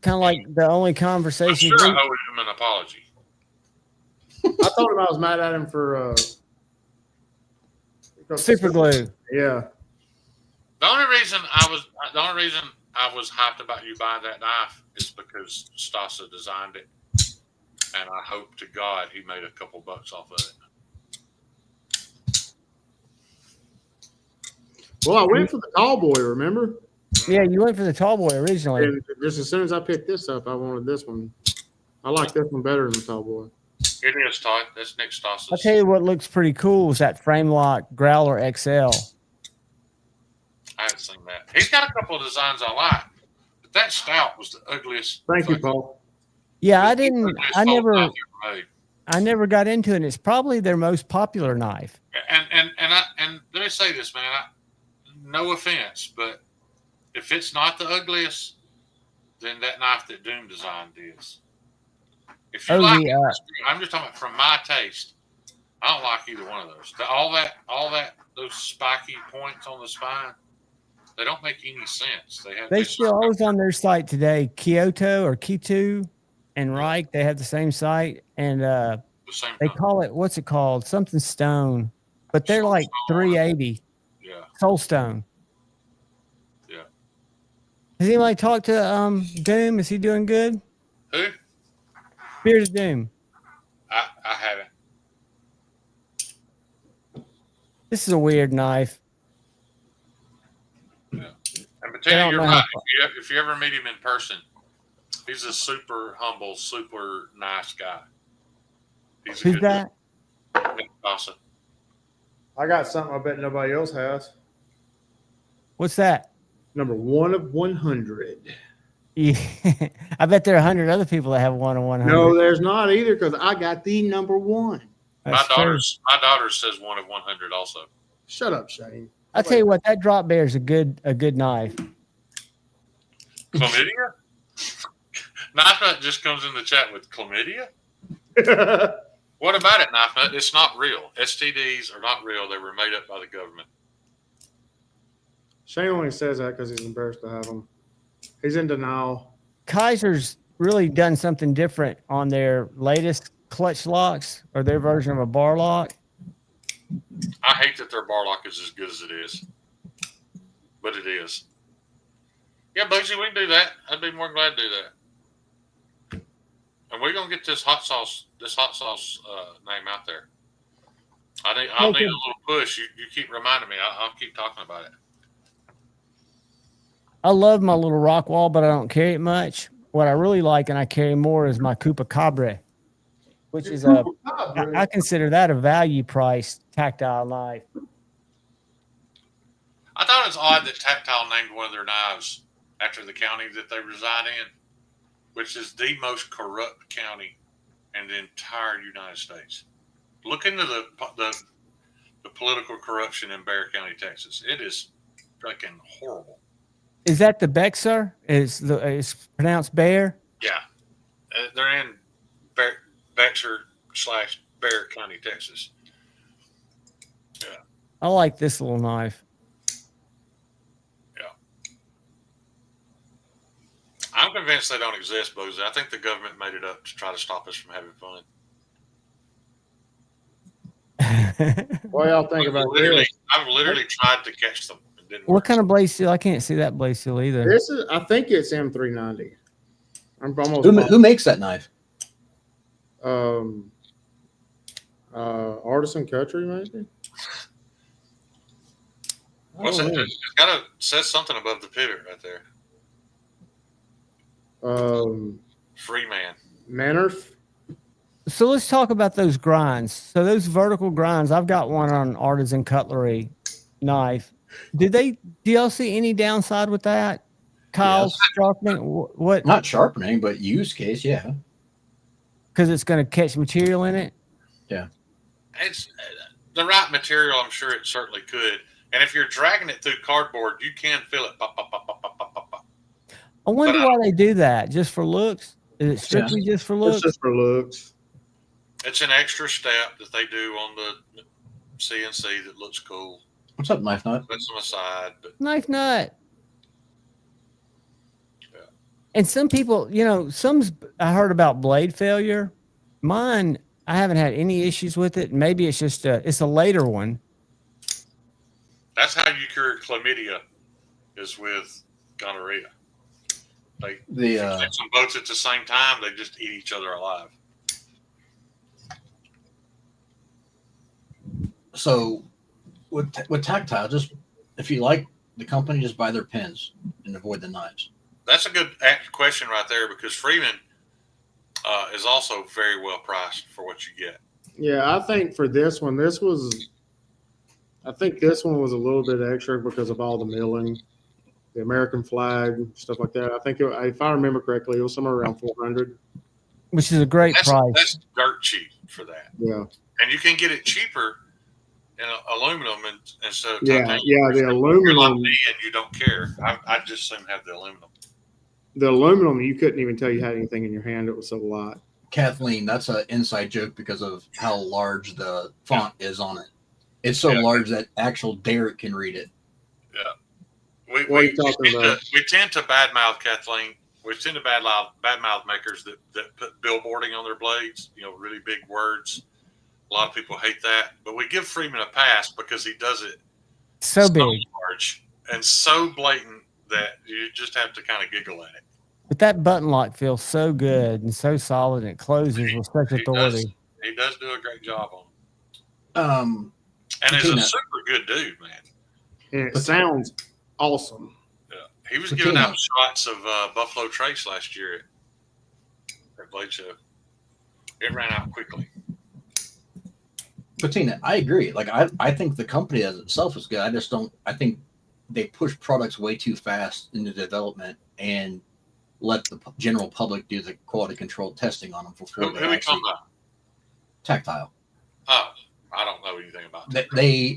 Kind of like the only I'm conversation. sure I owe him an apology. I told him I was mad at him for Super glue. Yeah. The only reason I was hyped about you buying that knife is because Stasa designed it, and I hope to God he made a couple bucks off of it. Well, I went for the tall boy, remember? Yeah, you went for the tall boy originally. And just as soon as I picked this up, I wanted this one. I like this one better than the tall boy. It is Todd. That's Nick Stasa's. I'll tell you what looks pretty cool is that frame lock Growler XL. I haven't seen that. He's got a couple of designs I like, but that stout was the ugliest. Thank you, Paul. Yeah, I never got into it. And it's probably their most popular knife. And let me say this, man. No offense, but if it's not the ugliest, then that knife that Doom designed is. If you like it, I'm just talking about from my taste. I don't like either one of those. Those spiky points on the spine, they don't make any sense. They still always on their site today. Kyoto or Kitu and Reich, they have the same site, and they call it, what's it called? Something Stone, but they're like $380. Yeah. Soulstone. Yeah. Has anybody talked to Doom? Is he doing good? Who? Bearded Doom. I haven't. This is a weird knife. Yeah. And Patino, you're right. If you ever meet him in person, he's a super humble, super nice guy. Who's that? Nick Stasa. I got something I bet nobody else has. What's that? Number 1 of 100. Yeah. I bet there are 100 other people that have 1 of 100. No, there's not either because I got the number 1. My daughter says 1 of 100 also. Shut up, Shane. I'll tell you what, that drop bear is a good knife. Chlamydia? Knife Nut just comes in the chat with chlamydia? What about it, Knife Nut? It's not real. STDs are not real. They were made up by the government. Shane only says that because he's embarrassed to have them. He's in denial. Kaiser's really done something different on their latest clutch locks or their version of a bar lock. I hate that their bar lock is as good as it is, but it is. Yeah, Bugsy, we can do that. I'd be more than glad to do that. And we're gonna get this hot sauce name out there. I'll need a little push. You keep reminding me. I'll keep talking about it. I love my little rock wall, but I don't carry it much. What I really like and I carry more is my Coupa Cabre, which is I consider that a value price tactile knife. I thought it was odd that Tactile named one of their knives after the county that they reside in, which is the most corrupt county in the entire United States. Look into the political corruption in Bexar County, Texas. It is freaking horrible. Is that the Bexar? It's pronounced Bear? Yeah, they're in Bexar/Bexar County, Texas. Yeah, I like this little knife. yeah. I'm convinced they don't exist, Boozy. I think the government made it up to try to stop us from having fun. What y'all think about this? I've literally tried to catch them. It didn't What work. kind of blade steel? I can't see that blade steel either. This is, I think it's M390. I'm almost Who makes that knife? Artisan Country, maybe. What's it? It's got to says something above the pivot right there. Free man. Mannerf. So let's talk about those grinds. So those vertical grinds, I've got one on Artisan Cutlery knife. Do y'all see any downside with that? Kyle, Yes. sharpening? What? Not sharpening, but use case, yeah. Because it's going to catch material in it? It's the right material. I'm sure it certainly could. And if you're dragging it through cardboard, you can feel it. Pop, pop, pop, pop, pop, pop, pop. I wonder why they do that. Just for looks? Is it strictly just for It's looks? just for looks. It's an extra step that they do on the CNC that looks cool. What's up, Knife Nut? Puts them aside, but Knife nut. Yeah. And some people, I heard about blade failure. Mine, I haven't had any issues with it. Maybe it's just it's a later one. that's how you cure chlamydia, is with gonorrhea. They fix them both at the same time. They just eat each other alive. So with Tactile, just if you like the company, just buy their pins and avoid the knives. That's a good question right there, because Freeman is also very well priced for what you get. Yeah, I think for this one, I think this one was a little bit extra because of all the milling, the American flag, stuff like that. I think if I remember correctly, it was somewhere around 400. Which is a great price. That's dirt cheap for that. Yeah, And you can get it cheaper in aluminum instead of yeah, titanium. yeah. The You're like aluminum, me and you don't care. I just soon have the aluminum. you couldn't even tell you had anything in your hand. It was so light. Kathleen, that's an inside joke because of how large the font is on it. It's so large that actual Derek can read it. We tend to badmouth Kathleen. We tend to badmouth makers that put billboarding on their blades, really big words. A lot of people hate that. But we give Freeman a pass because he does it So big. large and so blatant that you just have to kind of giggle at it. But that button lock feels so good and so solid, and it closes with such authority. He does do a great job on it. And he's Katina. a super good dude, man. And it sounds awesome. Yeah. He was Katina. giving out shots of Buffalo Trace last year at Blade Show. It ran out quickly. But Tina, I agree. Like I think the company as itself is good. I think they push products way too fast into development and let the general public do the quality control testing on them before Who we talking about? Tactile. Oh, I don't know anything about that.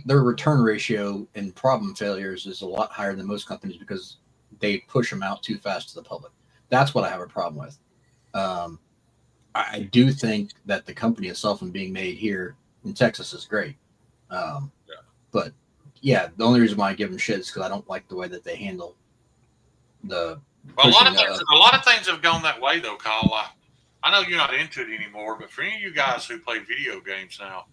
Their return ratio and problem failures is a lot higher than most companies because they push them out too fast to the public. That's what I have a problem with. I do think that the company itself and being made here in Texas is great. But yeah, the only reason why I give them shit is because I don't like the way that they handle the. Well, a lot of things have gone that way though, Kyle. I know you're not into it anymore, but for any of you guys who play video games now,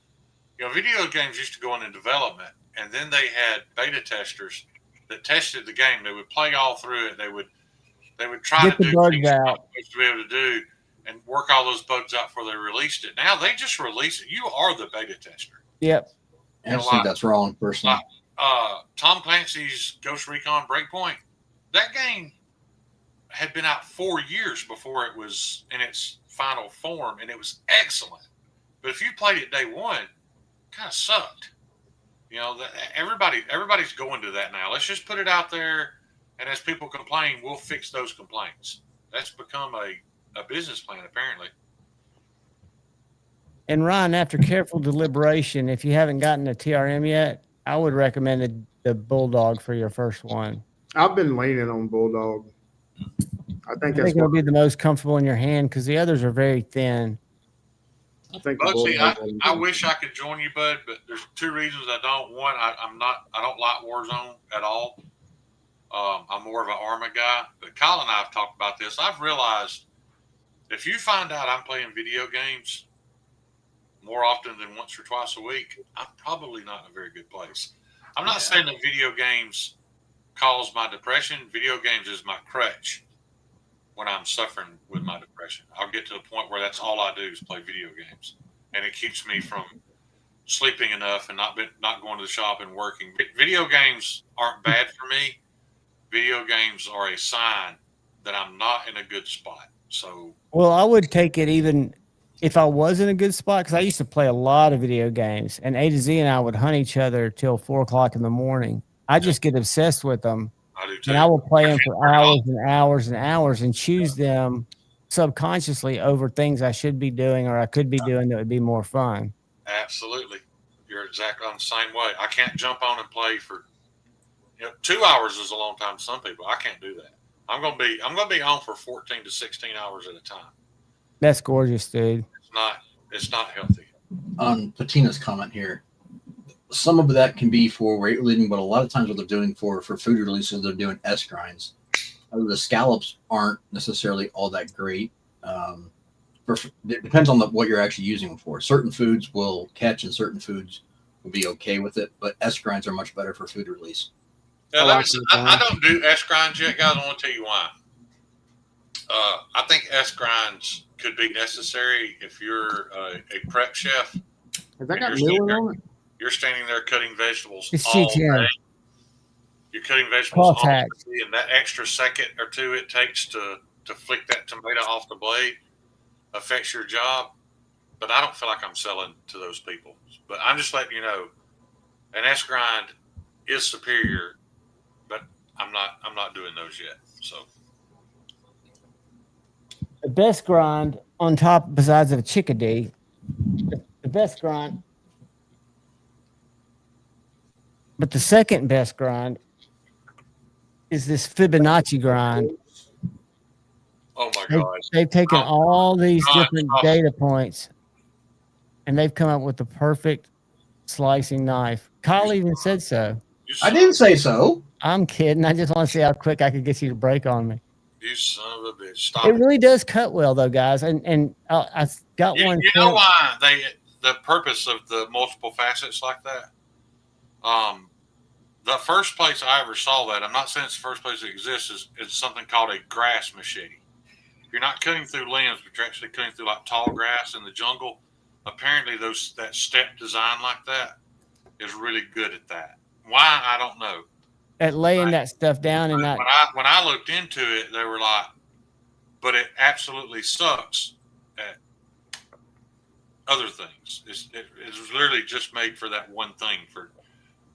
video games used to go into development, and then they had beta testers that tested the game. They would play all through it. They would try Get to the do bugs things they're out. not supposed to be able to do and work all those bugs out before they released it. Now they just release it. You are the beta tester. Yep. I just think that's wrong, personally. Tom Clancy's Ghost Recon Breakpoint, that game had been out 4 years before it was in its final form, and it was excellent. But if you played it day one, it kind of sucked. You know, everybody's going to that now. Let's just put it out there, and as people complain, we'll fix those complaints. That's become a business plan, apparently. And Ryan, after careful deliberation, if you haven't gotten a TRM yet, I would recommend the Bulldog for your first one. I've been leaning on Bulldog. I think that's it'll be the most comfortable in your hand because the others are very thin. I think. Bugsy, I wish I could join you, bud, but there's two reasons I don't. One, I don't like Warzone at all. I'm more of an Arma guy. But Kyle and I have talked about this. I've realized if you find out I'm playing video games more often than once or twice a week, I'm probably not in a very good place. I'm not saying that video games cause my depression. Video games is my crutch when I'm suffering with my depression. I'll get to the point where that's all I do is play video games, and it keeps me from sleeping enough and not going to the shop and working. Video games aren't bad for me. Video games are a sign that I'm not in a good spot. So, well, I would take it even if I was in a good spot, because I used to play a lot of video games, and A to Z and I would hunt each other till 4 o'clock in the morning. I just get obsessed with them. I do too. And I will play them for hours and hours and hours and choose them subconsciously over things I should be doing or I could be doing that would be more fun. Absolutely. You're exactly on the same way. I can't jump on and play for 2 hours is a long time to some people. I can't do that. I'm gonna be on for 14 to 16 hours at a time. That's gorgeous, dude. It's not healthy. On Patina's comment here, some of that can be for weight leading, but a lot of times what they're doing for food releases, they're doing S grinds. The scallops aren't necessarily all that great. It depends on what you're actually using them for. Certain foods will catch and certain foods will be okay with it, but S grinds are much better for food release. Now, I don't do S grinds yet, guys. I want to tell you why. I think S grinds could be necessary if you're a prep chef. Has that got milling on it? You're standing there cutting vegetables It's all GTM. day. You're cutting vegetables all day, Tax. and that extra second or two it takes to flick that tomato off the blade affects your job. But I don't feel like I'm selling to those people. But I'm just letting you know, an S grind is superior, but I'm not doing those yet. So The best grind on top, besides of a chickadee, the best grind. But the second best grind is this Fibonacci grind. oh my gosh. They've taken all these God, different stop. data points and they've come up with the perfect slicing knife. Kyle even said so. I didn't say so. I'm kidding. I just want to see how quick I could get you to break on me. You son of a bitch. Stop It really does cut well, though, guys. And I got one. You know why the purpose of the multiple facets like that? The first place I ever saw that, I'm not saying it's the first place it exists, is something called a grass machete. You're not cutting through limbs, but you're actually cutting through like tall grass in the jungle. Apparently, that step design like that is really good at that. Why, I don't know. At laying that stuff down and not. When I looked into it, they were like, but it absolutely sucks at other things. It's literally just made for that one thing.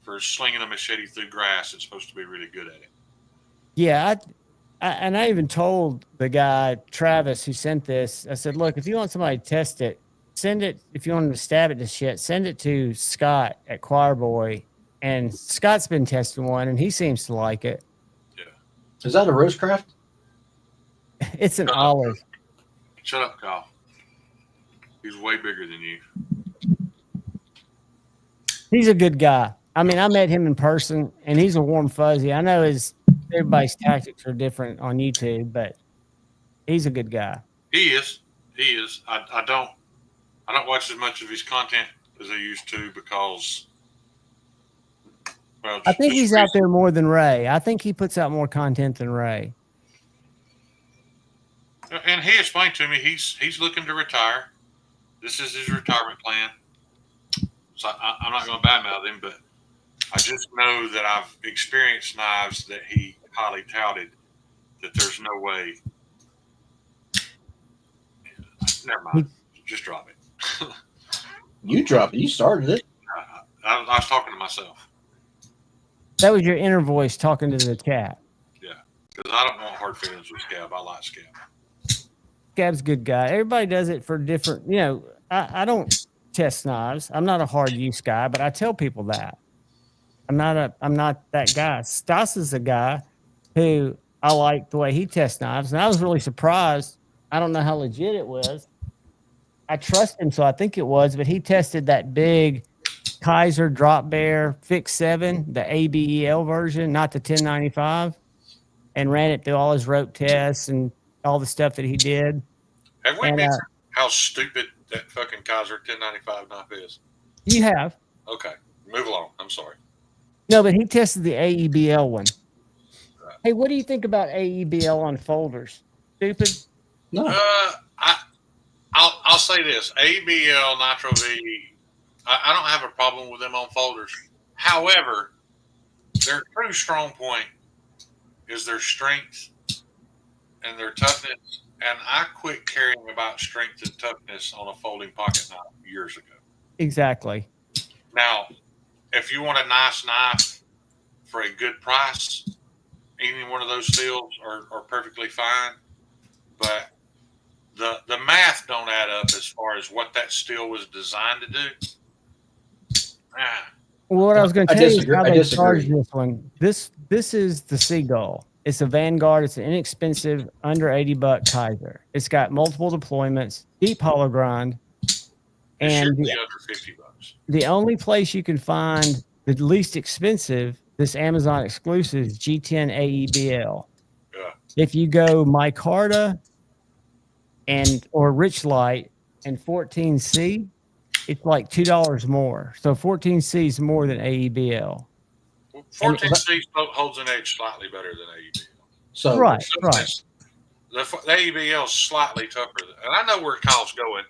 For slinging a machete through grass, it's supposed to be really good at it. Yeah, I even told the guy, Travis, who sent this, I said, look, if you want somebody to test it, send it, if you want him to stab it to shit, send it to Scott at Choirboy. And Scott's been testing one, and he seems to like it. Yeah. Is that a Rosecraft? It's an olive. Shut up, Kyle. He's way bigger than you. He's a good guy. I mean, I met him in person, and he's a warm fuzzy. I know everybody's tactics are different on YouTube, but he's a good guy. He is. I don't watch as much of his content as I used to because, well, I think he's out there more than Ray. I think he puts out more content than Ray. And he explained to me he's looking to retire. This is his retirement plan. So I'm not going to badmouth him, but I just know that I've experienced knives that he highly touted that there's no way. Never mind. Just drop it. You dropped it. You started it. I was talking to myself. That was your inner voice talking to the chat. Yeah, because I don't want hard feelings with Scab. I like Scab. Scab's a good guy. Everybody does it for different, I don't test knives. I'm not a hard use guy, but I tell people that. I'm not that guy. Stas is a guy who I like the way he tests knives, and I was really surprised. I don't know how legit it was. I trust him, so I think it was, but he tested that big Kaiser Drop Bear Fix 7, the ABEL version, not the 1095, and ran it through all his rope tests and all the stuff that he did. Have we And, mentioned how stupid that fucking Kaiser 1095 knife is? You have. Okay, move along. I'm sorry. No, but he tested the AEBL one. Hey, what do you think about AEBL on folders? Stupid? No. I'll say this: ABL Nitro V. I don't have a problem with them on folders. However, their true strong point is their strength and their toughness. And I quit caring about strength and toughness on a folding pocket knife years ago. Exactly. Now, if you want a nice knife for a good price, any one of those steels are perfectly fine. But the math don't add up as far as what that steel was designed to do. Well, what I was going to I tell you is disagree. how I they disagree. charge this one. This is the Seagull. It's a Vanguard. It's an inexpensive, under $80 Kaiser. It's got multiple deployments, deep hollow grind, It and should be under $50. the only place you can find the least expensive, this Amazon exclusive, is G10 AEBL. Yeah. If you go Micarta or Richlight and 14C, it's like $2 more. So 14C is more than AEBL. 14C holds an edge slightly better than AEBL. So Right. The AEBL is slightly tougher. And I know where Kyle's going.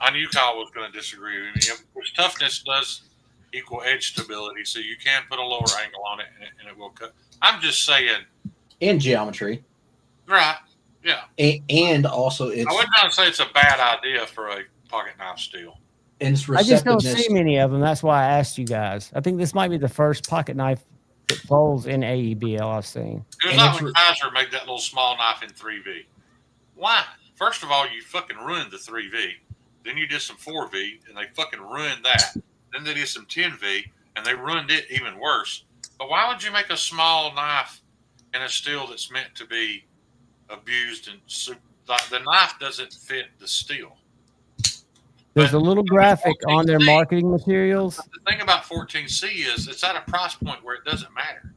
I knew Kyle was going to disagree with me. Which toughness does equal edge stability, so you can put a lower angle on it and it will cut. I'm just saying. and geometry, Right. Yeah. and also it's I wouldn't try to say it's a bad idea for a pocket knife steel. and it's I just don't receptiveness. see many of them. That's why I asked you guys. I think this might be the first pocket knife that folds in AEBL I've seen. It was And like it's when Kaiser made that little small knife in 3V. Why? First of all, you fucking ruined the 3V. Then you did some 4V, and they fucking ruined that. Then they did some 10V, and they ruined it even worse. But why would you make a small knife in a steel that's meant to be abused? And the knife doesn't fit the steel. There's But a little graphic on their 14C marketing materials. The thing about 14C is it's at a price point where it doesn't matter.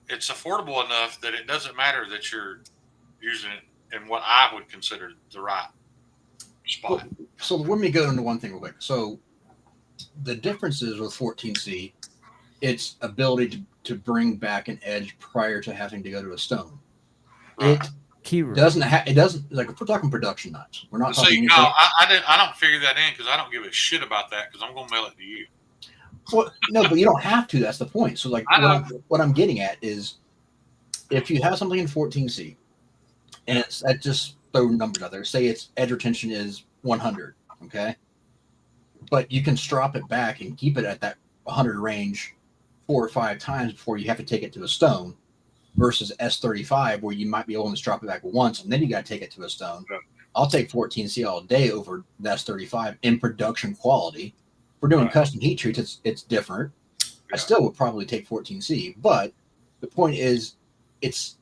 It's affordable enough that it doesn't matter that you're using it in what I would consider the right spot. So let me go into one thing real quick. So the differences with 14C, its ability to bring back an edge prior to having to go to a stone. Right. It Key doesn't have. It doesn't, like, if we're talking production knives, we're not talking See, anything. no, I don't figure that in because I don't give a shit about that because I'm going to mail it to you. Well, no, but you don't have to. That's the point. So, like, I know. what I'm getting at is, if you have something in 14C, and it's, I just throw numbers out there. Say its edge retention is 100, okay, but you can strop it back and keep it at that 100 range 4 or 5 times before you have to take it to a stone. Versus S35, where you might be able to drop it back once and then you got to take it to a stone. Yeah. I'll take 14C all day over the S35 in production quality. If we're doing Right. custom heat treats, it's different. I Yeah. still would probably take 14C, but the point is, it's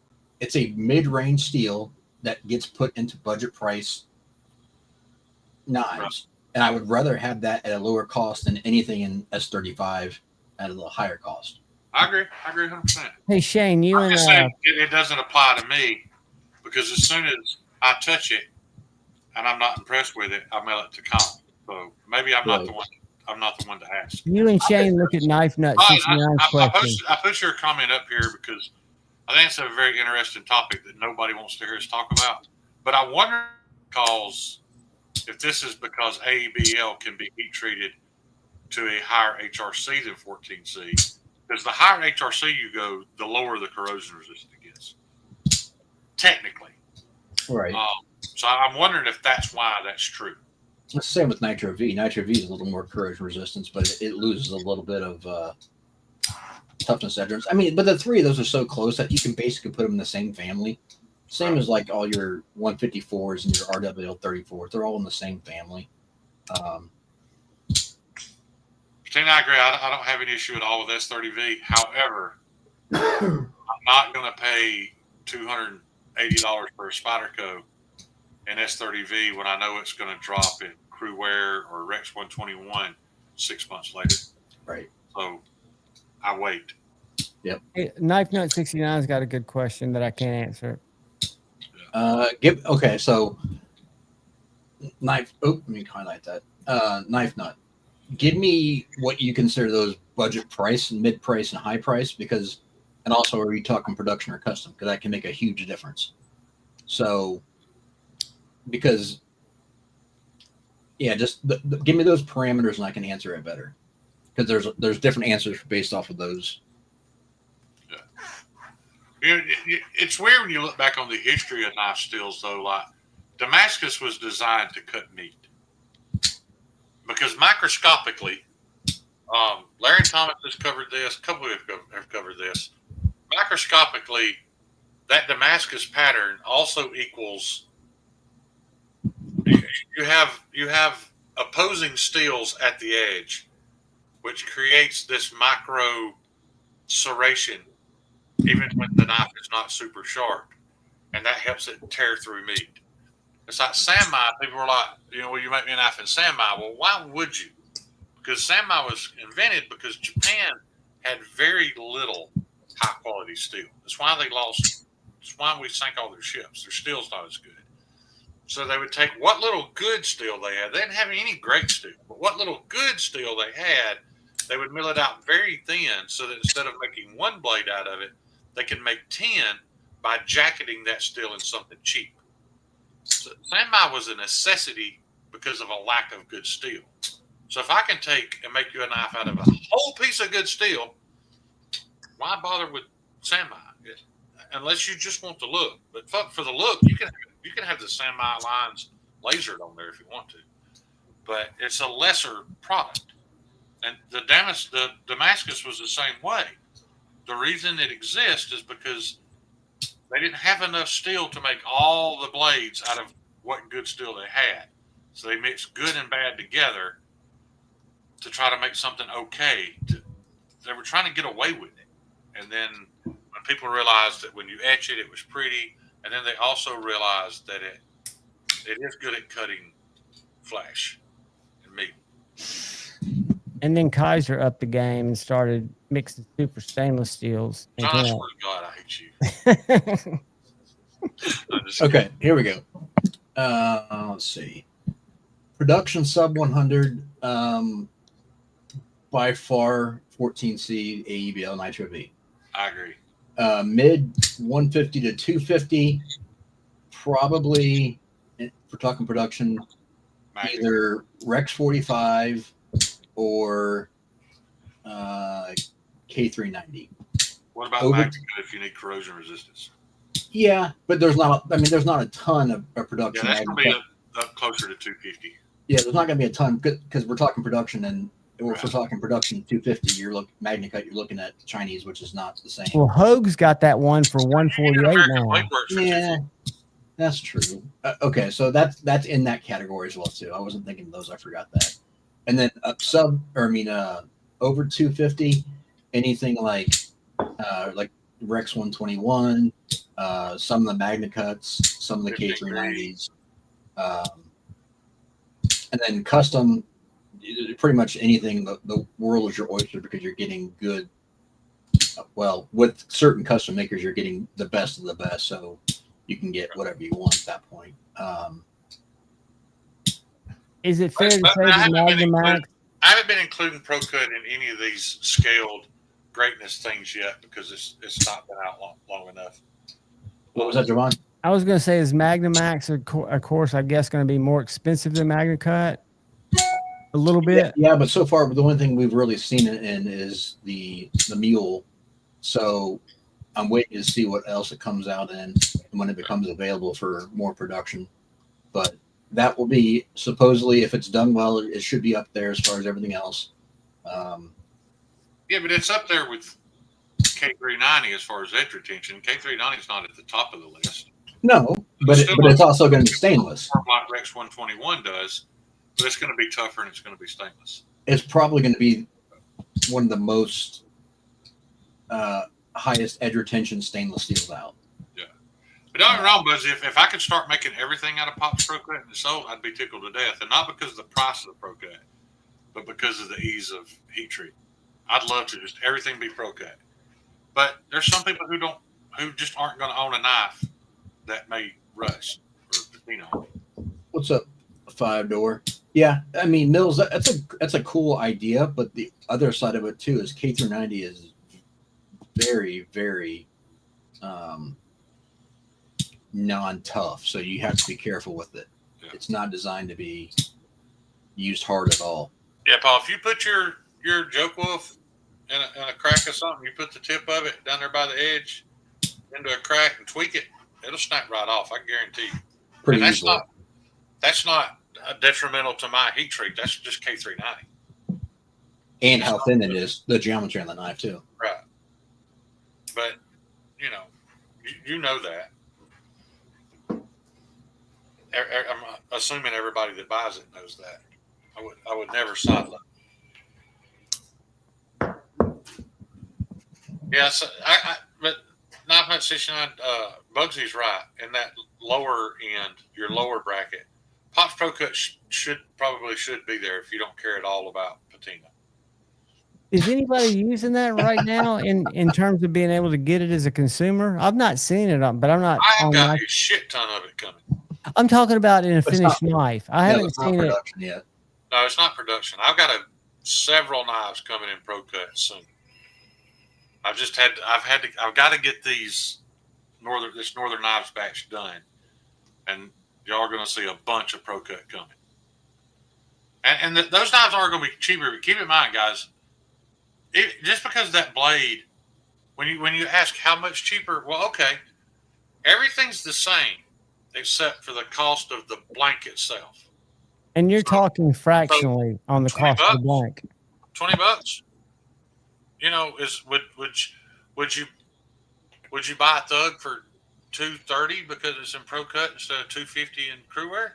a mid-range steel that gets put into budget price knives, Right. and I would rather have that at a lower cost than anything in S35 at a little higher cost. I agree 100%. Hey Shane, you I'm and just saying it doesn't apply to me because as soon as I touch it and I'm not impressed with it, I mail it to Colin. So maybe I'm not Right. the one. I'm not the one to ask. you and Shane look at Knife Nut I 69's question. put your comment up here because I think it's a very interesting topic that nobody wants to hear us talk about. But I wonder if this is because AEBL can be heat treated to a higher HRC than 14C. Because the higher HRC you go, the lower the corrosion resistance gets. Technically. Right. So I'm wondering if that's why that's true. It's the same with Nitro V. Nitro V is a little more corrosion resistance, but it loses a little bit of toughness edges. I mean, but the three of those are so close that you can basically put them in the same family. Same as like all your 154s and your RWL 34s. They're all in the same family. Tina, I agree. I don't have any issue at all with S30V. However, I'm not going to pay $280 for a Spyderco in S30V when I know it's going to drop in Crew Wear or Rex 121 6 months later. Right. So I wait. Hey, Knife Nut 69's got a good question that I can't answer. Okay, so knife. Oh, let me highlight that. Knife Nut. Give me what you consider those budget price, mid price, and high price, because, and also are you talking production or custom? Because that can make a huge difference. So, because, yeah, just give me those parameters and I can answer it better. Because there's different answers based off of those. You know, it's weird when you look back on the history of knife steels, though. Like Damascus was designed to cut meat because microscopically, Larry Thomas has covered this. A couple have covered this. Microscopically, that Damascus pattern also equals. You have opposing steels at the edge, which creates this micro serration. Even when the knife is not super sharp, and that helps it tear through meat. It's like Sanmai. People were like, will you make me a knife in Sanmai? Well, why would you? Because Sanmai was invented because Japan had very little high quality steel. That's why they lost. That's why we sank all their ships. Their steel's not as good. So they would take what little good steel they had. They didn't have any great steel, but what little good steel they had, they would mill it out very thin so that instead of making one blade out of it, they can make 10 by jacketing that steel in something cheap. So Sanmai was a necessity because of a lack of good steel. So if I can take and make you a knife out of a whole piece of good steel, why bother with Sanmai? Unless you just want the look. But for the look, you can have the Sanmai lines lasered on there if you want to. But it's a lesser product. And the Damascus was the same way. The reason it exists is because they didn't have enough steel to make all the blades out of what good steel they had. So they mixed good and bad together to try to make something okay. They were trying to get away with it. And then when people realized that when you etch it, it was pretty. And then they also realized that it is good at cutting flesh and meat. And then Kaiser upped the game and started mixing super stainless steels. John, I swear to God, I hate you. Okay, here we go. Let's see. Production sub 100, by far 14C AEBL Nitro V. I agree. Mid 150 to 250, probably, if we're talking production, either Rex 45 or K390. What about Magna if you need corrosion resistance? Yeah, but there's not a ton of production. Yeah, that's going to be up closer to 250. Yeah, there's not going to be a ton because we're talking production, and if we're talking production 250, Magna Cut, you're looking at Chinese, which is not the same. Well, Hogue's got that one for 148 now. Yeah, that's true. Okay, so that's in that category as well too. I wasn't thinking of those. I forgot that. And then over 250, anything like Rex 121, some of the Magna Cuts, some of the K390s, and then custom, pretty much anything. The world is your oyster because you're getting good. Well, with certain custom makers, you're getting the best of the best, so you can get whatever you want at that point. Is it fair to say that Magna Max? I haven't been including ProCut in any of these scaled greatness things yet because it's not been out long enough. What was that, Javon? I was going to say, is Magna Max, of course, I guess, going to be more expensive than Magna Cut? A little bit? Yeah, but so far, the only thing we've really seen it in is the Mule. So I'm waiting to see what else it comes out in and when it becomes available for more production. But that will be supposedly, if it's done well, it should be up there as far as everything else. Yeah, but it's up there with K390 as far as edge retention. K390 is not at the top of the list. No, but it's also going to be stainless. Like Rex 121 does, but it's going to be tougher and it's going to be stainless. It's probably going to be one of the most highest edge retention stainless steels out. Yeah. But don't get me wrong, Buzzy, if I could start making everything out of Pop's Pro Cut and sold, I'd be tickled to death. And not because of the price of the Pro Cut, but because of the ease of heat treat. I'd love to just everything be Pro Cut. But there's some people who just aren't going to own a knife that may rust or. What's up, 5-door? Yeah, I mean, Mills, that's a cool idea, but the other side of it too is K390 is very, very non-tough, so you have to be careful with it. Yeah. It's not designed to be used hard at all. Yeah, Paul, if you put your Joke Wolf in a crack of something, you put the tip of it down there by the edge into a crack and tweak it, it'll snap right off. I guarantee you. Pretty easily. That's not detrimental to my heat treat. That's just K390. And how thin it is, the geometry on the knife too. Right. But you know that. I'm assuming everybody that buys it knows that. I would never sideline. Yeah, so but Knife Nut 69, Bugsy's right. In that lower end, your lower bracket, Pop's Pro Cut should be there if you don't care at all about patina. Is anybody using that right now in terms of being able to get it as a consumer? I've not seen it but I'm not. I have got a shit ton of it coming. I'm talking about in a finished knife. I haven't seen it yet. No, it's not production. I've got several knives coming in Pro Cut soon. I've got to get this Northern Knives batch done, and y'all are going to see a bunch of Pro Cut coming. And those knives aren't going to be cheaper. But keep in mind, guys, just because that blade, when you ask how much cheaper, well, okay, everything's the same except for the cost of the blank itself. And you're talking fractionally on the cost of the blank. $20. Would you buy a Thug for $230 because it's in Pro Cut instead of $250 in Crewwear?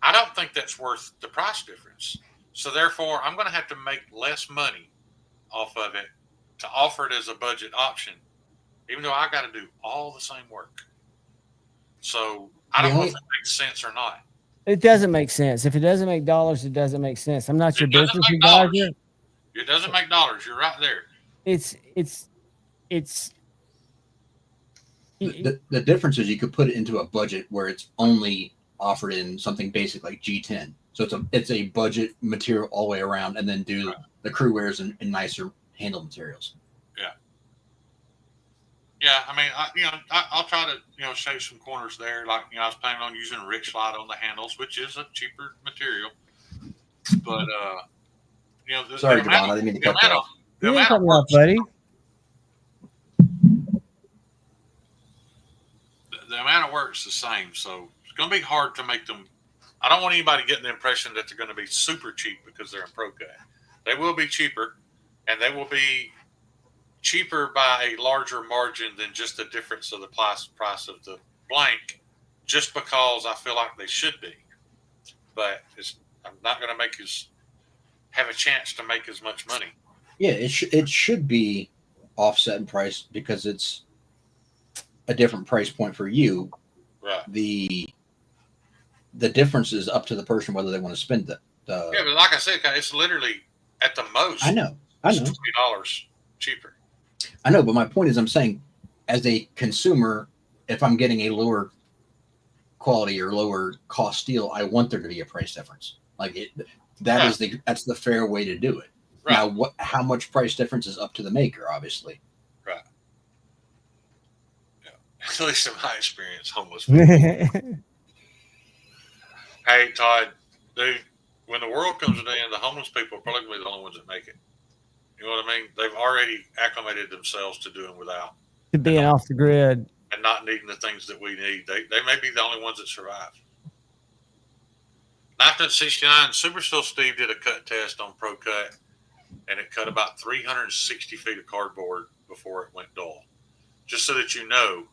I don't think that's worth the price difference. So therefore, I'm going to have to make less money off of it to offer it as a budget option, even though I got to do all the same work. So I don't know if it makes sense or not. It doesn't make sense. If it doesn't make dollars, it doesn't make sense. I'm not your business advisor. It doesn't make dollars. You're right there. The difference is you could put it into a budget where it's only offered in something basic like G10. So it's a budget material all the way around, and then do the crew wears in nicer handle materials. Yeah. Yeah, I mean, I'll try to shave some corners there. Like I was planning on using Rich Light on the handles, which is a cheaper material. But sorry, Devon, I didn't mean to cut that off. You didn't cut me off, buddy. The amount of work's the same, so it's going to be hard to make them. I don't want anybody getting the impression that they're going to be super cheap because they're in Pro Cut. They will be cheaper, and they will be cheaper by a larger margin than just the difference of the price of the blank, just because I feel like they should be. But I'm not going to have a chance to make as much money. Yeah, it should be offset in price because it's a different price point for you. Right. The difference is up to the person whether they want to spend it. Yeah, but like I said, it's literally at the most. I know. $20 cheaper. I know, but my point is, I'm saying, as a consumer, if I'm getting a lower quality or lower cost steel, I want there to be a price difference. That's the fair way to do it. Right. Now, how much price difference is up to the maker, obviously. Right. Yeah. At least in my experience, homeless people. Hey, Todd, dude, when the world comes to the end, the homeless people are probably the only ones that make it. You know what I mean? They've already acclimated themselves to doing without. To being off the grid. And not needing the things that we need. They may be the only ones that survive. Knife Nut 69, Super Steel Steve did a cut test on Pro Cut, and it cut about 360 feet of cardboard before it went dull. Just so that you know,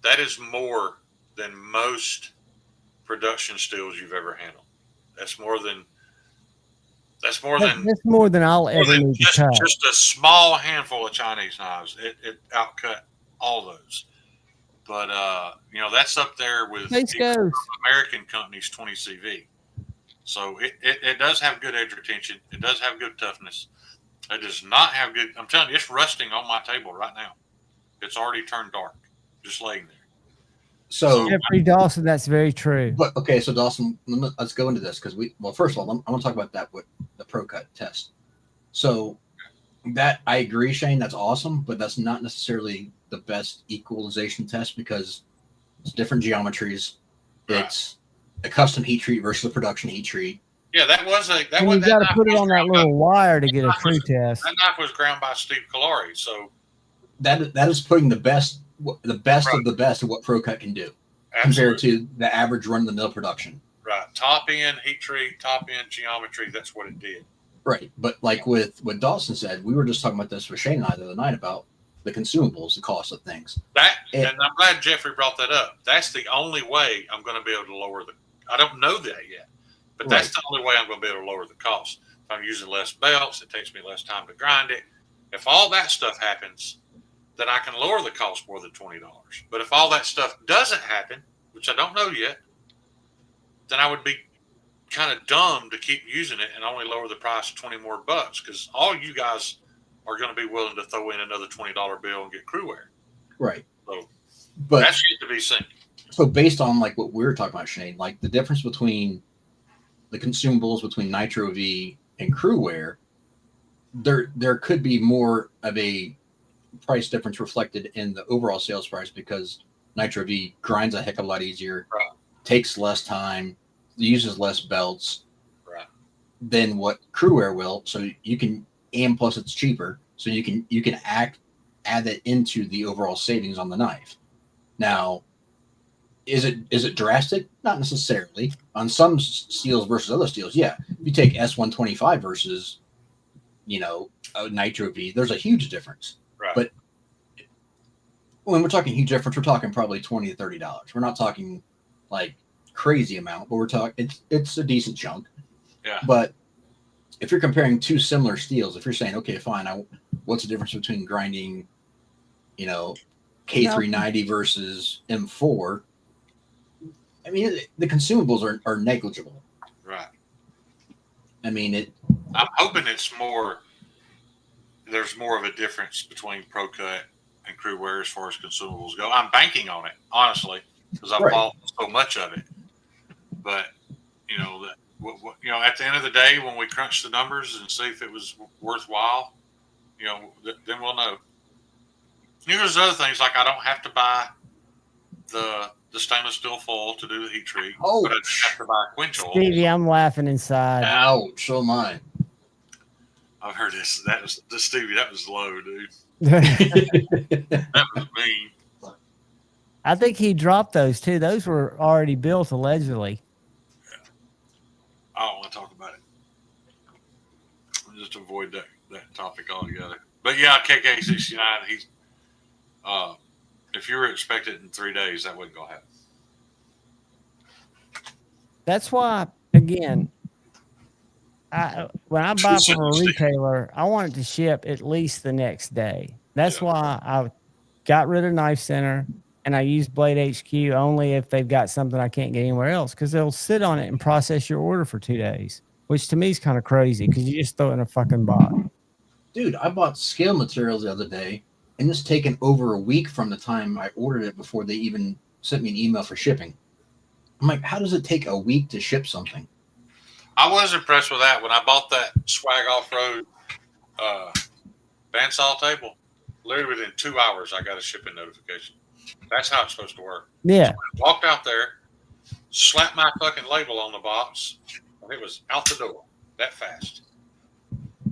that is more than most production steels you've ever handled. That's more than That's more than I'll ever need to cut. just a small handful of Chinese knives. It outcut all those. But that's up there with American companies 20CV. So it does have good edge retention. It does have good toughness. It does not have good. I'm telling you, it's rusting on my table right now. It's already turned dark, just laying there. So Jeffrey Dawson, that's very true. But okay, so Dawson, let's go into this because first of all, I'm going to talk about that with the Pro Cut test. So that I agree, Shane, that's awesome, but that's not necessarily the best equalization test because it's different geometries. Right. It's a custom heat treat versus a production heat treat. Yeah, that was a that and was. You got to put it on that little wire to get a true test. That knife was ground by Steve Kalari, so that is putting the best right. of the best of what Pro Cut can do. Absolutely. Compared to the average run-of-the-mill production. Right. Top end heat treat, top end geometry, that's what it did. Right. But like with what Dawson said, we were just talking about this with Shane and I the other night about the consumables, the cost of things. And I'm glad Jeffrey brought that up. That's the only way I'm going to be able to lower I don't know that yet, but that's the only way I'm going to be able to lower the cost. If I'm using less belts, it takes me less time to grind it. If all that stuff happens, then I can lower the cost more than $20. But if all that stuff doesn't happen, which I don't know yet, then I would be kind of dumb to keep using it and only lower the price $20 more because all you guys are going to be willing to throw in another $20 bill and get Crewwear. Right. So but that's yet to be seen. So based on like what we were talking about, Shane, like the difference between the consumables between Nitro V and Crewwear, there could be more of a price difference reflected in the overall sales price because Nitro V grinds a heck of a lot easier, right. Takes less time, uses less belts right. than what Crewwear will. So you can, and plus it's cheaper, so you can add that into the overall savings on the knife. Now, is it drastic? Not necessarily. On some steels versus other steels, yeah. If you take S125 versus, a Nitro V, there's a huge difference. Right. But when we're talking huge difference, we're talking probably $20 to $30. We're not talking like crazy amount, but we're talking it's a decent chunk. Yeah. But if you're comparing two similar steels, if you're saying, okay, fine, what's the difference between grinding, K390 versus M4? I mean, the consumables are negligible. Right. I mean, I'm hoping there's more of a difference between Pro Cut and Crewwear as far as consumables go. I'm banking on it, honestly, because I've bought so much of it. But, at the end of the day, when we crunch the numbers and see if it was worthwhile, then we'll know. There's other things, like I don't have to buy the stainless steel foil to do the heat treat, but I just have to buy a quench oil. Stevie, I'm laughing inside. Ouch, so am I. I've heard this. Stevie, that was low, dude. That was mean. I think he dropped those too. Those were already built allegedly. Yeah. I don't want to talk about it. I'll just avoid that topic altogether. But yeah, KK69, he's if you were expecting it in 3 days, that wasn't gonna happen. That's why, again, when I buy from a retailer, I want it to ship at least the next day. That's why I got rid of Knife Center and I use Blade HQ only if they've got something I can't get anywhere else, because they'll sit on it and process your order for 2 days, which to me is kind of crazy because you just throw it in a fucking box. Dude, I bought scale materials the other day, and it's taken over a week from the time I ordered it before they even sent me an email for shipping. I'm like, how does it take a week to ship something? I was impressed with that when I bought that Swag Off-Road bandsaw table. Literally within 2 hours, I got a shipping notification. That's how it's supposed to work. Yeah. So I walked out there, slapped my fucking label on the box, and it was out the door that fast.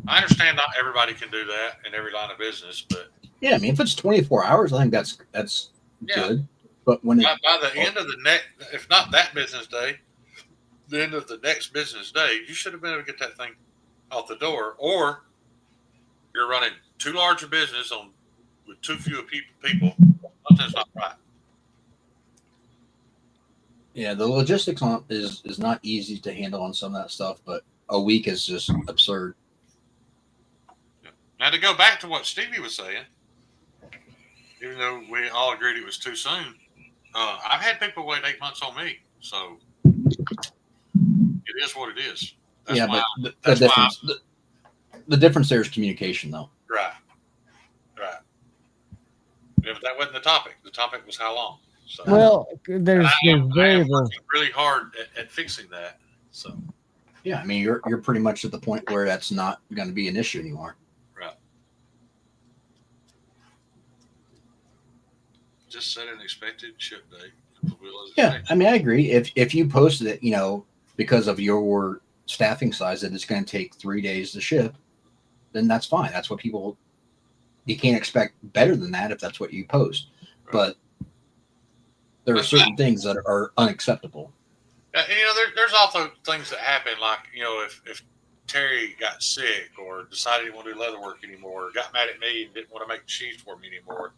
I understand not everybody can do that in every line of business, but yeah, I mean, if it's 24 hours, I think that's good. But when by the end of the if not that business day, the end of the next business day, you should have been able to get that thing out the door, or you're running too large a business on with too few people. Something's not right. Yeah, the logistics on is not easy to handle on some of that stuff, but a week is just absurd. Now to go back to what Stevie was saying, even though we all agreed it was too soon, I've had people wait 8 months on me, so it is what it is. That's Yeah, why, but that's why the difference there is communication, though. right. Yeah, but that wasn't the topic. The topic was how long. So, Well, there's I am variables. working really hard at fixing that. So, Yeah, I mean, you're pretty much at the point where that's not going to be an issue anymore. right. Just set an expected ship date. Yeah, I mean, I agree. If you posted it, you know, because of your staffing size, that it's going to take 3 days to ship, then that's fine. That's what people. You can't expect better than that if that's what you post. Right. But there are certain things that are unacceptable. There's also things that happen, like, if Terry got sick or decided he didn't want to do leather work anymore, or got mad at me and didn't want to make sheaths for me anymore,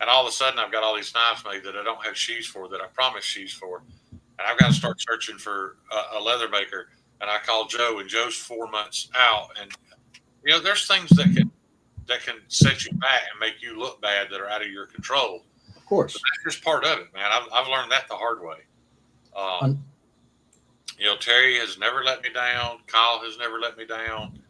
and all of a sudden I've got all these knives made that I don't have sheaths for, that I promised sheaths for, and I've got to start searching for a leather maker, and I call Joe, and Joe's 4 months out, and there's things that can set you back and make you look bad that are out of your control. Of course, but that's just part of it, man. I've learned that the hard way. Terry has never let me down. Kyle has never let me down.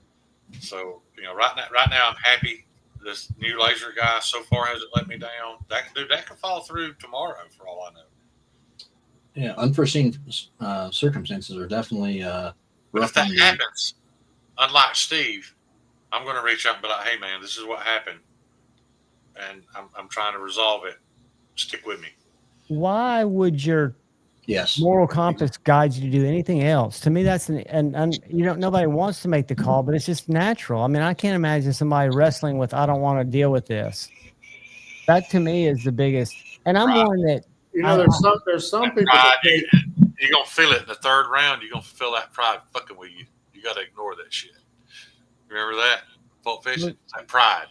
So, right now I'm happy. This new laser guy so far hasn't let me down. That can fall through tomorrow for all I know. Yeah, unforeseen circumstances are definitely But rough. if that happens, unlike Steve, I'm going to reach out and be like, "Hey, man, this is what happened, and I'm trying to resolve it. Stick with me." Why would your Yes. moral compass guide you to do anything else? To me, that's nobody wants to make the call, but it's just natural. I mean, I can't imagine somebody wrestling with, I don't want to deal with this. That to me is the biggest. And I'm one that there's some people. Pride, you're gonna feel it in the third round. You're gonna feel that pride fucking with you. You got to ignore that shit. Remember that? Pulp Fiction? That pride.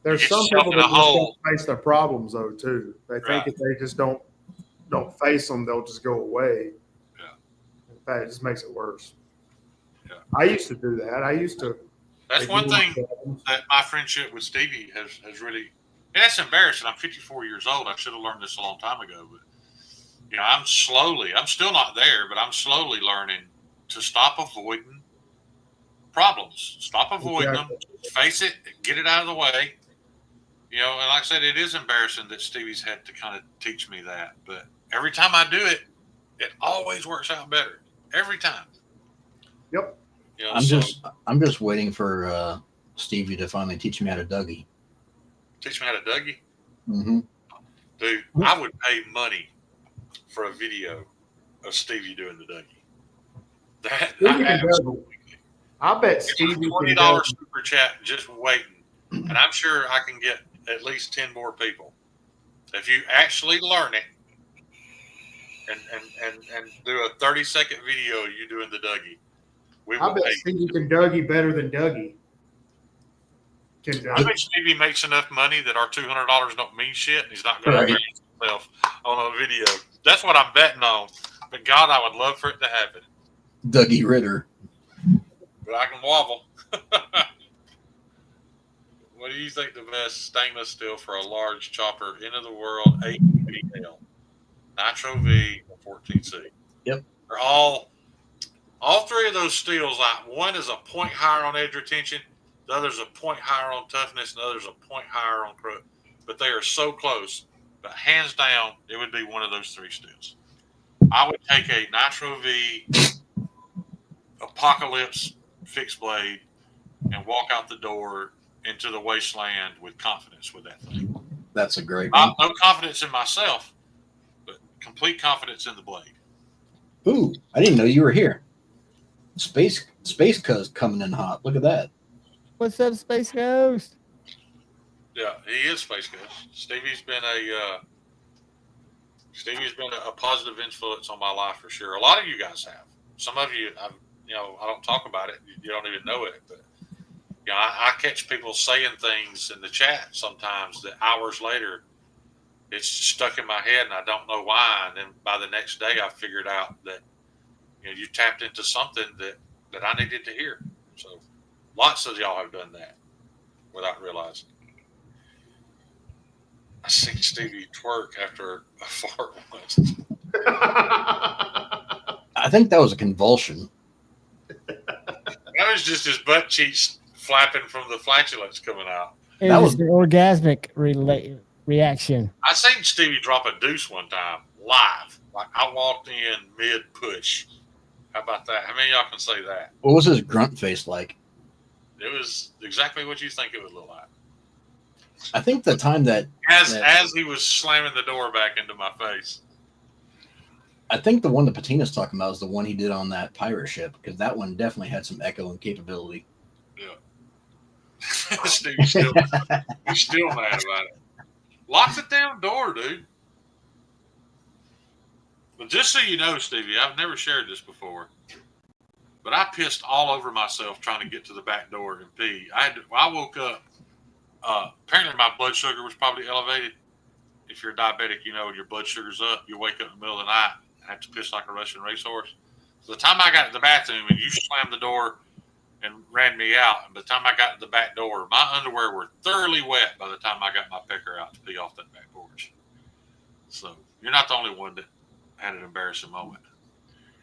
There's some people that just don't face their problems though too. They think if they just don't face them, they'll just go away. Yeah. In fact, it just makes it worse. Yeah. I used to do that. That's one thing that my friendship with Stevie has really, and that's embarrassing. I'm 54 years old. I should have learned this a long time ago, but I'm still not there, but I'm slowly learning to stop avoiding problems. Stop avoiding them. Face it. Get it out of the way. And like I said, it is embarrassing that Stevie's had to kind of teach me that. But every time I do it, it always works out better. Every time. Yep. I'm just waiting for Stevie to finally teach me how to Dougie. Teach me how to Dougie? Mm-hmm. Dude, I would pay money for a video of Stevie doing the Dougie. I bet Stevie $20 super chat just waiting, and I'm sure I can get at least 10 more people if you actually learn it and do a 30-second video of you doing the Dougie. I bet Stevie can Dougie better than Dougie. I bet Stevie makes enough money that our $200 don't mean shit, and he's not going to embarrass himself on a video. That's what I'm betting on. But God, I would love for it to happen. Dougie Ritter. But I can wobble. What do you think the best stainless steel for a large chopper into the world 8VL? Nitro V or 14C? Yep. They're all three of those steels, like one is a point higher on edge retention, the other's a point higher on toughness, and the other's a point higher on crook. But they are so close. But hands down, it would be one of those three steels. I would take a Nitro V Apocalypse fixed blade and walk out the door into the wasteland with confidence with that thing. That's a great one. No confidence in myself, but complete confidence in the blade. Ooh, I didn't know you were here. Space Cuz coming in hot. Look at that. What's up, Space Ghost? Yeah, he is Space Ghost. Stevie's been Stevie's been a positive influence on my life for sure. A lot of you guys have. Some of you, I don't talk about it. You don't even know it, but I catch people saying things in the chat sometimes that hours later, it's stuck in my head and I don't know why. And then by the next day, I figured out that you tapped into something that I needed to hear. So lots of y'all have done that without realizing. I seen Stevie twerk after a fart once. I think that was a convulsion. That was just his butt cheeks flapping from the flatulence coming out. That was the orgasmic reaction. I seen Stevie drop a deuce one time live. Like I walked in mid push. How about that? How many of y'all can say that? What was his grunt face like? It was exactly what you think it would look like. I think the time that as he was slamming the door back into my face. I think the one that Patina's talking about is the one he did on that pirate ship, because that one definitely had some echoing capability. Yeah. He's still mad about it. Lock the damn door, dude. But just so you know, Stevie, I've never shared this before, but I pissed all over myself trying to get to the back door and pee. I woke up. Apparently, my blood sugar was probably elevated. If you're diabetic, your blood sugar's up. You wake up in the middle of the night and have to piss like a Russian racehorse. So the time I got to the bathroom and you slammed the door and ran me out, and by the time I got to the back door, my underwear were thoroughly wet by the time I got my pecker out to pee off that back porch. So you're not the only one that had an embarrassing moment.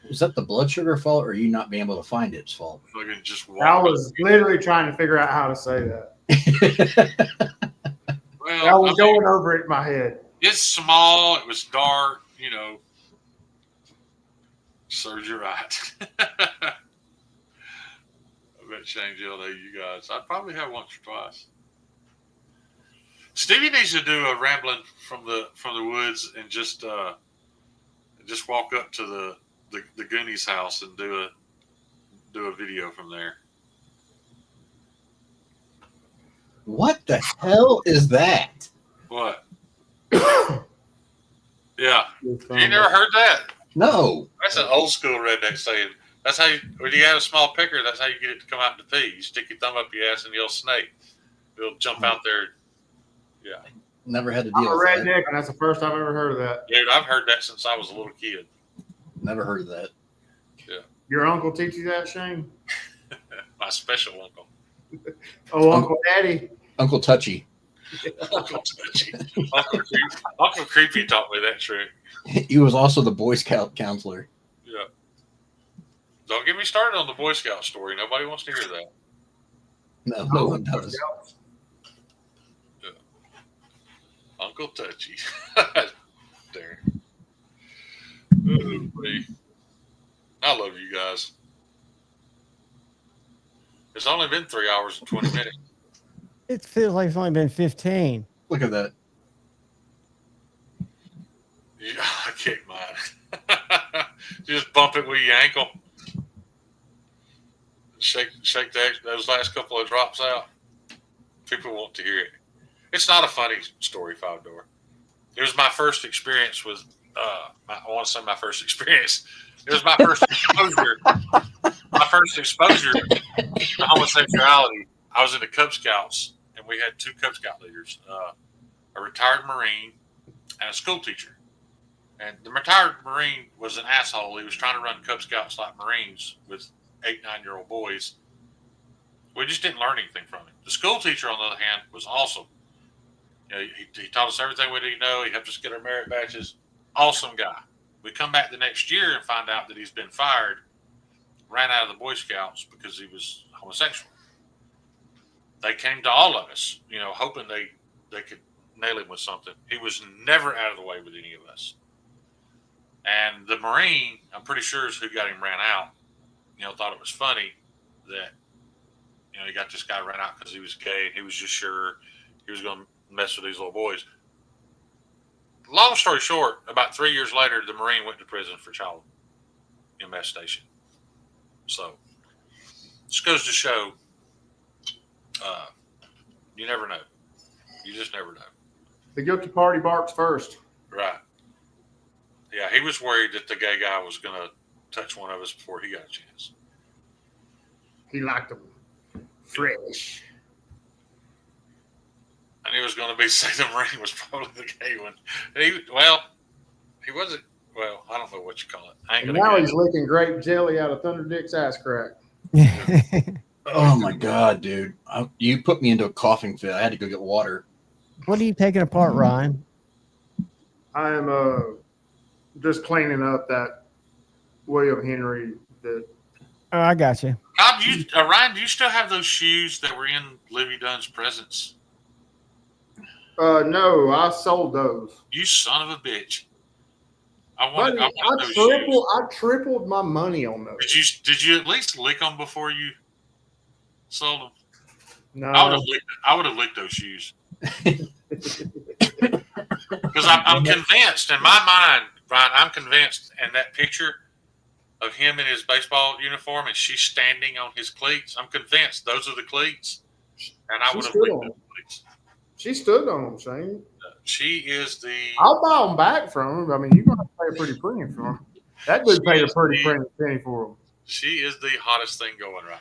Was that the blood sugar fault, or you not being able to find its fault? I was literally trying to figure out how to say that. Well, I was going over it in my head. It's small. It was dark. Serves you right. I bet Shane yelled at you guys. I probably have once or twice. Stevie needs to do a rambling from the woods and just walk up to the Goonies house and do a video from there. What the hell is that? What? Yeah. You never heard that? No. That's an old school redneck saying. That's how when you have a small picker, that's how you get it to come out to pee. You stick your thumb up your ass and you'll snake. It'll jump out there. Yeah. Never had to I'm deal a with redneck, that. and that's the first I've ever heard of that. Dude, I've heard that since I was a little kid. Never heard of that. Yeah. Your uncle teach you that, Shane? My special uncle. Oh, Uncle Daddy. Uncle Touchy. Uncle Touchy. Uncle Creepy taught me that trick. He was also the Boy Scout counselor. Yeah. Don't get me started on the Boy Scout story. Nobody wants to hear that. No one does. Yeah. Uncle Touchy. There. Oh, I love you guys. It's only been 3 hours and 20 minutes. It feels like it's only been 15. Look at that. Yeah, I kicked mine. Just bump it with your ankle. Shake those last couple of drops out. People want to hear it. It's not a funny story, Five Door. It was my first experience with. I want to say my first experience. It was my first exposure. My first exposure to homosexuality. I was in the Cub Scouts, and we had two Cub Scout leaders, a retired Marine and a school teacher. And the retired Marine was an asshole. He was trying to run Cub Scouts like Marines with 8, 9-year-old boys. We just didn't learn anything from him. The school teacher, on the other hand, was awesome. He taught us everything we need to know. He helped us get our merit badges. Awesome guy. We come back the next year and find out that he's been fired, ran out of the Boy Scouts because he was homosexual. They came to all of us, hoping they could nail him with something. He was never out of the way with any of us. And the Marine, I'm pretty sure is who got him ran out, thought it was funny that, he got this guy ran out because he was gay and he was just sure he was going to mess with these little boys. Long story short, about 3 years later, the Marine went to prison for child molestation. So, this goes to show, you never know. You just never know. The guilty party barks first. Right. Yeah, he was worried that the gay guy was going to touch one of us before he got a chance. He liked them fresh. And he was going to be say the Marine was probably the gay one. He wasn't. Well, I don't know what you call it. I ain't And gonna now get he's licking grape jelly out of Thunder Dick's ass crack. Oh my god, dude! You put me into a coughing fit. I had to go get water. What are you taking apart, Ryan? I am just cleaning up that William Henry. That Oh, I got you. Ryan, do you still have those shoes that were in Livy Dunn's presence? no, I sold those. You son of a bitch! Buddy, I wanted those shoes. I tripled my money on those. Did you at least lick them before you sold them? No, I would have licked those shoes. Because I'm convinced in my mind, Ryan, I'm convinced in that picture of him in his baseball uniform and she's standing on his cleats. I'm convinced those are the cleats, and I would have licked those cleats. she stood on them, Shane. She is the. I'll buy them back from him. I mean, you're going to pay a pretty penny for them. That dude paid a pretty penny for them. She is the hottest thing going right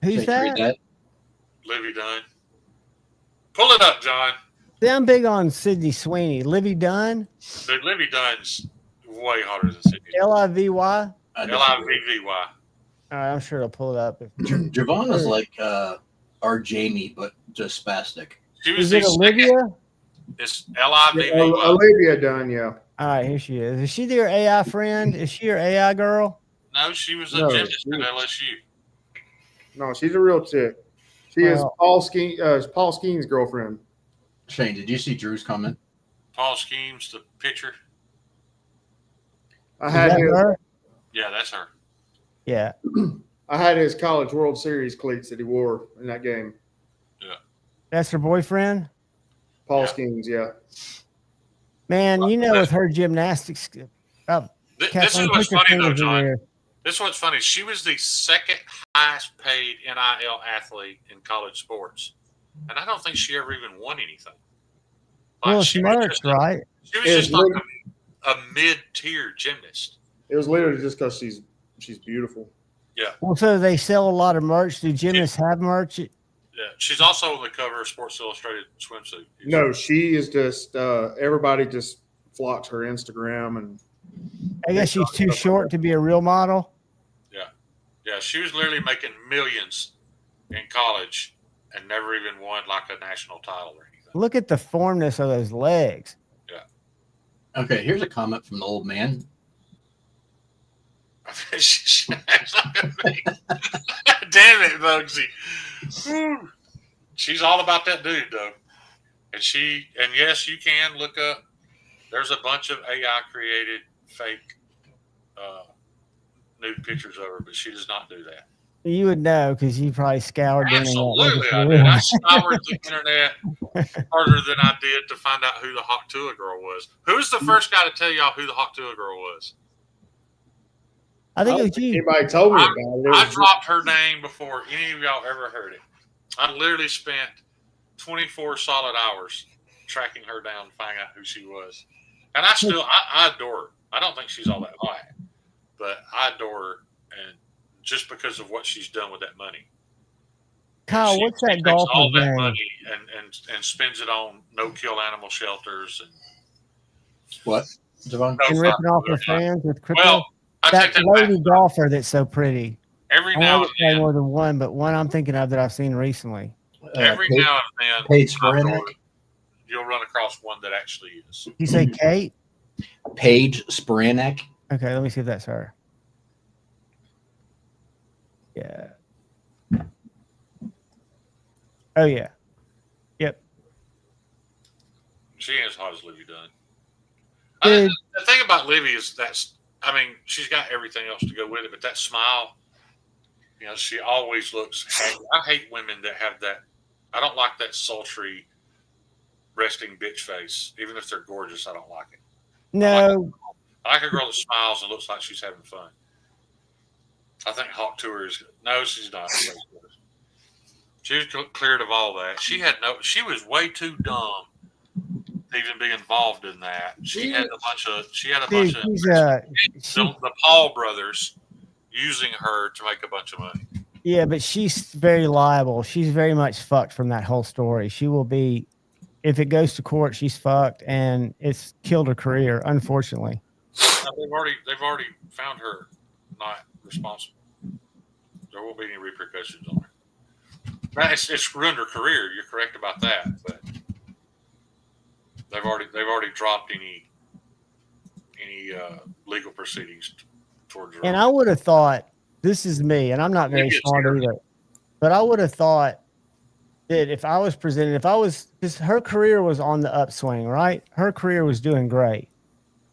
now. Who's that? Livy Dunn. Pull it up, John. See, I'm big on Sydney Sweeney. Livy Dunn. Dude, Livy Dunn's way hotter than Sydney. Livy. Livy. All right, I'm sure I'll pull it up. Javon is like our Jamie, but just spastic. She was Is it Olivia? It's Livy. Olivia Dunn, yeah. All right, here she is. Is she your AI friend? Is she your AI girl? No, she was a No, gymnast at LSU. No, she's a real chick. She is Paul Skeen's girlfriend. Shane, did you see Drew's comment? Paul Schemes, the pitcher. I Is had that his, her? Yeah, that's her. Yeah. I had his College World Series cleats that he wore in that game. That's her boyfriend? Paul Yeah. Skeens, yeah. Man, you know, with her gymnastics. Oh, This is Kathleen, what's put your funny, though, fingers in John. there. This is what's funny. She was the second highest paid NIL athlete in college sports. And I don't think she ever even won anything. Well, she was smart, just, right? she was Is just like a mid-tier gymnast. It was literally just because she's beautiful. Well, so they sell a lot of merch. Do gymnasts have merch? Yeah, she's also on the cover of Sports Illustrated swimsuit. No, she is just everybody just flocks her Instagram and I guess she's too short to be a real model. Yeah, she was literally making millions in college and never even won like a national title or anything. Look at the formness of those legs. Okay, here's a comment from the old man. Damn it, Bugsy. Woo. She's all about that dude, though. And yes, you can look up. There's a bunch of AI created fake nude pictures of her, but she does not do that. You would know because you probably scoured the internet. Absolutely, I did. I scoured the internet harder than I did to find out who the Hawk Tuah girl was. Who's the first guy to tell y'all who the Hawk Tuah girl was? I think it was you. anybody told me about it. I dropped her name before any of y'all ever heard it. I literally spent 24 solid hours tracking her down, finding out who she was. And I adore her. I don't think she's all that hot, but I adore her, and just because of what she's done with that money. Kyle, what's that She takes all golfer's that name? money and spends it on no-kill animal shelters and What, Javon? And ripping off her fans with crypto? Well, I That take that back. lady golfer that's so pretty. Every I now know and it's then, more than one, but one I'm thinking of that I've seen recently. every Paige- now and then, Paige Spiranek? you'll run across one that actually is. You say Kate? Paige Spiranek. Okay, let me see if that's her. Yeah. Oh yeah. Yep. She ain't as hot as Livy Dunn. Dude. The thing about Livy is she's got everything else to go with it, but that smile, she always looks happy. I hate women that have that. I don't like that sultry, resting bitch face. Even if they're gorgeous, I don't like it. No, I like a girl that smiles and looks like she's having fun. I think Hawk Tuah is. No, she's not. She was cleared of all that. She was way too dumb even be involved in that. She had a bunch of Dude, the Paul brothers using her to make a bunch of money. yeah, but she's very liable. She's very much fucked from that whole story. She will be, if it goes to court, she's fucked, and it's killed her career, unfortunately. They've already found her not responsible. There won't be any repercussions on her. Now, it's ruined her career. You're correct about that, but they've already dropped any legal proceedings towards her. And I would have thought, this is me, and I'm not very smart either, but I would have thought that if I was presented, because her career was on the upswing, right? Her career was doing great.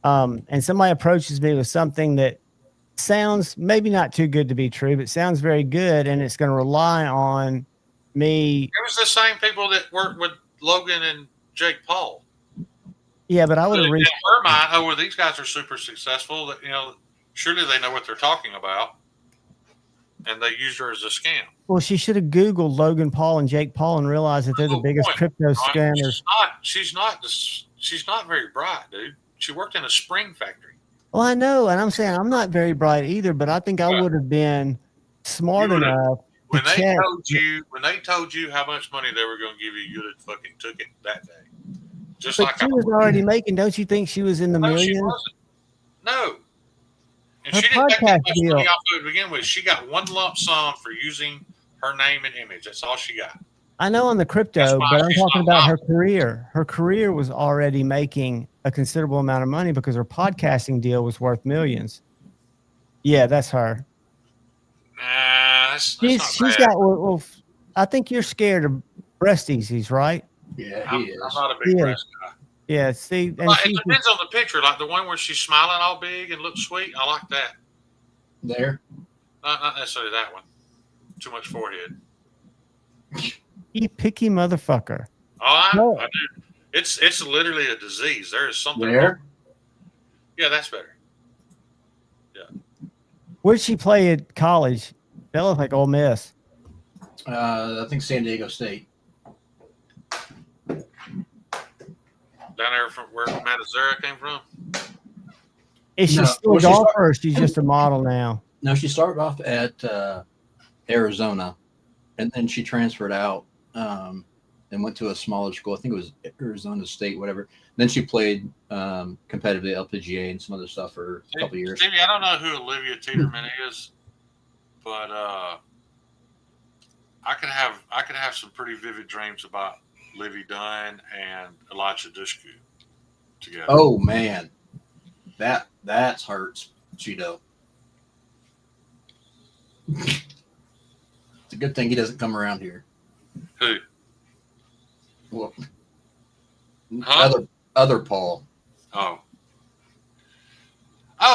And somebody approaches me with something that sounds maybe not too good to be true, but sounds very good, and it's going to rely on me. It was the same people that worked with Logan and Jake Paul. Yeah, but I would have reached her mind. Oh, well, these guys are super successful. That surely they know what they're talking about, and they used her as a scam. Well, she should have Googled Logan Paul and Jake Paul and realized that they're the biggest crypto scammers. She's not very bright, dude. She worked in a spring factory. Well, I know, and I'm saying I'm not very bright either, but I think I would have been smart enough. When they told you how much money they were going to give you, you'd have fucking took it that day. Just but like she was already making. Don't you think she was in the millions? She wasn't. No. And her she didn't take that much deal. money off to begin with. She got one lump sum for using her name and image. That's all she got. I know on the crypto, but I'm talking about her career. Her career was already making a considerable amount of money because her podcasting deal was worth millions. Yeah, that's her. That's she's got. Well, I think you're scared of breast easies, right? Yeah, I'm not a big breast guy. Yeah, see, and it depends on the picture. Like the one where she's smiling all big and looks sweet. I like that. There. Not necessarily that one. Too much forehead. You picky motherfucker. Oh, I do. It's literally a disease. There is something there. Yeah, that's better. Yeah. Where'd she play at college? That looked like Ole Miss. I think San Diego State. Down there from where Matt Azera came from? Is she still a golfer or is she just a model now? No, she started off at Arizona, and then she transferred out and went to a smaller school. I think it was Arizona State, whatever. Then she played competitively at LPGA and some other stuff for a couple of years. Stevie, I don't know who Olivia Teeterman is, but I could have some pretty vivid dreams about Livy Dunn and Elijah Dushku together. Oh man, that's hurts, Cheeto. It's a good thing he doesn't come around here. Who? Well, other Paul. Oh,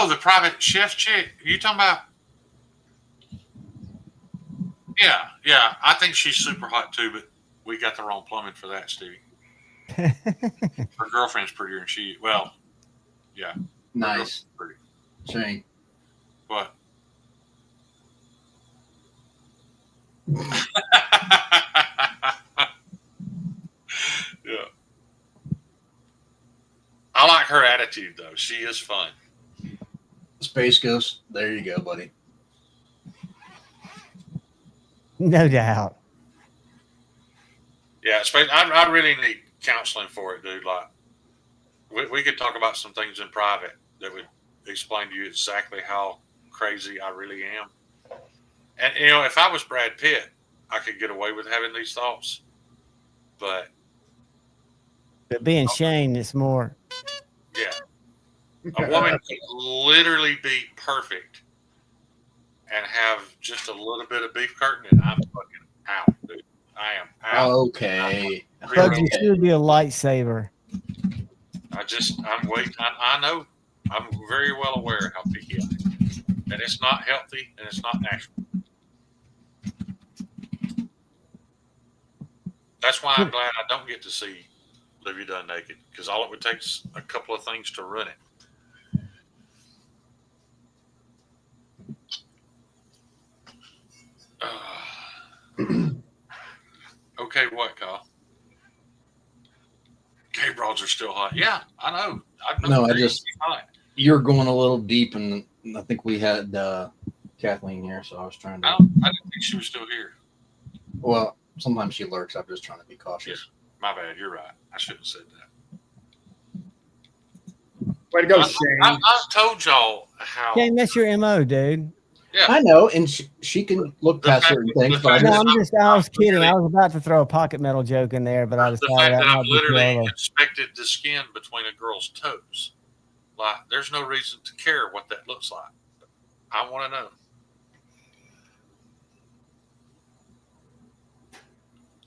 the private chef chick. You talking about? Yeah. I think she's super hot too, but we got the wrong plumbing for that, Stevie. Her girlfriend's prettier than she. Well, yeah. Nice. Pretty. Shane. What? Yeah. I like her attitude though. She is fun. Space Ghost. There you go, buddy. No doubt. Yeah, I really need counseling for it, dude. Like, we could talk about some things in private that would explain to you exactly how crazy I really am. And if I was Brad Pitt, I could get away with having these thoughts. But being Shane, it's more. Yeah, a woman could literally be perfect and have just a little bit of beef curtain, and I'm fucking out, dude. I am out. Okay. But you should be a lightsaber. I'm waiting. I know. I'm very well aware how picky I am. And it's not healthy and it's not natural. That's why I'm glad I don't get to see Livy Dunn naked, because all it would take is a couple of things to ruin it. Okay, what, Kyle? Gay broads are still hot. Yeah, I know. No, I they're just- hot. You're going a little deep, and I think we had Kathleen here, so I was trying to. I didn't think she was still here. Well, sometimes she lurks. I'm just trying to be cautious. My bad. You're right. I shouldn't have said that. Way to go, I Shane. told y'all how. Shane, that's your MO, dude. Yeah. I know, and she can look The past fact- certain the things, but I fact No, just, I was kidding. I was about to throw a pocket metal joke in there, but I The decided fact that that I've might be literally too inspected the skin between a girl's toes. Like, there's no reason to care what that looks like. I want to know.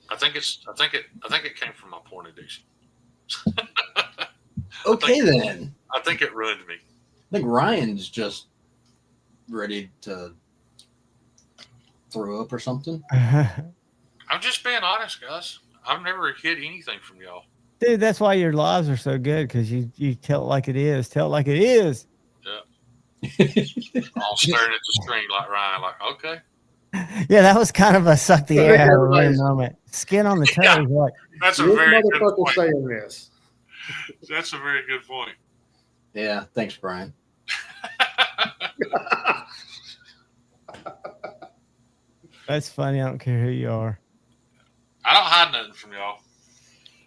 I think it came from my porn addiction. okay then. I think it ruined me. I think Ryan's just ready to throw up or something. I'm just being honest, guys. I've never hid anything from y'all. Dude, that's why your lives are so good, because you tell it like it is. Tell it like it is. All staring at the screen like Ryan, like, okay. Yeah, that was kind of a suck the air out of the room Everybody's- moment. Skin on the toes. Yeah. Like, That's a This very good motherfucker point. saying this. That's a very good point. Yeah, thanks, Brian. that's funny. I don't care who you are. I don't hide nothing from y'all.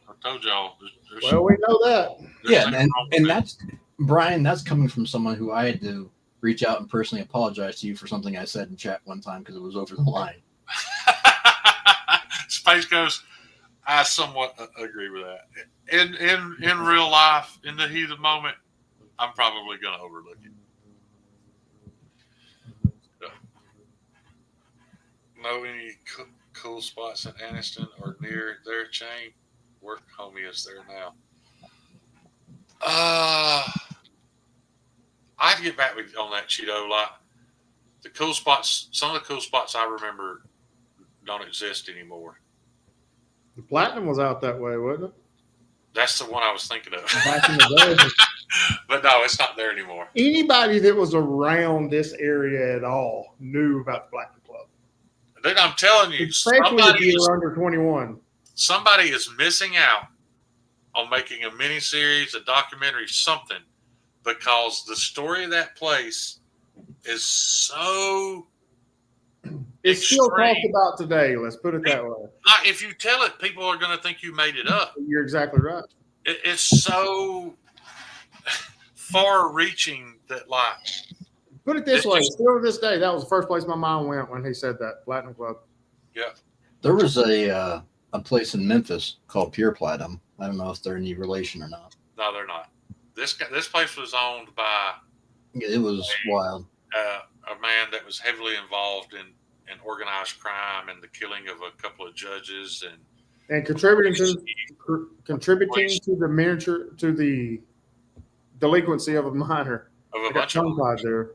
I told y'all. There's Well, we know that. Yeah, something and, wrong with and it. that's Brian. That's coming from someone who I had to reach out and personally apologize to you for something I said in chat one time because it was over the line. Space Ghost, I somewhat agree with that. In real life, in the heat of the moment, I'm probably going to overlook it. Yeah. Know any cool spots in Anniston or near their chain? Work homie is there now. I'd get back with on that, Cheeto. Like the cool spots, some of the cool spots I remember don't exist anymore. The Platinum was out that way, wasn't it? That's the one I was thinking of. Back in the day. But no, it's not there anymore. Anybody that was around this area at all knew about the Platinum Club. Dude, I'm telling you, Especially if you were under 21. somebody is missing out on making a miniseries, a documentary, something, because the story of that place is so. It's still extreme. talked about today. Let's put it that way. If you tell it, people are going to think you made it up. You're exactly right. It's so far-reaching that, like, Put it this way. Still to this day, that was the first place my mind went when he said that. Platinum Club. There was a place in Memphis called Pure Platinum. I don't know if they're any relation or not. no, they're not. This place was owned by It was wild. a man that was heavily involved in organized crime and the killing of a couple of judges And contributing to the delinquency of a minor. of I a got bunch of them. tongue-tied there.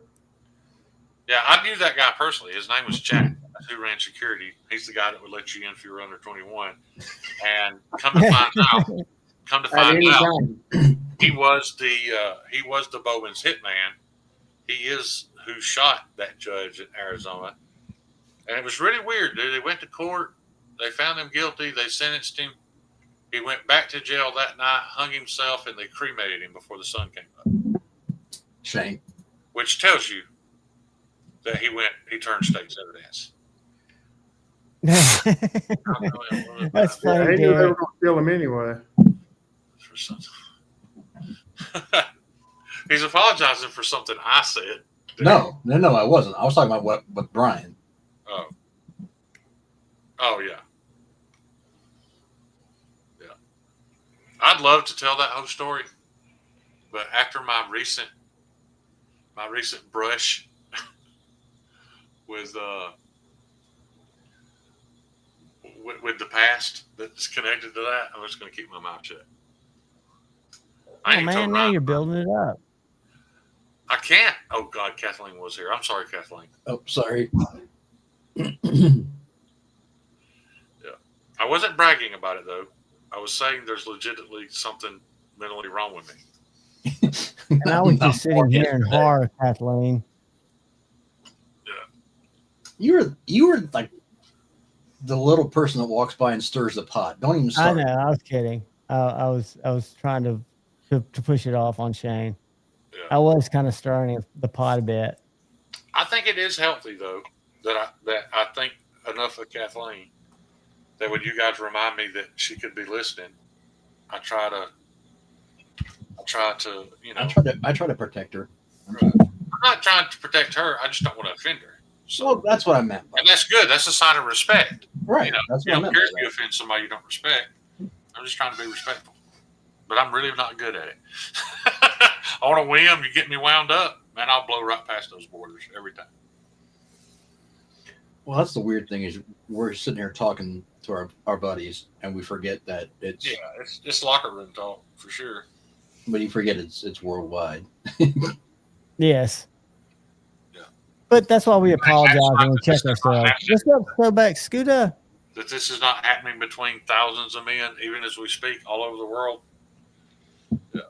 Yeah, I knew that guy personally. His name was Jack, who ran security. He's the guy that would let you in if you were under 21. And come to At find any out, time. he was the Bowman's hitman. He is who shot that judge in Arizona. And it was really weird, dude. They went to court. They found him guilty. They sentenced him. He went back to jail that night, hung himself, and they cremated him before the sun came up. Shame. Which tells you that he turned state's evidence. That's Yeah, funny, they knew they Derek. were going to kill him anyway. For something. He's apologizing for something I said. No, I wasn't. I was talking about what with Brian. Oh yeah. Yeah. I'd love to tell that whole story, but after my recent brush with the past that's connected to that, I'm just going to keep my mouth shut. I Oh ain't man, told now Ryan you're about it. building it up. I can't. Oh God, Kathleen was here. I'm sorry, Kathleen. Oh, sorry. I wasn't bragging about it though. I was saying there's legitimately something mentally wrong with me. And I was Not just sitting more here in yesterday. horror, Kathleen. You were like the little person that walks by and stirs the pot. Don't even I start. know. I was kidding. I was trying to push it off on Shane. Yeah. I was kind of stirring the pot a bit. I think it is healthy though that I think enough of Kathleen that when you guys remind me that she could be listening, I try to you know. I try to protect her. I'm not trying to protect her. I just don't want to offend her. So, Well, that's what I meant. and that's good. That's a sign of respect. Right. You know, That's you what I don't meant. care if you offend somebody you don't respect. I'm just trying to be respectful. But I'm really not good at it. I want to win. You get me wound up, man, I'll blow right past those borders every time. Well, that's the weird thing is we're sitting here talking to our buddies and we forget that it's Yeah, it's locker room talk for sure. but you forget it's worldwide. Yes. Yeah. But that's why we apologize not- and we check that's not ourselves. happening. Let's go back, Scooter. That this is not happening between thousands of men, even as we speak, all over the world. Yeah.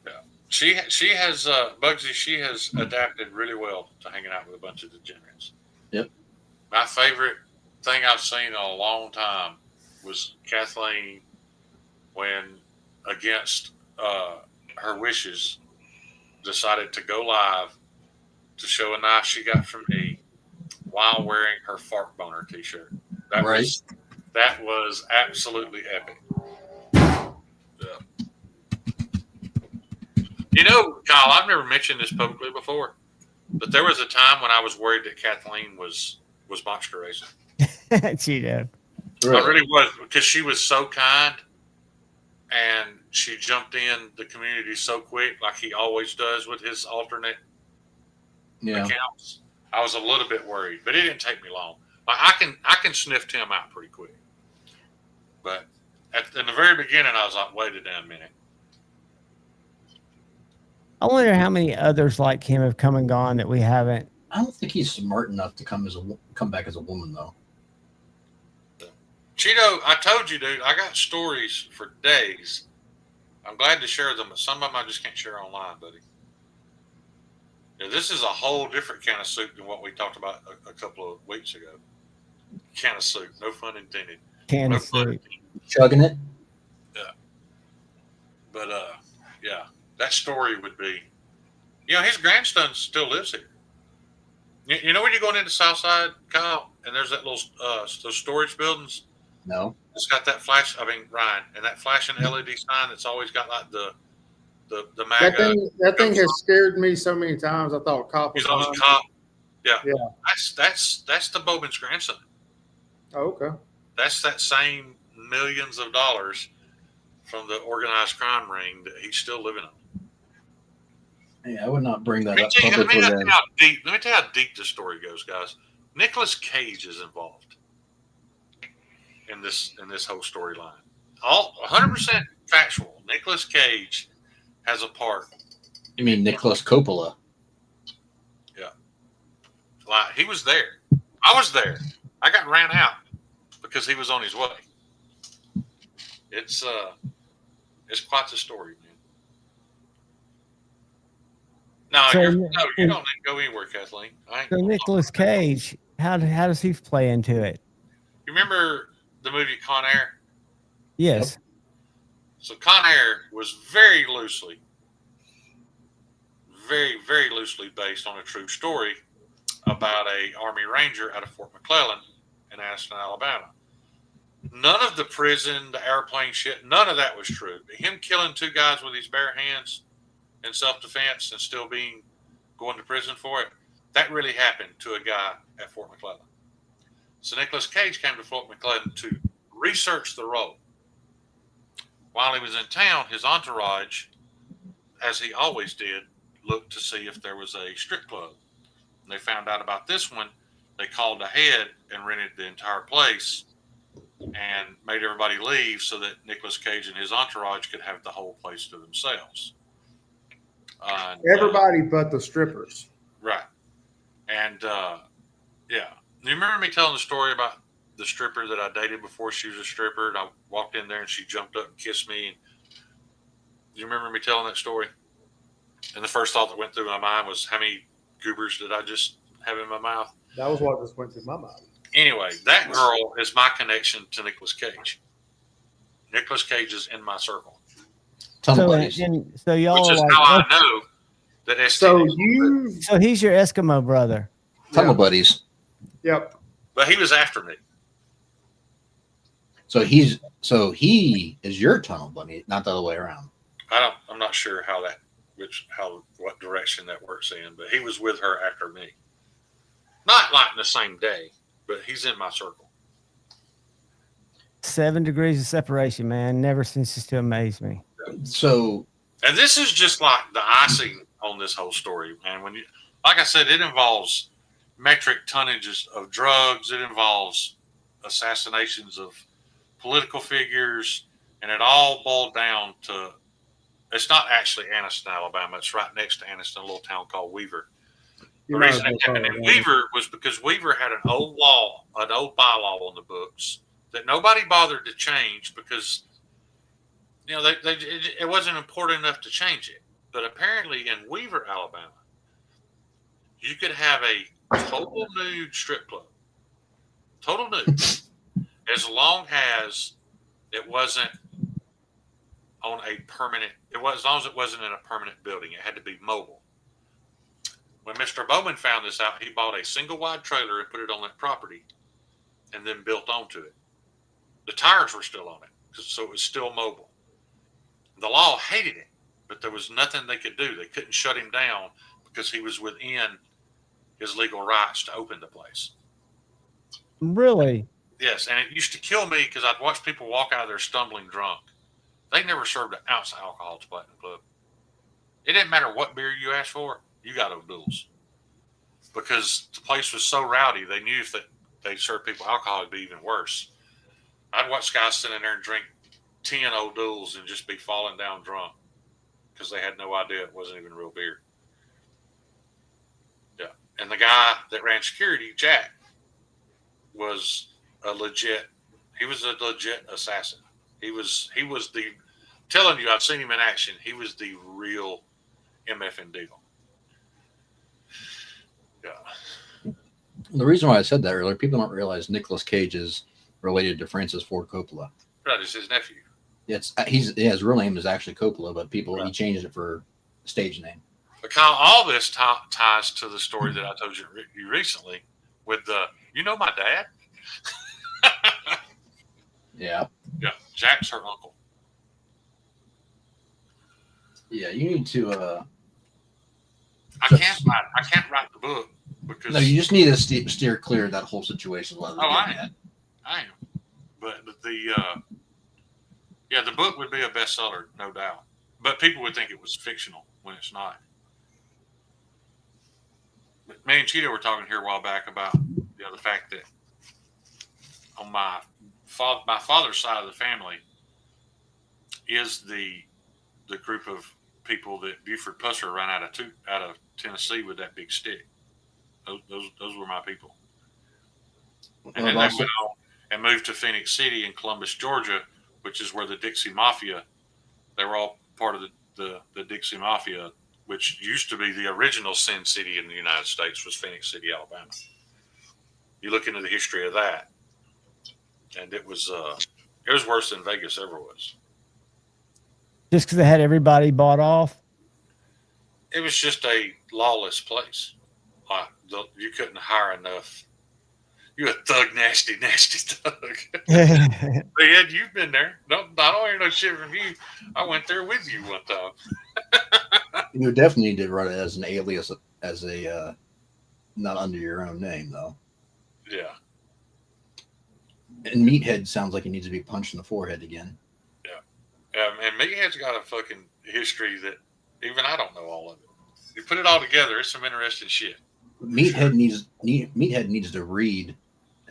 Yeah. She has Bugsy. She has adapted really well to hanging out with a bunch of degenerates. Yep. My favorite thing I've seen in a long time was Kathleen when, against her wishes, decided to go live to show a knife she got from me while wearing her fart boner t-shirt. That was absolutely epic. Yeah. You know, Kyle, I've never mentioned this publicly before, but there was a time when I was worried that Kathleen was monster racing. She did. I really was, because she was so kind and she jumped in the community so quick, like he always does with his alternate accounts. I was a little bit worried, but it didn't take me long. Like I can sniff Tim out pretty quick. But in the very beginning, I was like, wait a damn minute. I wonder how many others like him have come and gone that we haven't. I don't think he's smart enough to come back as a woman though. Cheeto, I told you, dude, I got stories for days. I'm glad to share them, but some of them I just can't share online, buddy. Yeah, this is a whole different kind of soup than what we talked about a couple of weeks ago. Can of soup, no fun intended. Can No of fun soup. intended. Chugging it. But yeah, that story would be, his grandson still lives here. You know when you're going into Southside, Kyle, and there's that little those storage buildings. No. It's got that Ryan, and that flashing LED sign that's always got like the MAGA. That thing has scared me so many times. I thought cop was He's always behind cop. Yeah. Yeah. That's the Bowman's grandson. me. Oh, okay. That's that same millions of dollars from the organized crime ring that he's still living on. Yeah, I would not bring that Let up me publicly. tell you how deep this story goes, guys. Nicolas Cage is involved in this whole storyline. All 100% factual. Nicolas Cage has a part. You mean Nicholas Coppola? Yeah. Like, he was there. I was there. I got ran out because he was on his way. It's quite the story, man. No, So, you don't need to go anywhere, Kathleen. I ain't So going Nicolas Cage, how does he play into it? You remember the movie Con Air? Yes. So Con Air was very loosely based on a true story about a Army Ranger out of Fort McClellan in Addison, Alabama. None of the prison, the airplane shit, none of that was true. Him killing two guys with his bare hands in self-defense and still going to prison for it, that really happened to a guy at Fort McClellan. So Nicolas Cage came to Fort McClellan to research the role. While he was in town, his entourage, as he always did, looked to see if there was a strip club. When they found out about this one, they called ahead and rented the entire place and made everybody leave so that Nicolas Cage and his entourage could have the whole place to themselves. Everybody but the strippers. Right. And, yeah. You remember me telling the story about the stripper that I dated before she was a stripper? And I walked in there and she jumped up and kissed me. And do you remember me telling that story? And the first thought that went through my mind was, how many goobers did I just have in my mouth? That was what just went through my mind. Anyway, that girl is my connection to Nicolas Cage. Nicolas Cage is in my circle, Tunnel So, buddies. so y'all which are is like, how I know that STD. So you, so he's your Eskimo brother. Tunnel yeah, buddies. yep. But he was after me. So he is your tunnel buddy, not the other way around. I'm not sure what direction that works in, but he was with her after me. Not like the same day, but he's in my circle. 7 degrees of separation, man. Never ceases to amaze me. So And this is just like the icing on this whole story, man. When you, like I said, it involves metric tonnages of drugs. It involves assassinations of political figures, and it all boiled down to. It's not actually Anniston, Alabama. It's right next to Anniston, a little town called Weaver. The reason it happened in Weaver was because Weaver had an old bylaw on the books that nobody bothered to change because, it wasn't important enough to change it. But apparently in Weaver, Alabama, you could have a total nude strip club, total nude, as long as it wasn't on a permanent. As long as it wasn't in a permanent building. It had to be mobile. When Mr. Bowman found this out, he bought a single wide trailer and put it on that property and then built onto it. The tires were still on it, so it was still mobile. The law hated it, but there was nothing they could do. They couldn't shut him down because he was within his legal rights to open the place. Really? Yes, and it used to kill me because I'd watch people walk out of there stumbling drunk. They never served an ounce of alcohol at the Platinum Club. It didn't matter what beer you asked for, you got O'Doul's. Because the place was so rowdy, they knew if they served people alcohol, it'd be even worse. I'd watch guys sit in there and drink 10 O'Doul's and just be falling down drunk because they had no idea it wasn't even real beer. Yeah. And the guy that ran security, Jack, was a legit assassin. He was telling you, I've seen him in action. He was the real MF and Deagle. Yeah. the reason why I said that earlier, people don't realize Nicolas Cage is related to Francis Ford Coppola. Right, it's his nephew. His real name is actually Coppola, but he changed it for stage name. But Kyle, all this ties to the story that I told you recently with my dad? Yeah. Yeah, Jack's her uncle. Yeah, you need to. I can't write the book because No, you just need to steer clear of that whole situation. I am. But the book would be a bestseller, no doubt. But people would think it was fictional when it's not. But me and Cheeto were talking here a while back about the fact that on my father's side of the family is the group of people that Buford Pusser ran out of Tennessee with that big stick. Those were my people. And then they went on and moved to Phoenix City in Columbus, Georgia, which is where the Dixie Mafia. They were all part of the Dixie Mafia, which used to be the original Sin City in the United States, was Phoenix City, Alabama. You look into the history of that, and it was worse than Vegas ever was. Just because they had everybody bought off? It was just a lawless place. You couldn't hire enough. You a thug, nasty thug. Ed, you've been there. I don't hear no shit from you. I went there with you one time. You definitely need to run it as an alias, as a not under your own name, though. Yeah. And Meathead sounds like he needs to be punched in the forehead again. Yeah. And Meathead's got a fucking history that even I don't know all of it. You put it all together, it's some interesting shit. Meathead needs to read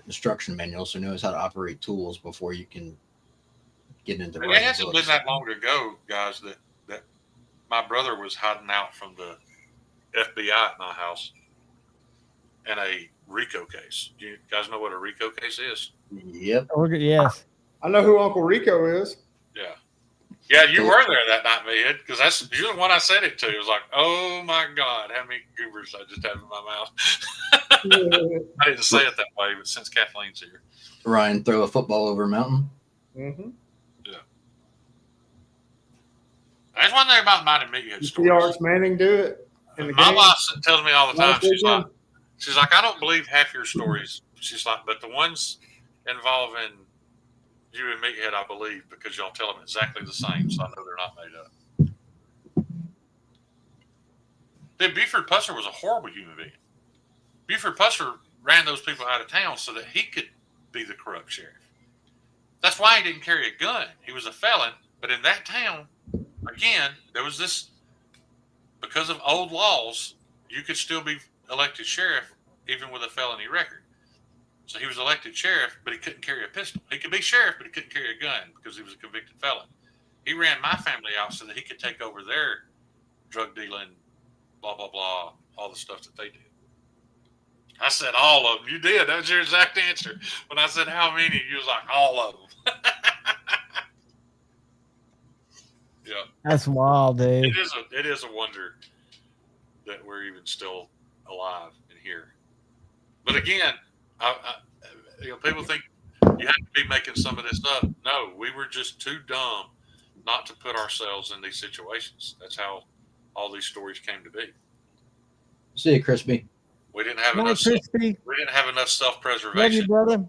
instruction manuals so he knows how to operate tools before you can get into It hasn't been that long ago, guys, that my brother was hiding out from the FBI at my house in a RICO case. Do you guys know what a RICO case is? Yep. Yes. I know who Uncle Rico is. Yeah. Yeah, you were there that night, man, because that's you're the one I said it to. It was like, oh my God, how many goobers I just have in my mouth. I didn't say it that way, but since Kathleen's here. Ryan throw a football over a mountain. Mm-hmm. There's one thing about Mighty Meathead See stories. Arch Manning do it in the My game. boss tells me all the time, Last weekend? she's like, I don't believe half your stories. She's like, but the ones involving you and Meathead, I believe, because y'all tell them exactly the same, so I know they're not made up. Then Buford Pusser was a horrible human being. Buford Pusser ran those people out of town so that he could be the corrupt sheriff. That's why he didn't carry a gun. He was a felon, but in that town, again, there was this, because of old laws, you could still be elected sheriff even with a felony record. So he was elected sheriff, but he couldn't carry a pistol. He could be sheriff, but he couldn't carry a gun because he was a convicted felon. He ran my family out so that he could take over their drug dealing, blah, blah, blah, all the stuff that they did. I said all of them. You did. That was your exact answer. When I said how many, you was like, all of them. Yeah. That's wild, dude. It is a wonder that we're even still alive and here. But again, people think you have to be making some of this up. No, we were just too dumb not to put ourselves in these situations. That's how all these stories came to be. See you, Crispy. We didn't have Hi, enough. Crispy. We didn't have enough Love you, self-preservation brother.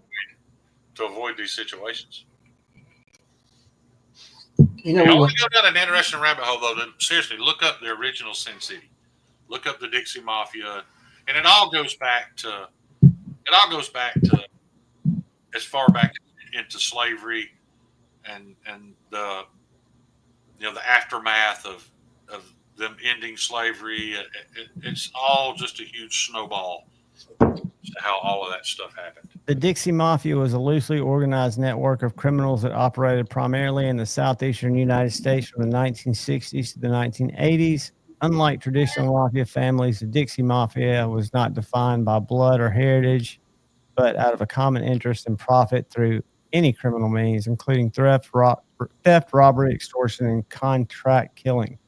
to avoid these situations. You know, I we want to go down an interesting rabbit hole, though. Seriously, look up the original Sin City. Look up the Dixie Mafia, and it all goes back to as far back into slavery and the the aftermath of them ending slavery. It's all just a huge snowball to how all of that stuff happened. The Dixie Mafia was a loosely organized network of criminals that operated primarily in the southeastern United States from the 1960s to the 1980s. Unlike traditional mafia families, the Dixie Mafia was not defined by blood or heritage, but out of a common interest and profit through any criminal means, including theft, robbery, extortion, and contract killing.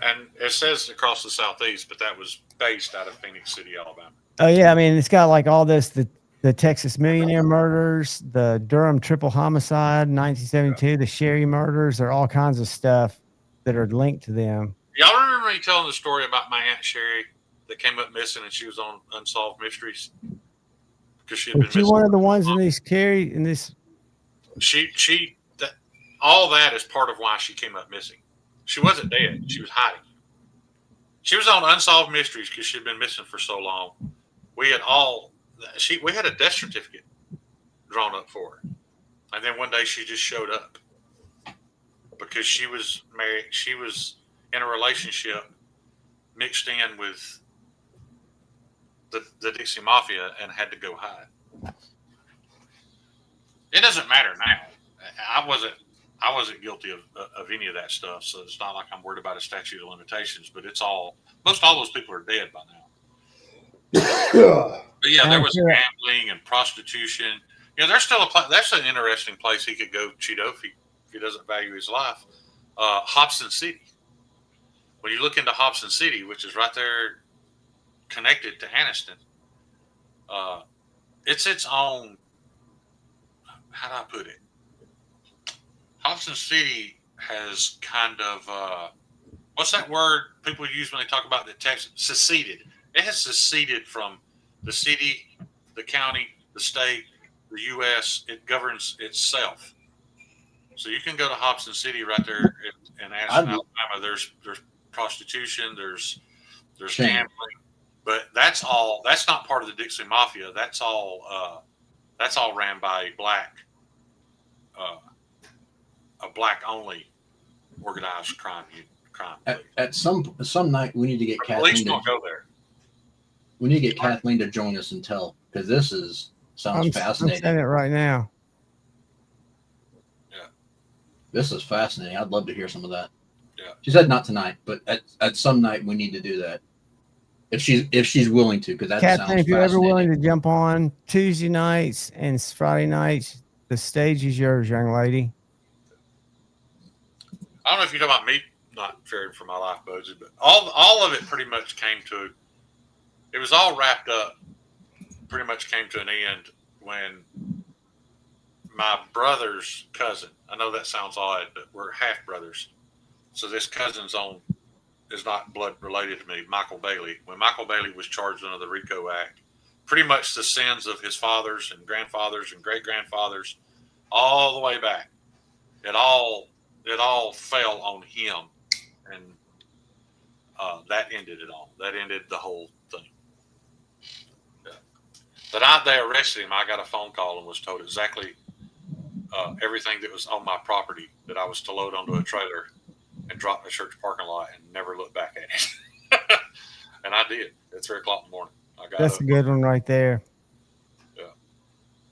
And it says across the southeast, but that was based out of Phoenix City, Alabama. Oh yeah, I mean it's got like all this the Texas Millionaire murders, the Durham triple homicide, 1972, the Sherry murders. There are all kinds of stuff that are linked to them. Y'all remember me telling the story about my Aunt Sherry that came up missing and she was on Unsolved Mysteries because she had been Was she missing. one of the ones in this? All that is part of why she came up missing. She wasn't dead. She was hiding. She was on Unsolved Mysteries because she had been missing for so long. We had a death certificate drawn up for her. And then one day she just showed up because she was married. She was in a relationship mixed in with the Dixie Mafia and had to go hide. It doesn't matter now. I wasn't guilty of any of that stuff, so it's not like I'm worried about a statute of limitations. But most all those people are dead by now. But yeah, there was gambling and prostitution. There's still that's an interesting place he could go, Cheeto, if he doesn't value his life. Hobson City. When you look into Hobson City, which is right there connected to Anniston, it's its own. How do I put it? Hobson City has kind of what's that word people use when they talk about the Texas? Seceded. It has seceded from the city, the county, the state, the U.S. It governs itself. So you can go to Hobson City right there in Ashland, Alabama. There's prostitution. There's gambling, but that's not part of the Dixie Mafia. That's all ran by a black only organized crime. At some night we need to get Police Kathleen. don't go there. We need to get Kathleen to join us and tell, because this sounds I'm fascinating. saying it right now. Yeah. This is fascinating. I'd love to hear some of that. Yeah. She said not tonight, but at some night we need to do that. If she's willing to, because that Kathleen, sounds if you're ever fascinating. willing to jump on Tuesday nights and Friday nights, The stage is yours, young lady. I don't know if you're talking about me not fearing for my life, Bugsy, but all of it pretty much came to. It was all wrapped up. Pretty much came to an end when my brother's cousin. I know that sounds odd, but we're half brothers. So this cousin's on is not blood related to me, Michael Bailey. When Michael Bailey was charged under the RICO Act, pretty much the sins of his fathers and grandfathers and great grandfathers, all the way back. It all fell on him, and that ended it all. That ended the whole thing. Yeah. The night they arrested him, I got a phone call and was told exactly everything that was on my property that I was to load onto a trailer and drop in the church parking lot and never look back at it. And I did at 3 o'clock in the morning. I got That's up. a good one right there.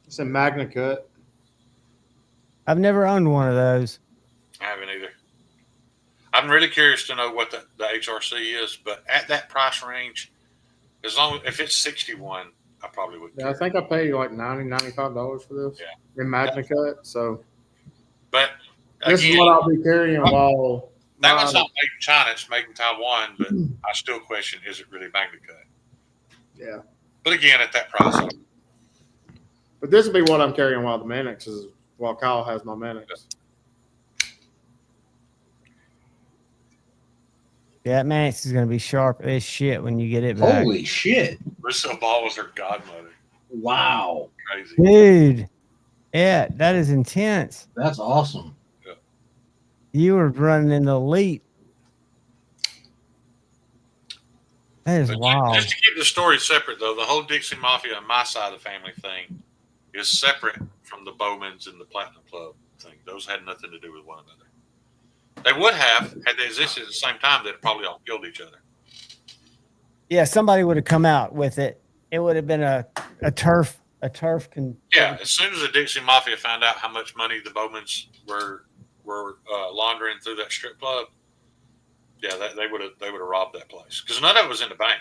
It's a Magna Cut. I've never owned one of those. I haven't either. I'm really curious to know what the HRC is, but at that price range, as long as if it's 61, I probably would. Yeah, I think I paid like $95 for this. Yeah. In Magna Cut. So But this is again, what I'll be carrying while that one's not made in China; it's made in Taiwan. But I still question: is it really Magna Cut? yeah. But again, at that price, But this will be what I'm carrying while the Manix is while Kyle has my Manix. Yeah, that Manix is going to be sharp as shit when you get it back. Holy shit! Bristol Ball was her godmother. Wow, Crazy. Dude. Yeah, that is intense. that's awesome. You were running in the elite. That is But wild. just to keep the story separate, though, the whole Dixie Mafia on my side of the family thing is separate from the Bowmans and the Platinum Club thing. Those had nothing to do with one another. They would have, had they existed at the same time, they'd probably all killed each other. Yeah, somebody would have come out with it. It would have been a turf. Yeah, as soon as the Dixie Mafia found out how much money the Bowmans were laundering through that strip club, yeah, they would have robbed that place because none of it was in the bank.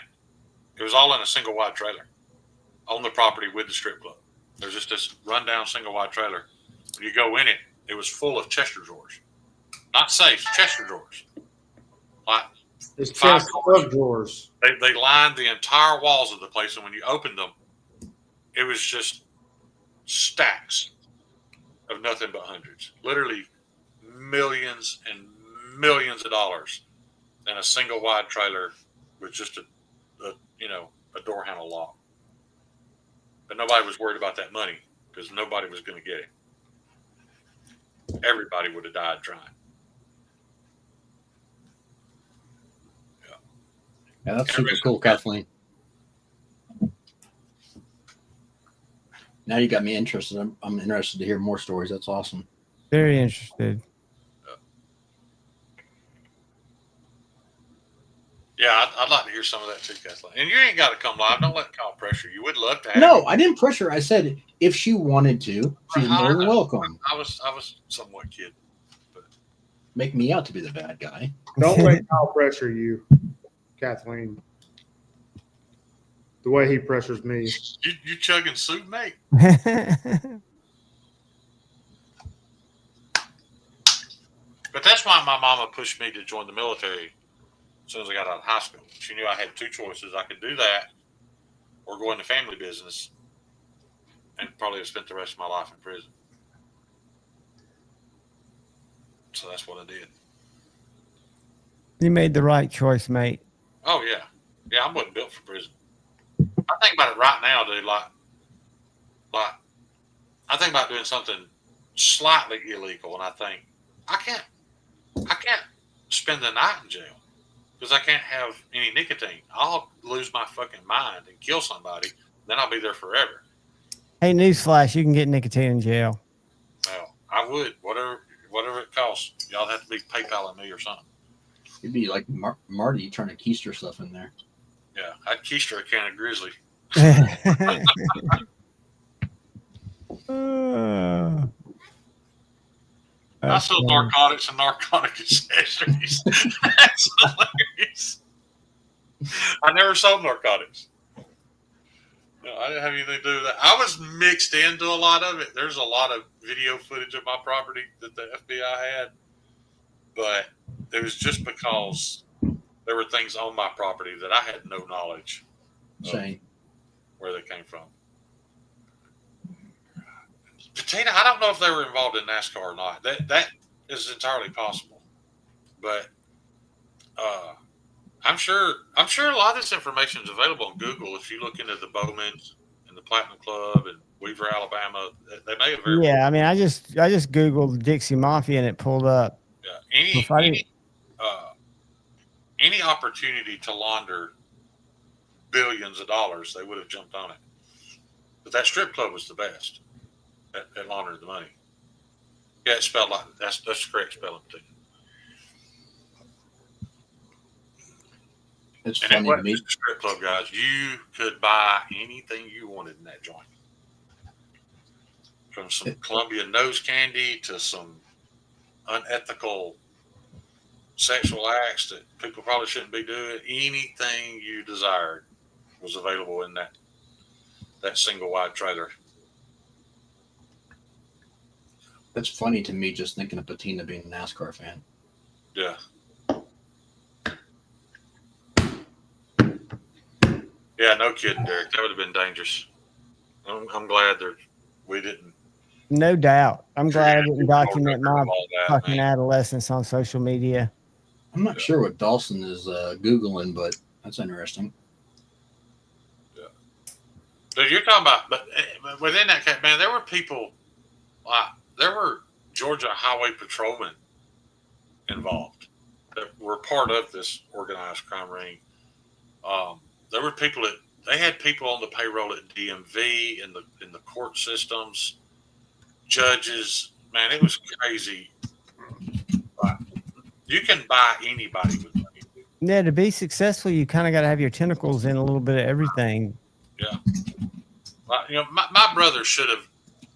It was all in a single wide trailer on the property with the strip club. There's just this rundown single wide trailer. When you go in it, it was full of Chester drawers, not safes, Chester drawers. Like It's Five chest of drawers. they lined the entire walls of the place, and when you opened them, it was just stacks of nothing but hundreds. Literally millions and millions of dollars in a single wide trailer with just a door handle lock. But nobody was worried about that money because nobody was going to get it. Everybody would have died trying. Yeah, that's super cool, Kathleen. Now you got me interested. I'm interested to hear more stories. That's awesome. Very interested. Yeah, I'd like to hear some of that too, Kathleen. And you ain't got to come live. Don't let Kyle pressure you. We'd love to have No, you. I didn't pressure her. I said if she wanted to, she's more than welcome. I was somewhat kidding. Make me out to be the bad guy. Don't let Kyle pressure you, Kathleen. The way he pressures me. You chugging soup, mate? But that's why my mama pushed me to join the military as soon as I got out of high school. She knew I had two choices. I could do that or go into family business and probably have spent the rest of my life in prison. So that's what I did. You made the right choice, mate. Oh, yeah. Yeah, I wasn't built for prison. I think about it right now, dude. Like I think about doing something slightly illegal, and I think I can't spend the night in jail because I can't have any nicotine. I'll lose my fucking mind and kill somebody. Then I'll be there forever. Hey, newsflash, you can get nicotine in jail. Well, I would. Whatever it costs. Y'all have to be PayPaling me or something. It'd be like Marty trying to keister stuff in there. Yeah, I'd keister a can of Grizzly. I sold narcotics and narcotic accessories. That's hilarious. I never sold narcotics. I didn't have anything to do with that. I was mixed into a lot of it. There's a lot of video footage of my property that the FBI had, but it was just because there were things on my property that I had no knowledge of Shane. where they came from. Patina, I don't know if they were involved in NASCAR or not. That is entirely possible, but I'm sure a lot of this information is available on Google. If you look into the Bowmans and the Platinum Club and Weaver, Alabama, they may have very Yeah, I mean, I just Googled Dixie Mafia and it pulled up. yeah, If I didn't- any opportunity to launder billions of dollars, they would have jumped on it. But that strip club was the best at laundering the money. Yeah, it's spelled like that's the correct spelling too. It's And funny it to wasn't me. just a strip club, guys. You could buy anything you wanted in that joint. From some Colombian nose candy to some unethical sexual acts that people probably shouldn't be doing. Anything you desired was available in that single wide trailer. That's funny to me just thinking of Patina being a NASCAR fan. Yeah. Yeah, no kidding, Derek. That would have been dangerous. I'm glad that we didn't. No doubt. I'm glad I didn't document my all that, fucking man. adolescence on social media. I'm not sure what Dawson is Googling, but that's interesting. Dude, you're talking about, but within that, man, there were people, there were Georgia Highway Patrolmen involved that were part of this organized crime ring. There were people they had people on the payroll at DMV in the court systems, judges. Man, it was crazy. You can buy anybody with money. Yeah, to be successful, you kind of got to have your tentacles in a little bit of everything. Yeah. You know, my brother should have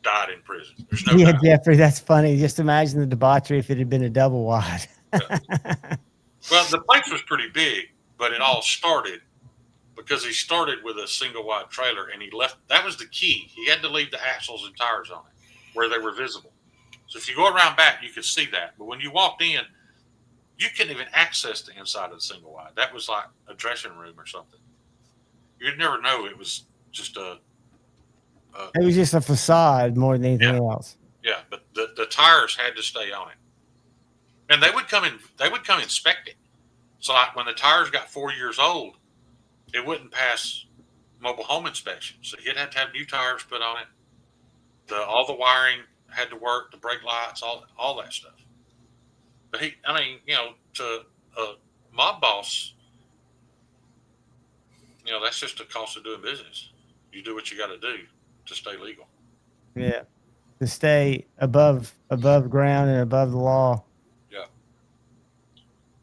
died in prison. There's no Yeah, doubt. Jeffrey, that's funny. Just imagine the debauchery if it had been a double wide. Well, the place was pretty big, but it all started because he started with a single wide trailer and he left. That was the key. He had to leave the axles and tires on it where they were visible. So if you go around back, you could see that. But when you walked in, you couldn't even access the inside of the single wide. That was like a dressing room or something. You'd never know it was just It was just a facade more than anything else. yeah, but the tires had to stay on it. And they would come inspect it. So like when the tires got 4 years old, it wouldn't pass mobile home inspection. So you'd have to have new tires put on it. All the wiring had to work, the brake lights, all that stuff. But to a mob boss, that's just the cost of doing business. You do what you got to do to stay legal. Yeah. To stay above ground and above the law. Yeah.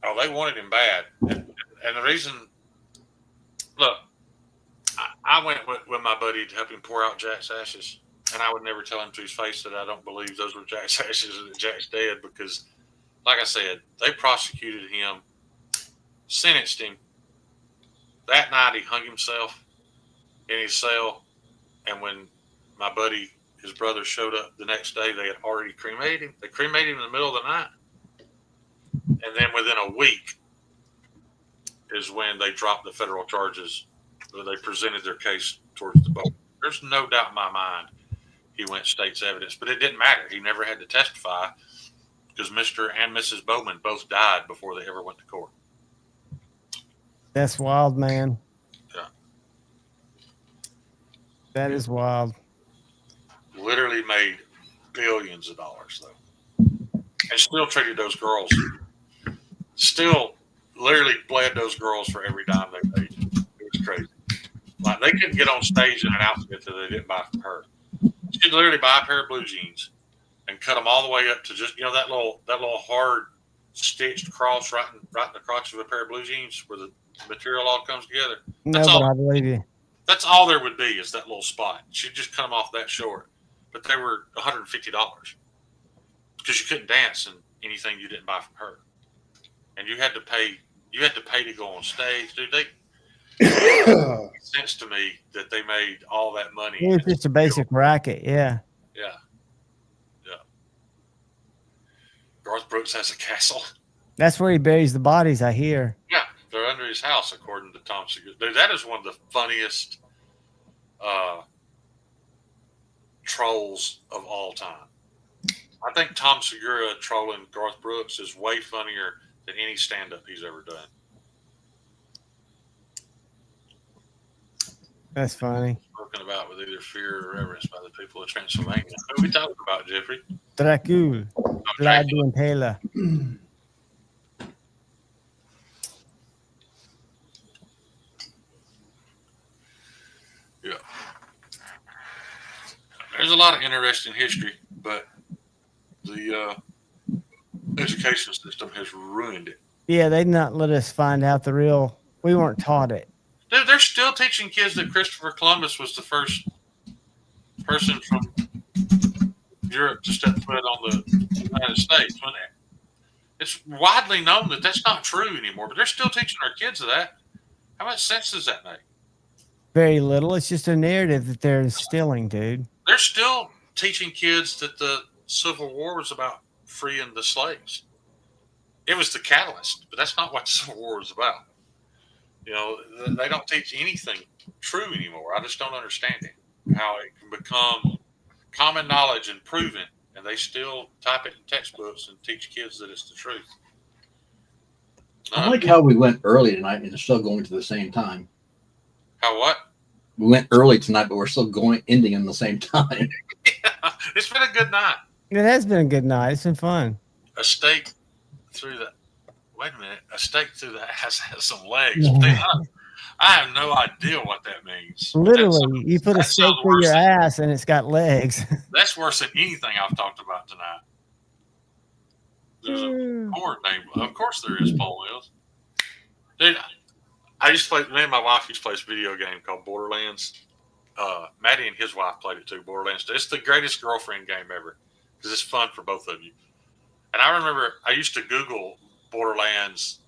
Oh, they wanted him bad. And the reason, look, I went with my buddy to help him pour out Jack's ashes. And I would never tell him to his face that I don't believe those were Jack's ashes and that Jack's dead because, like I said, they prosecuted him, sentenced him. That night he hung himself in his cell. And when my buddy, his brother, showed up the next day, they had already cremated him. They cremated him in the middle of the night. And then within a week is when they dropped the federal charges. Where they presented their case towards the boat. There's no doubt in my mind he went state's evidence, but it didn't matter. He never had to testify because Mr. and Mrs. Bowman both died before they ever went to court. That's wild, man. Yeah. That is wild. Literally made billions of dollars, though. And still treated those girls. Still literally bled those girls for every dime they paid. It was crazy. Like, they couldn't get on stage in an outfit that they didn't buy from her. She'd literally buy a pair of blue jeans and cut them all the way up to just, that little hard stitched cross right in the crotch of a pair of blue jeans where the material all comes together. No, but I believe you. That's all there would be is that little spot. She'd just cut them off that short. But they were $150 because you couldn't dance in anything you didn't buy from her. And you had to pay to go on stage. Dude, Sense to me that they made all that money. It's just a basic racket. Yeah. Yeah. Yeah. Garth Brooks has a castle. That's where he buries the bodies, I hear. Yeah, they're under his house, according to Tom Segura. Dude, that is one of the funniest trolls of all time. I think Tom Segura trolling Garth Brooks is way funnier than any stand-up he's ever done. That's funny. Spoken about with either fear or reverence by the people of Transylvania. Who are we talking about, Jeffrey? Dracul. Oh, Vlad Dracula. and Taylor. Yeah. There's a lot of interesting history, but the education system has ruined it. Yeah, they'd not let us find out the real. We weren't taught it. Dude, they're still teaching kids that Christopher Columbus was the first person from Europe to step foot on the United States. When it's widely known that that's not true anymore, but they're still teaching our kids that. How much sense does that make? Very little. It's just a narrative that they're instilling, dude. They're still teaching kids that the Civil War was about freeing the slaves. It was the catalyst, but that's not what the Civil War was about. You know, they don't teach anything true anymore. I just don't understand it. How it can become common knowledge and proven, and they still type it in textbooks and teach kids that it's the truth. I like how we went early tonight and they're still going to the same time. How what? We went early tonight, but we're still ending in the same time. Yeah, it's been a good night. It has been a good night. It's been fun. A steak through the wait a minute. A steak through the ass has some legs. Dude, I have no idea what that means. Literally, you put a that steak sounds through worse your than- ass and it's got legs. That's worse than anything I've talked about tonight. There's a Mm. porn name. Of course there is, Paul Mills. Dude, I used to play, me and my wife used to play this video game called Borderlands. Maddie and his wife played it too, Borderlands. It's the greatest girlfriend game ever because it's fun for both of you. And I remember I used to Google Borderlands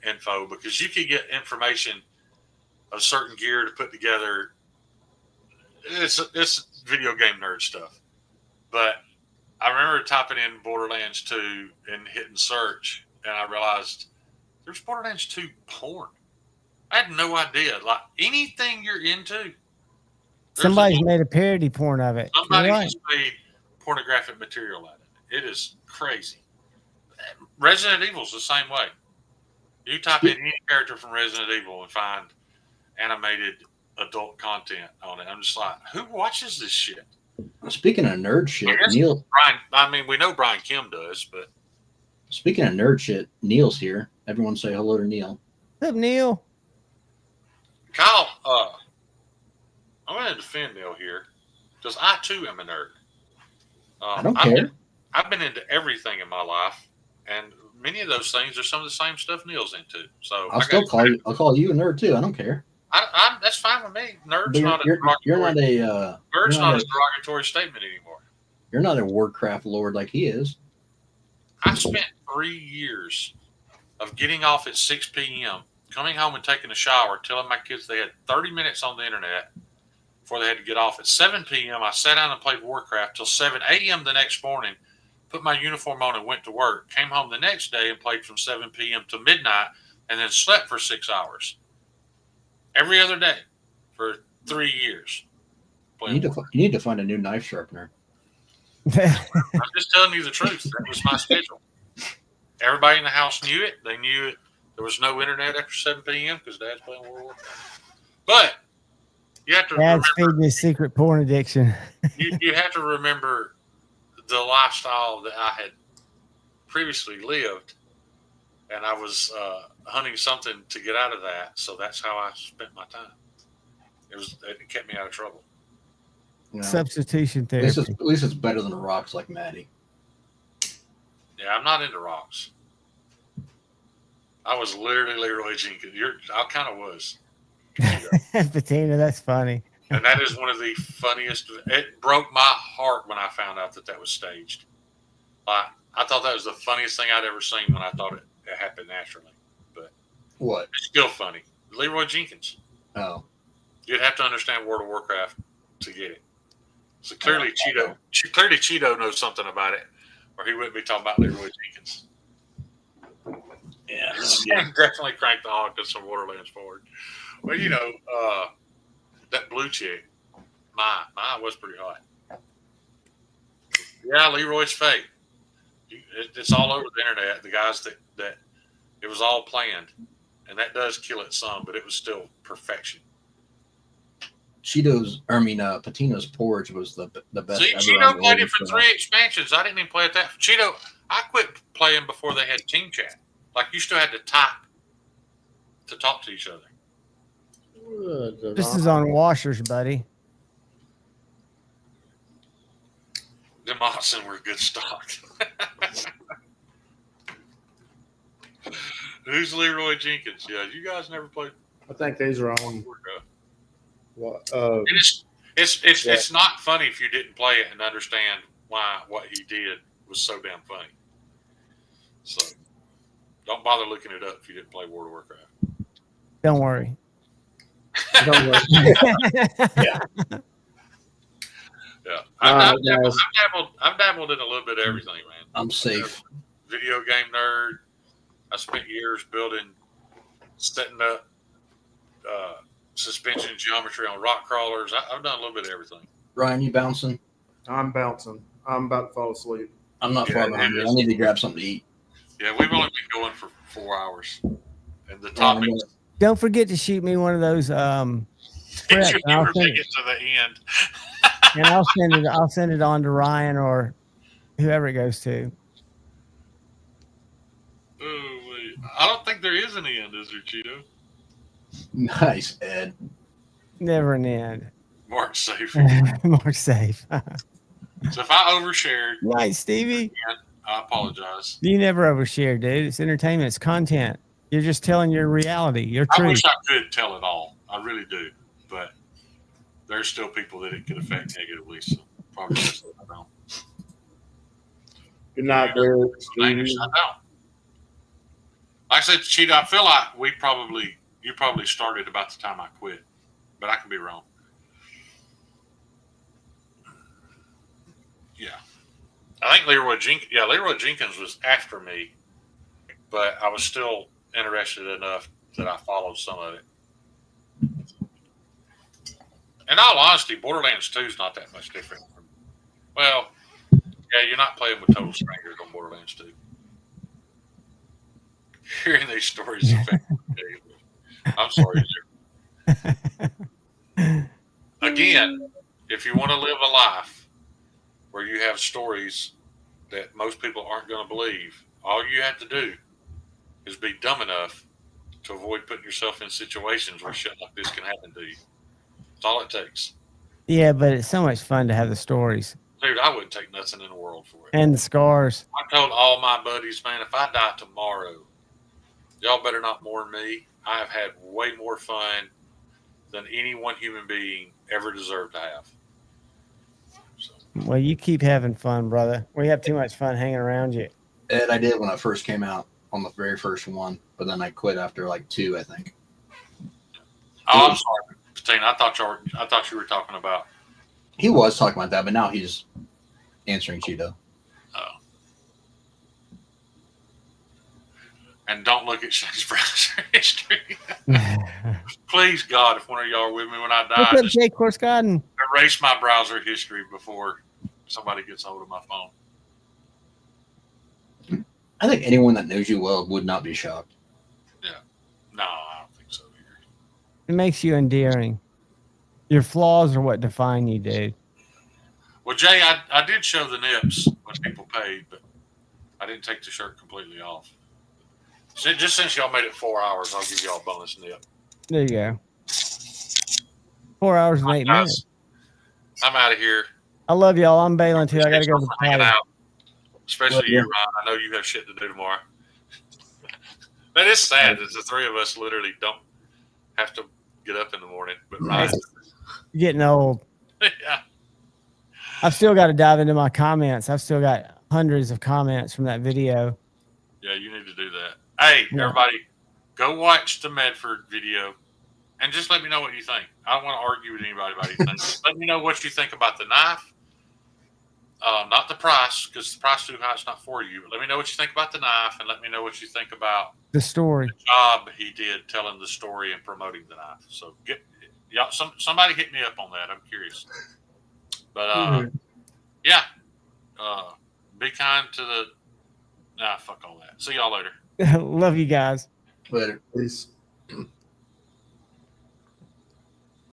info because you could get information of certain gear to put together. It's video game nerd stuff. But I remember typing in Borderlands 2 and hitting search, and I realized there's Borderlands 2 porn. I had no idea. Like anything you're into, Somebody's made a parody porn of it. You're somebody right. just made pornographic material out of it. It is crazy. Resident Evil's the same way. You type in any character from Resident Evil and find animated adult content on it. I'm just like, who watches this shit? Speaking of nerd shit, I guess- Neil. Brian, I mean, we know Brian Kim does, but Speaking of nerd shit, Neil's here. Everyone say hello to Neil. What's up, Neil? Kyle, I'm going to defend Neil here because I too am a nerd. I don't care. I've been into everything in my life, and many of those things are some of the same stuff Neil's into. So I'll still call you. I'll call you a nerd too. I don't care. That's fine with me. Nerd's But not a you're not derogatory. a Nerd's you're not not a derogatory statement anymore. you're not a Warcraft lord like he is. I spent 3 years of getting off at 6 p.m., coming home and taking a shower, telling my kids they had 30 minutes on the internet before they had to get off. At 7 p.m., I sat down and played Warcraft till 7 a.m. the next morning, put my uniform on and went to work, came home the next day and played from 7 p.m. to midnight, and then slept for 6 hours. Every other day for 3 years. You need to find a new knife sharpener. I'm just telling you the truth. That was my schedule. Everybody in the house knew it. They knew it. There was no internet after 7 p.m. because Dad's playing World War. But you have to Dad's remember, feeding his secret porn addiction. you have to remember the lifestyle that I had previously lived, and I was hunting something to get out of that. So that's how I spent my time. It kept me out of trouble. You know? Substitution At therapy. least it's better than rocks like Maddie. Yeah, I'm not into rocks. I was literally Jenkins. I kind of was. Patina, that's funny. And that is one of the funniest. It broke my heart when I found out that was staged. I thought that was the funniest thing I'd ever seen when I thought it happened naturally. But What? it's still funny. Leroy Jenkins. Oh, You'd have to understand World of Warcraft to get it. So clearly, Cheeto knows something about it, or he wouldn't be talking about Leroy Jenkins. yeah. Definitely crank the Hawkins from Borderlands forward. Well, that blue chick, mine was pretty hot. Yeah, Leroy's fake. It's all over the internet. The guys that it was all planned, and that does kill it some, but it was still perfection. Patino's Porch was the best. See, ever Cheeto on played the it for Origins 3 expansions. I didn't even play it that. Cheeto, I quit playing before they had team chat. Like, you still had to type to talk to each other. This is on washers, buddy. Them Austin were good stock. Who's Leroy Jenkins? Yeah, you guys never played. I think these are on. What? It's not funny if you didn't play it and understand why what he did was so damn funny. So don't bother looking it up if you didn't play World of Warcraft. Don't worry. Don't worry. Yeah. I've dabbled in a little bit of everything, man. I'm safe. Video game nerd. I spent years setting up suspension geometry on rock crawlers. I've done a little bit of everything. Ryan, you bouncing? I'm bouncing. I'm about to fall asleep. I'm not far behind you. I need to grab something to eat. Yeah, we've only been going for 4 hours, and the topic. Don't forget to shoot me one of those scripts, You and I'll never send make it, it to the end. and I'll send it on to Ryan or whoever it goes to. Oh, wait. I don't think there is any end, is there, Cheeto? Nice, Ed. Never an end. Mark safe. More safe. So if I overshared, Nice, Stevie. I apologize. You never overshare, dude. It's entertainment. It's content. You're just telling your reality, your I truth. wish I could tell it all. I really do, but there's still people that it could affect negatively. So probably just I don't. Good night, Derek. I don't. Like I said, Cheetah, I feel like you probably started about the time I quit, but I could be wrong. Yeah. I think Leroy Jenkins was after me, but I was still interested enough that I followed some of it. In all honesty, Borderlands 2 is not that much different. Well, yeah, you're not playing with total strangers on Borderlands 2. Hearing these stories affect me. I'm sorry, sir. Again, if you want to live a life where you have stories that most people aren't going to believe, all you have to do is be dumb enough to avoid putting yourself in situations where shit like this can happen to you. That's all it takes. Yeah, but it's so much fun to have the stories Dude, I wouldn't take nothing in the world for it. and the scars. I told all my buddies, man, if I die tomorrow, y'all better not mourn me. I have had way more fun than any one human being ever deserved to have. So, Well, you keep having fun, brother. We have too much fun hanging around you. Ed, I did when I first came out on the very first one, but then I quit after like 2, I think. oh, I'm sorry, Tina. I thought you were talking about. He was talking about that, but now he's answering Cheeto. Oh. And don't look at Shane's browser history. Please, God, if one of y'all are with me when I die, What's up, just Jake Corscodden? erase my browser history before somebody gets hold of my phone. I think anyone that knows you well would not be shocked. No, I don't think so either. It makes you endearing. Your flaws are what define you, dude. Well, Jay, I did show the nips when people paid, but I didn't take the shirt completely off. So just since y'all made it 4 hours, I'll give y'all a bonus nip. There you go. 4 hours and 8 minutes. I'm out of here. I love y'all. I'm bailing too. I gotta go to the Hanging party. out. Especially you, Ryan. I know you have shit to do tomorrow. That is sad that the three of us literally don't have to get up in the morning. But Ryan, Getting old. yeah. I've still got to dive into my comments. I've still got hundreds of comments from that video. Yeah, you need to do that. Hey, Yeah. everybody, go watch the Medford video. and just let me know what you think. I don't want to argue with anybody about anything. Just let me know what you think about the knife. Not the price, because the price too high. It's not for you. But let me know what you think about the knife, and let me know what you think about The story. the job he did telling the story and promoting the knife. So get y'all. Somebody hit me up on that. I'm curious. But yeah, be kind to the. Nah, fuck all that. See y'all later. Love you guys. Later. Peace.